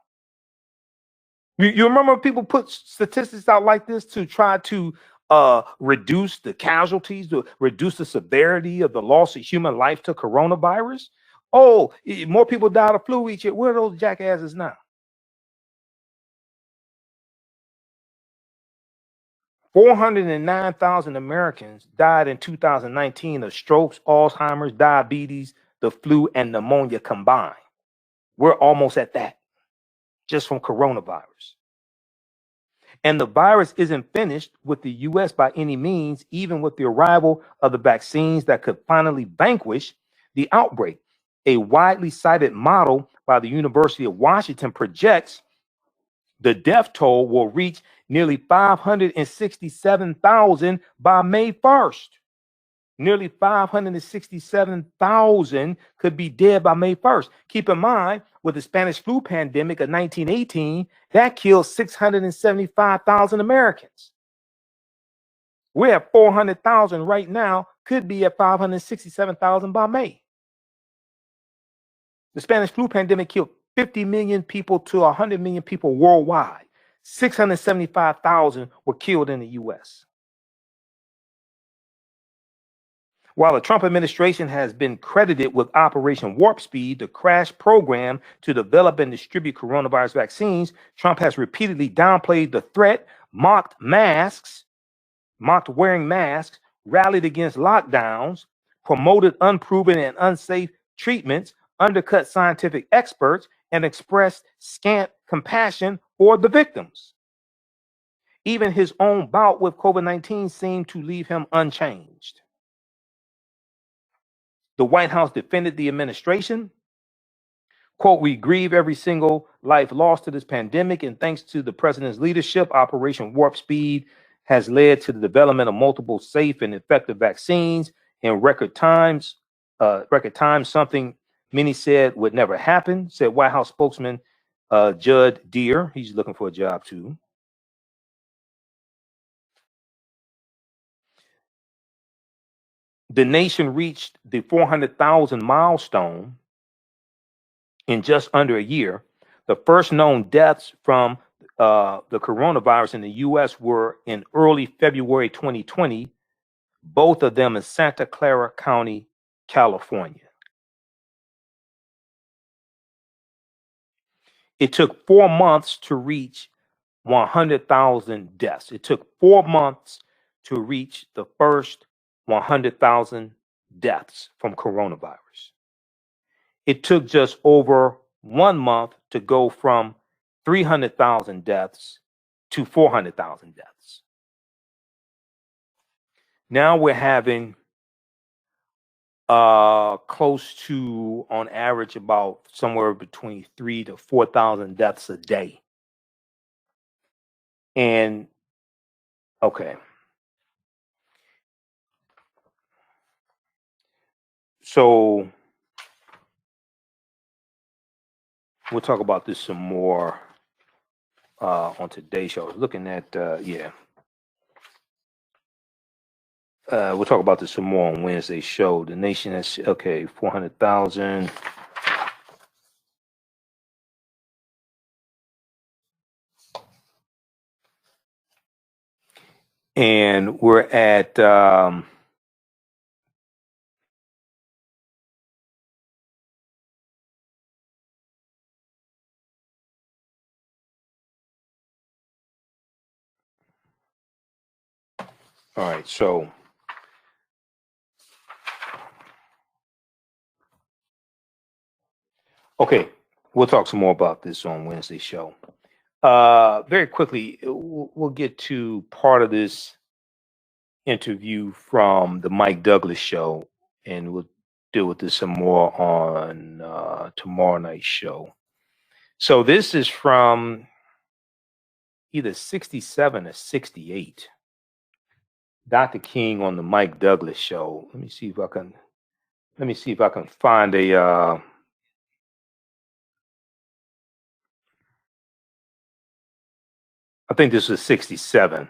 You remember people put statistics out like this to try to reduce the casualties, to reduce the severity of the loss of human life to coronavirus? Oh, more people died of flu each year. Where are those jackasses now? 409,000 Americans died in 2019 of strokes, Alzheimer's, diabetes, the flu, and pneumonia combined. We're almost at that just from coronavirus. And the virus isn't finished with the US by any means, even with the arrival of the vaccines that could finally vanquish the outbreak. A widely cited model by the University of Washington projects the death toll will reach nearly 567,000 by May 1st. Nearly 567,000 could be dead by May 1st. Keep in mind, with the Spanish flu pandemic of 1918, that killed 675,000 Americans. We're at 400,000 right now, could be at 567,000 by May. The Spanish flu pandemic killed 50 million people to 100 million people worldwide. 675,000 were killed in the US. While the Trump administration has been credited with Operation Warp Speed, the crash program to develop and distribute coronavirus vaccines, Trump has repeatedly downplayed the threat, mocked wearing masks, rallied against lockdowns, promoted unproven and unsafe treatments, undercut scientific experts, and expressed scant compassion for the victims. Even his own bout with COVID-19 seemed to leave him unchanged. The White House defended the administration. Quote, we grieve every single life lost to this pandemic, and thanks to the president's leadership, Operation Warp Speed has led to the development of multiple safe and effective vaccines in record time, something many said would never happen, said White House spokesman Judd Deere. He's looking for a job too. The nation reached the 400,000 milestone in just under a year. The first known deaths from the coronavirus in the US were in early February 2020, both of them in Santa Clara County, California. It took 4 months to reach 100,000 deaths. It took 4 months to reach the first 100,000 deaths from coronavirus. It took just over 1 month to go from 300,000 deaths to 400,000 deaths. Now we're having close to, on average, about somewhere between 3,000 to 4,000 deaths a day. And okay. So we'll talk about this some more on today's show. I was looking at, we'll talk about this some more on Wednesday's show. The nation has, 400,000. And we're at, all right, so okay, we'll talk some more about this on Wednesday's show. Very quickly, we'll get to part of this interview from the Mike Douglas show, and we'll deal with this some more on tomorrow night's show. So this is from either 67 or 68. Dr. King on the Mike Douglas show. Let me see if I can find a I think this was 67.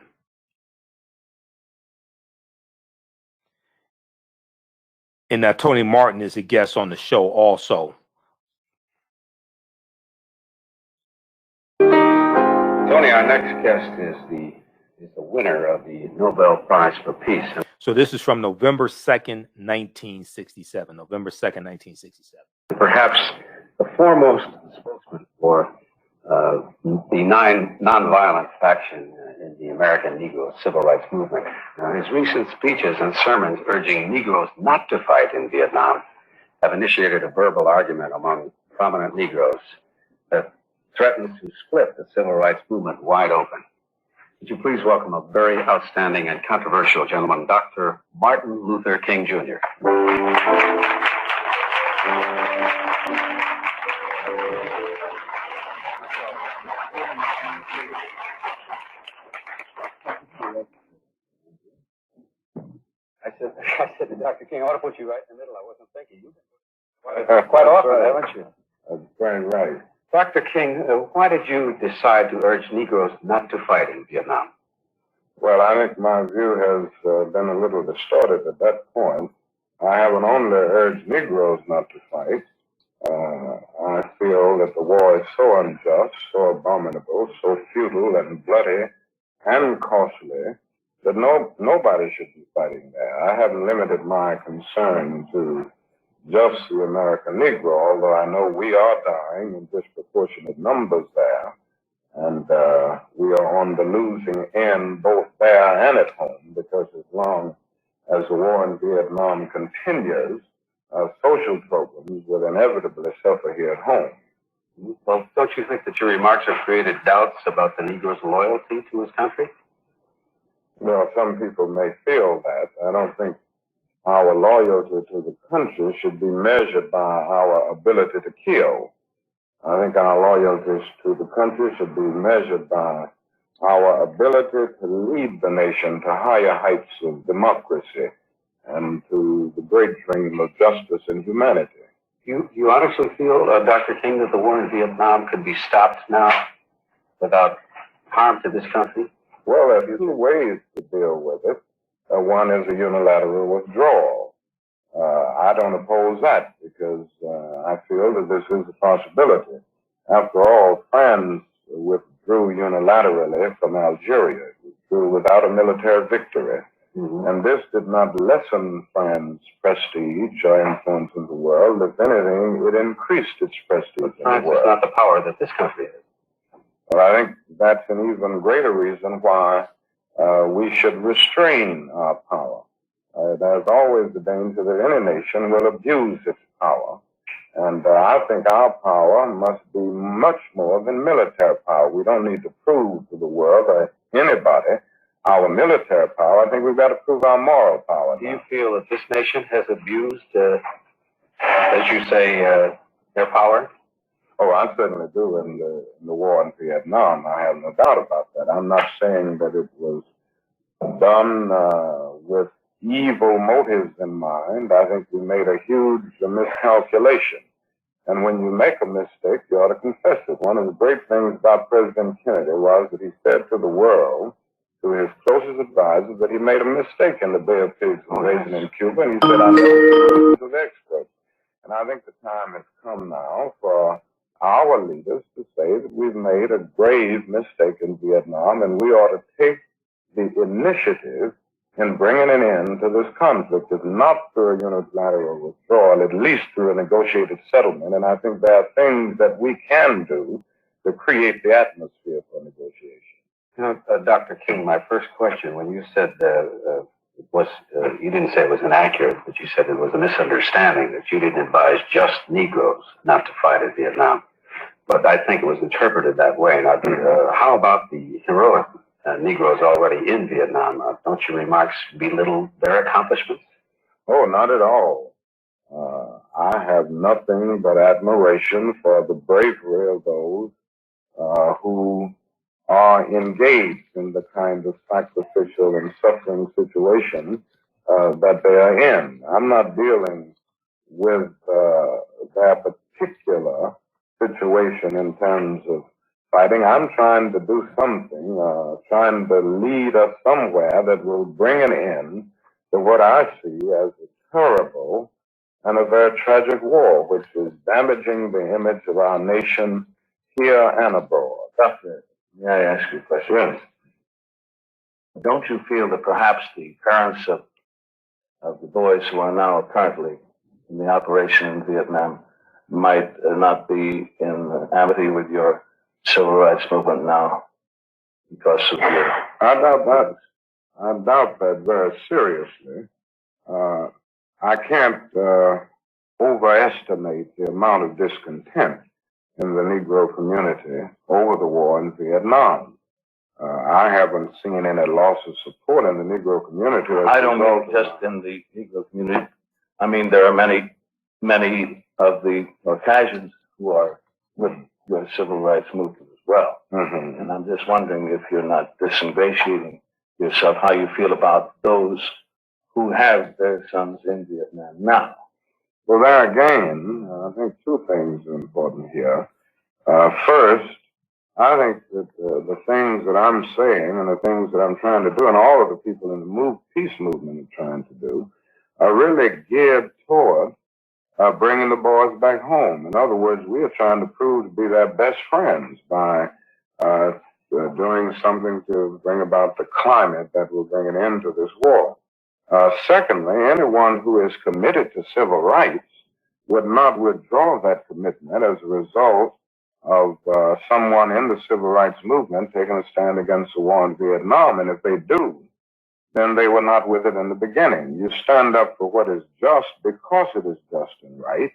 And Tony Martin is a guest on the show also. Tony, our next guest is the winner of the Nobel Prize for Peace. So this is from November 2nd, 1967. November 2nd, 1967. Perhaps the foremost spokesman for the nonviolent faction in the American Negro civil rights movement. His recent speeches and sermons urging Negroes not to fight in Vietnam have initiated a verbal argument among prominent Negroes that threatens to split the civil rights movement wide open. Would you please welcome a very outstanding and controversial gentleman, Dr. Martin Luther King, Jr. I said to Dr. King, I want to put you right in the middle. I wasn't thinking. You've been quite often, haven't you? That's very right. Dr. King, why did you decide to urge Negroes not to fight in Vietnam? Well, I think my view has been a little distorted at that point. I haven't only urged Negroes not to fight. I feel that the war is so unjust, so abominable, so futile and bloody and costly that nobody should be fighting there. I haven't limited my concern to just the American Negro, although I know we are dying in disproportionate numbers there, and we are on the losing end both there and at home, because as long as the war in Vietnam continues, social programs will inevitably suffer here at home. Well, don't you think that your remarks have created doubts about the Negro's loyalty to his country? Well, some people may feel that. I don't think our loyalty to the country should be measured by our ability to kill. I think our loyalties to the country should be measured by our ability to lead the nation to higher heights of democracy and to the great dream of justice and humanity. You honestly feel, Dr. King, that the war in Vietnam could be stopped now without harm to this country? Well, there are two ways to deal with it. One is a unilateral withdrawal. I don't oppose that because I feel that this is a possibility. After all, France withdrew unilaterally from Algeria, withdrew without a military victory. Mm-hmm. And this did not lessen France's prestige or influence in the world. If anything, it increased its prestige in the world. France is not the power that this country is. Well, I think that's an even greater reason why we should restrain our power. There's always the danger that any nation will abuse its power. And I think our power must be much more than military power. We don't need to prove to the world or anybody our military power. I think we've got to prove our moral power. Do you feel that this nation has abused, as you say, their power? Oh, I certainly do in the war in Vietnam. I have no doubt about that. I'm not saying that it was done with evil motives in mind. I think we made a huge miscalculation. And when you make a mistake, you ought to confess it. One of the great things about President Kennedy was that he said to the world, to his closest advisors, that he made a mistake in the Bay of Pigs invasion in Cuba, and he said, I never was an expert. And I think the time has come now for our leaders to say that we've made a grave mistake in Vietnam, and we ought to take the initiative in bringing an end to this conflict, if not through a unilateral withdrawal, at least through a negotiated settlement. And I think there are things that we can do to create the atmosphere for negotiation. You know, Dr. King, my first question, when you said you didn't say it was inaccurate, but you said it was a misunderstanding, that you didn't advise just Negroes not to fight in Vietnam. But I think it was interpreted that way. Now, how about the heroic Negroes already in Vietnam? Don't your remarks belittle their accomplishments? Oh, not at all. I have nothing but admiration for the bravery of those who are engaged in the kind of sacrificial and suffering situation that they are in. I'm not dealing with their particular situation in terms of fighting. I'm trying to do something, trying to lead us somewhere that will bring an end to what I see as a terrible and a very tragic war, which is damaging the image of our nation here and abroad. Doctor, may I ask you a question? Yes. Don't you feel that perhaps the currents of the boys who are now currently in the operation in Vietnam might not be in amity with your civil rights movement now because of your... I doubt that very seriously. I can't overestimate the amount of discontent in the Negro community over the war in Vietnam. I haven't seen any loss of support in the Negro community. I don't mean just in the Negro community. I mean, there are many of the Caucasians who are with the civil rights movement as well. Mm-hmm. And I'm just wondering if you're not disingratiating yourself, how you feel about those who have their sons in Vietnam now. Well, there again, I think two things are important here. First, I think that the things that I'm saying and the things that I'm trying to do, and all of the people in the peace movement are trying to do, are really geared toward bringing the boys back home. In other words, we are trying to prove to be their best friends by doing something to bring about the climate that will bring an end to this war. Secondly, anyone who is committed to civil rights would not withdraw that commitment as a result of someone in the civil rights movement taking a stand against the war in Vietnam. And if they do, then they were not with it in the beginning. You stand up for what is just because it is just and right.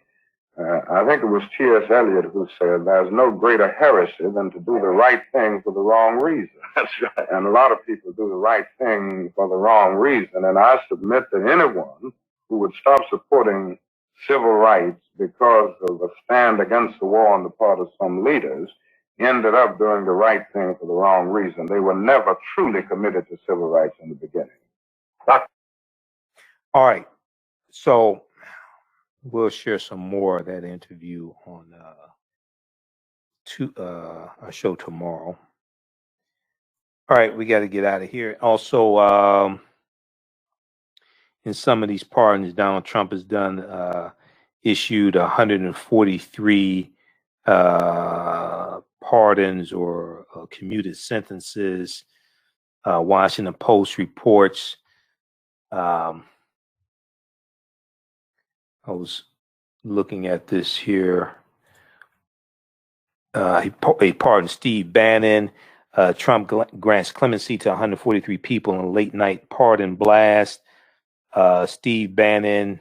I think it was T.S. Eliot who said, there's no greater heresy than to do the right thing for the wrong reason. That's right. And a lot of people do the right thing for the wrong reason. And I submit that anyone who would stop supporting civil rights because of a stand against the war on the part of some leaders ended up doing the right thing for the wrong reason. They were never truly committed to civil rights in the beginning. All right. So we'll share some more of that interview on our show tomorrow. All right, we got to get out of here. Also, in some of these pardons, Donald Trump has issued 143 pardons or commuted sentences. Washington Post reports. I was looking at this here. He pardoned Steve Bannon. Trump grants clemency to 143 people in a late night pardon blast. Steve Bannon,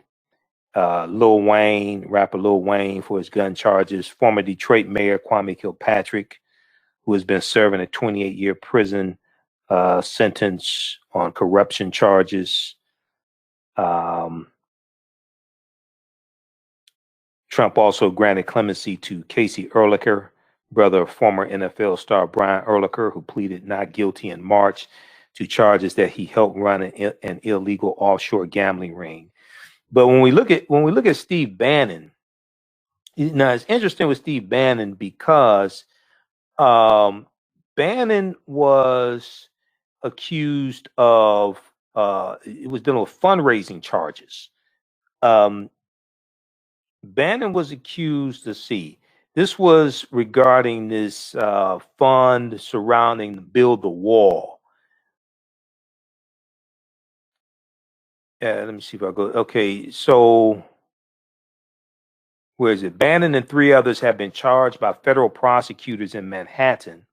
rapper Lil Wayne for his gun charges. Former Detroit Mayor Kwame Kilpatrick, who has been serving a 28-year prison sentence on corruption charges. Trump also granted clemency to Casey Ehrlicher, brother of former NFL star Brian Ehrlicher, who pleaded not guilty in March to charges that he helped run an illegal offshore gambling ring. But when we look at Steve Bannon, now it's interesting with Steve Bannon because Bannon was accused of it was dealing with fundraising charges. Bannon was accused, this was regarding this fund surrounding Build the Wall. Let me see if I go. Okay, so where is it? Bannon and 3 others have been charged by federal prosecutors in Manhattan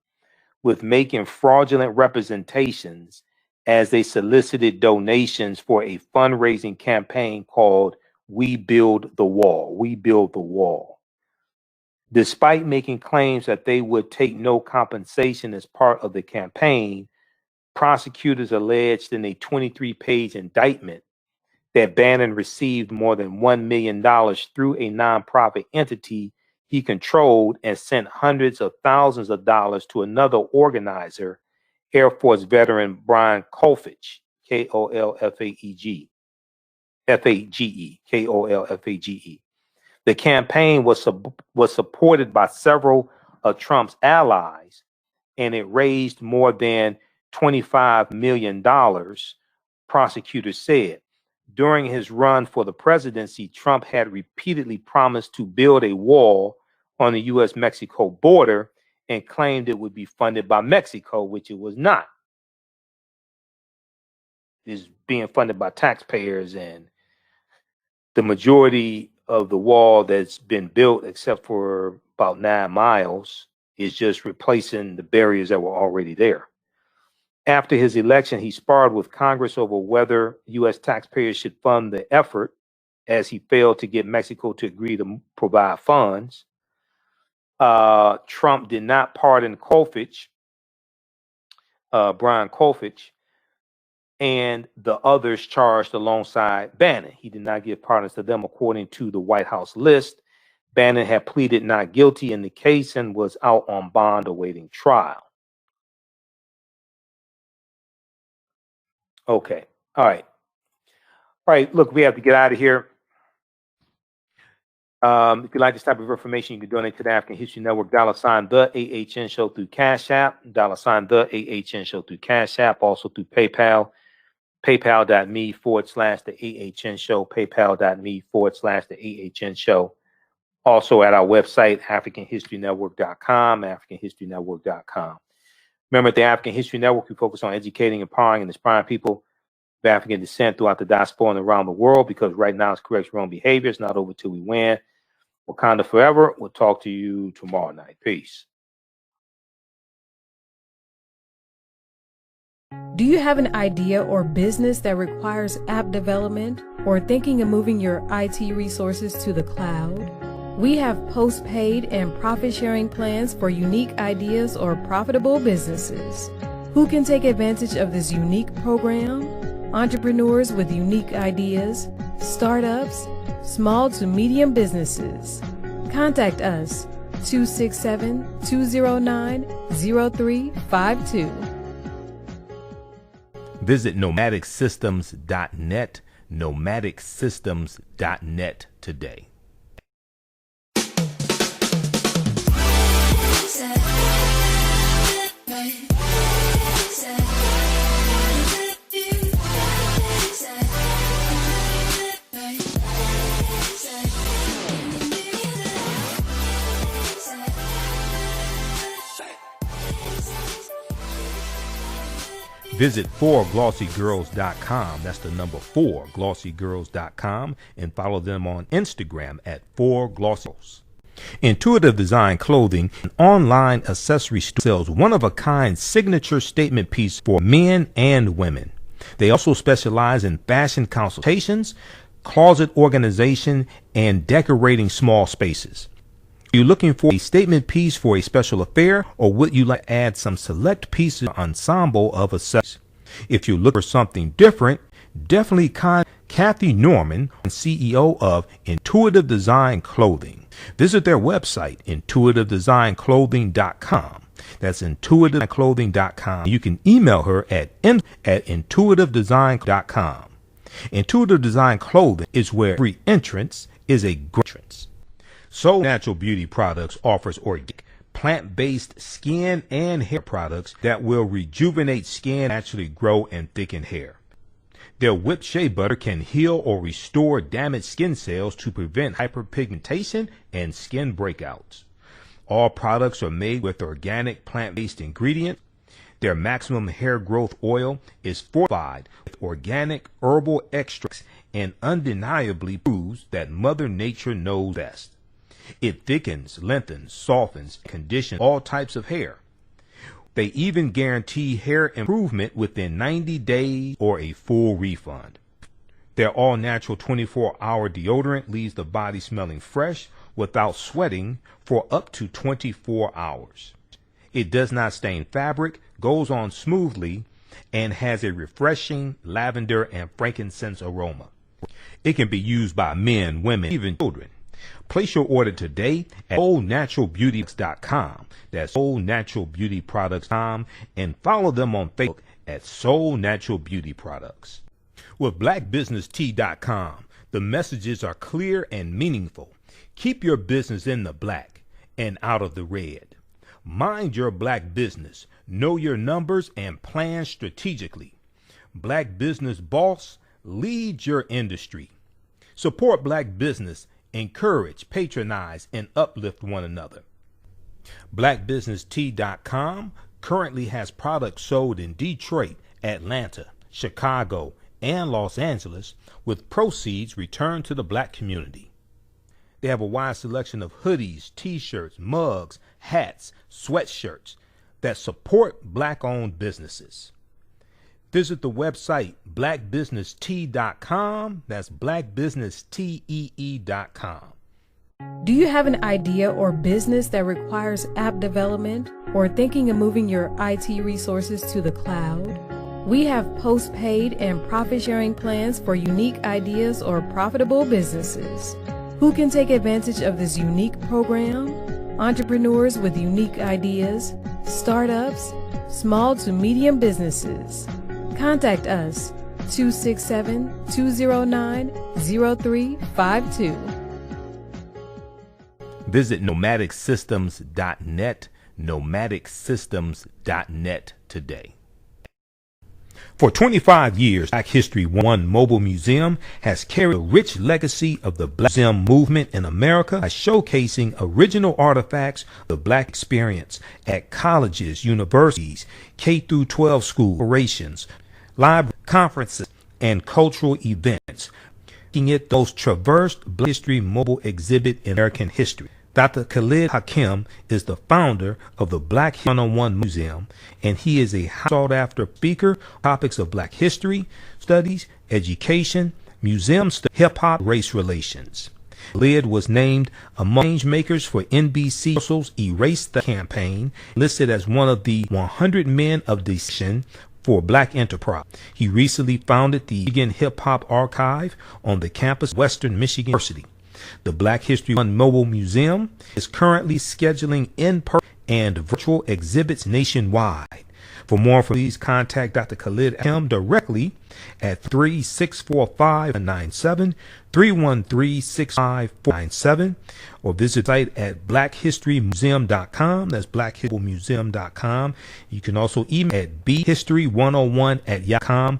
with making fraudulent representations as they solicited donations for a fundraising campaign called We Build the Wall. We Build the Wall. Despite making claims that they would take no compensation as part of the campaign, prosecutors alleged in a 23-page indictment that Bannon received more than $1 million through a nonprofit entity he controlled and sent hundreds of thousands of dollars to another organizer, Air Force veteran Brian Kolfage, Kolfage. The campaign was supported by several of Trump's allies, and it raised more than $25 million, prosecutors said. During his run for the presidency, Trump had repeatedly promised to build a wall on the U.S.-Mexico border and claimed it would be funded by Mexico, which it was not. It's being funded by taxpayers, and the majority of the wall that's been built, except for about 9 miles, is just replacing the barriers that were already there. After his election, he sparred with Congress over whether U.S. taxpayers should fund the effort, as he failed to get Mexico to agree to provide funds. Trump did not pardon Brian Kolfage, and the others charged alongside Bannon. He did not give pardons to them, according to the White House list. Bannon had pleaded not guilty in the case and was out on bond awaiting trial. Okay. All right. All right. Look, we have to get out of here. If you like this type of information, you can donate to the African History Network, $ the AHN Show through Cash App, $ the AHN Show through Cash App, also through PayPal, paypal.me/the AHN Show, paypal.me/the AHN Show. Also at our website, AfricanHistoryNetwork.com, AfricanHistoryNetwork.com. Remember, at the African History Network, we focus on educating, empowering, and inspiring people of African descent throughout the diaspora and around the world, because right now it's correct wrong behavior. It's not over till we win. Wakanda forever. We'll talk to you tomorrow night. Peace. Do you have an idea or business that requires app development or thinking of moving your IT resources to the cloud? We have post-paid and profit-sharing plans for unique ideas or profitable businesses. Who can take advantage of this unique program? Entrepreneurs with unique ideas, startups, small to medium businesses. Contact us, 267-209-0352. Visit nomadicsystems.net, nomadicsystems.net today. Visit 4glossygirls.com. That's the number 4glossygirls.com, and follow them on Instagram at 4glossygirls. Intuitive Design Clothing, an online accessory store, sells one-of-a-kind signature statement piece for men and women. They also specialize in fashion consultations, closet organization, and decorating small spaces. Are you looking for a statement piece for a special affair, or would you like to add some select pieces to an ensemble of accessories? If you look for something different, definitely contact Kathy Norman, CEO of Intuitive Design Clothing. Visit their website, intuitivedesignClothing.com. That's intuitivedesignClothing.com. You can email her at intuitivedesign.com. Intuitive Design Clothing is where every entrance is a great entrance. Soul Natural Beauty Products offers organic, plant-based skin and hair products that will rejuvenate skin, naturally grow and thicken hair. Their whipped shea butter can heal or restore damaged skin cells to prevent hyperpigmentation and skin breakouts. All products are made with organic, plant-based ingredients. Their maximum hair growth oil is fortified with organic herbal extracts and undeniably proves that Mother Nature knows best. It thickens, lengthens, softens, and conditions all types of hair. They even guarantee hair improvement within 90 days or a full refund. Their all-natural 24-hour deodorant leaves the body smelling fresh without sweating for up to 24 hours. It does not stain fabric, goes on smoothly, and has a refreshing lavender and frankincense aroma. It can be used by men, women, even children. Place your order today at soulnaturalbeauty.com. That's soulnaturalbeautyproducts.com, and follow them on Facebook at Soul Natural Beauty Products. With blackbusinesstea.com, the messages are clear and meaningful. Keep your business in the black and out of the red. Mind your black business. Know your numbers and plan strategically. Black business boss, lead your industry. Support black business, encourage, patronize, and uplift one another. BlackBusinessT.com currently has products sold in Detroit, Atlanta, Chicago, and Los Angeles, with proceeds returned to the black community. They have a wide selection of hoodies, t-shirts, mugs, hats, sweatshirts that support black-owned businesses. Visit the website blackbusinesstee.com. That's blackbusinesstee.com. Do you have an idea or business that requires app development or thinking of moving your IT resources to the cloud? We have post-paid and profit-sharing plans for unique ideas or profitable businesses. Who can take advantage of this unique program? Entrepreneurs with unique ideas, startups, small to medium businesses. Contact us 267-209-0352. Visit nomadicsystems.net, nomadicsystems.net today. For 25 years, Black History One Mobile Museum has carried the rich legacy of the Black Museum movement in America by showcasing original artifacts of the Black experience at colleges, universities, K-12 schools, Reparations, library conferences, and cultural events, making it the most traversed Black History mobile exhibit in American history. Dr. Khalid Hakim is the founder of the Black One-on-One Museum, and he is a sought-after speaker on topics of Black history, studies, education, museum studies, hip-hop, race relations. Khalid was named among change makers for NBC Universal's Erase the campaign, listed as one of the 100 men of distinction for Black enterprise. He recently founded the Michigan Hip Hop Archive on the campus of Western Michigan University. The Black History One Mobile Museum is currently scheduling in-person and virtual exhibits nationwide. For more information, please contact Dr. Khalid Hakim directly at 364-5197, 313-65497, or visit the site at blackhistorymuseum.com. That's blackhistorymuseum.com. You can also email at bhistory101@yahoo.com,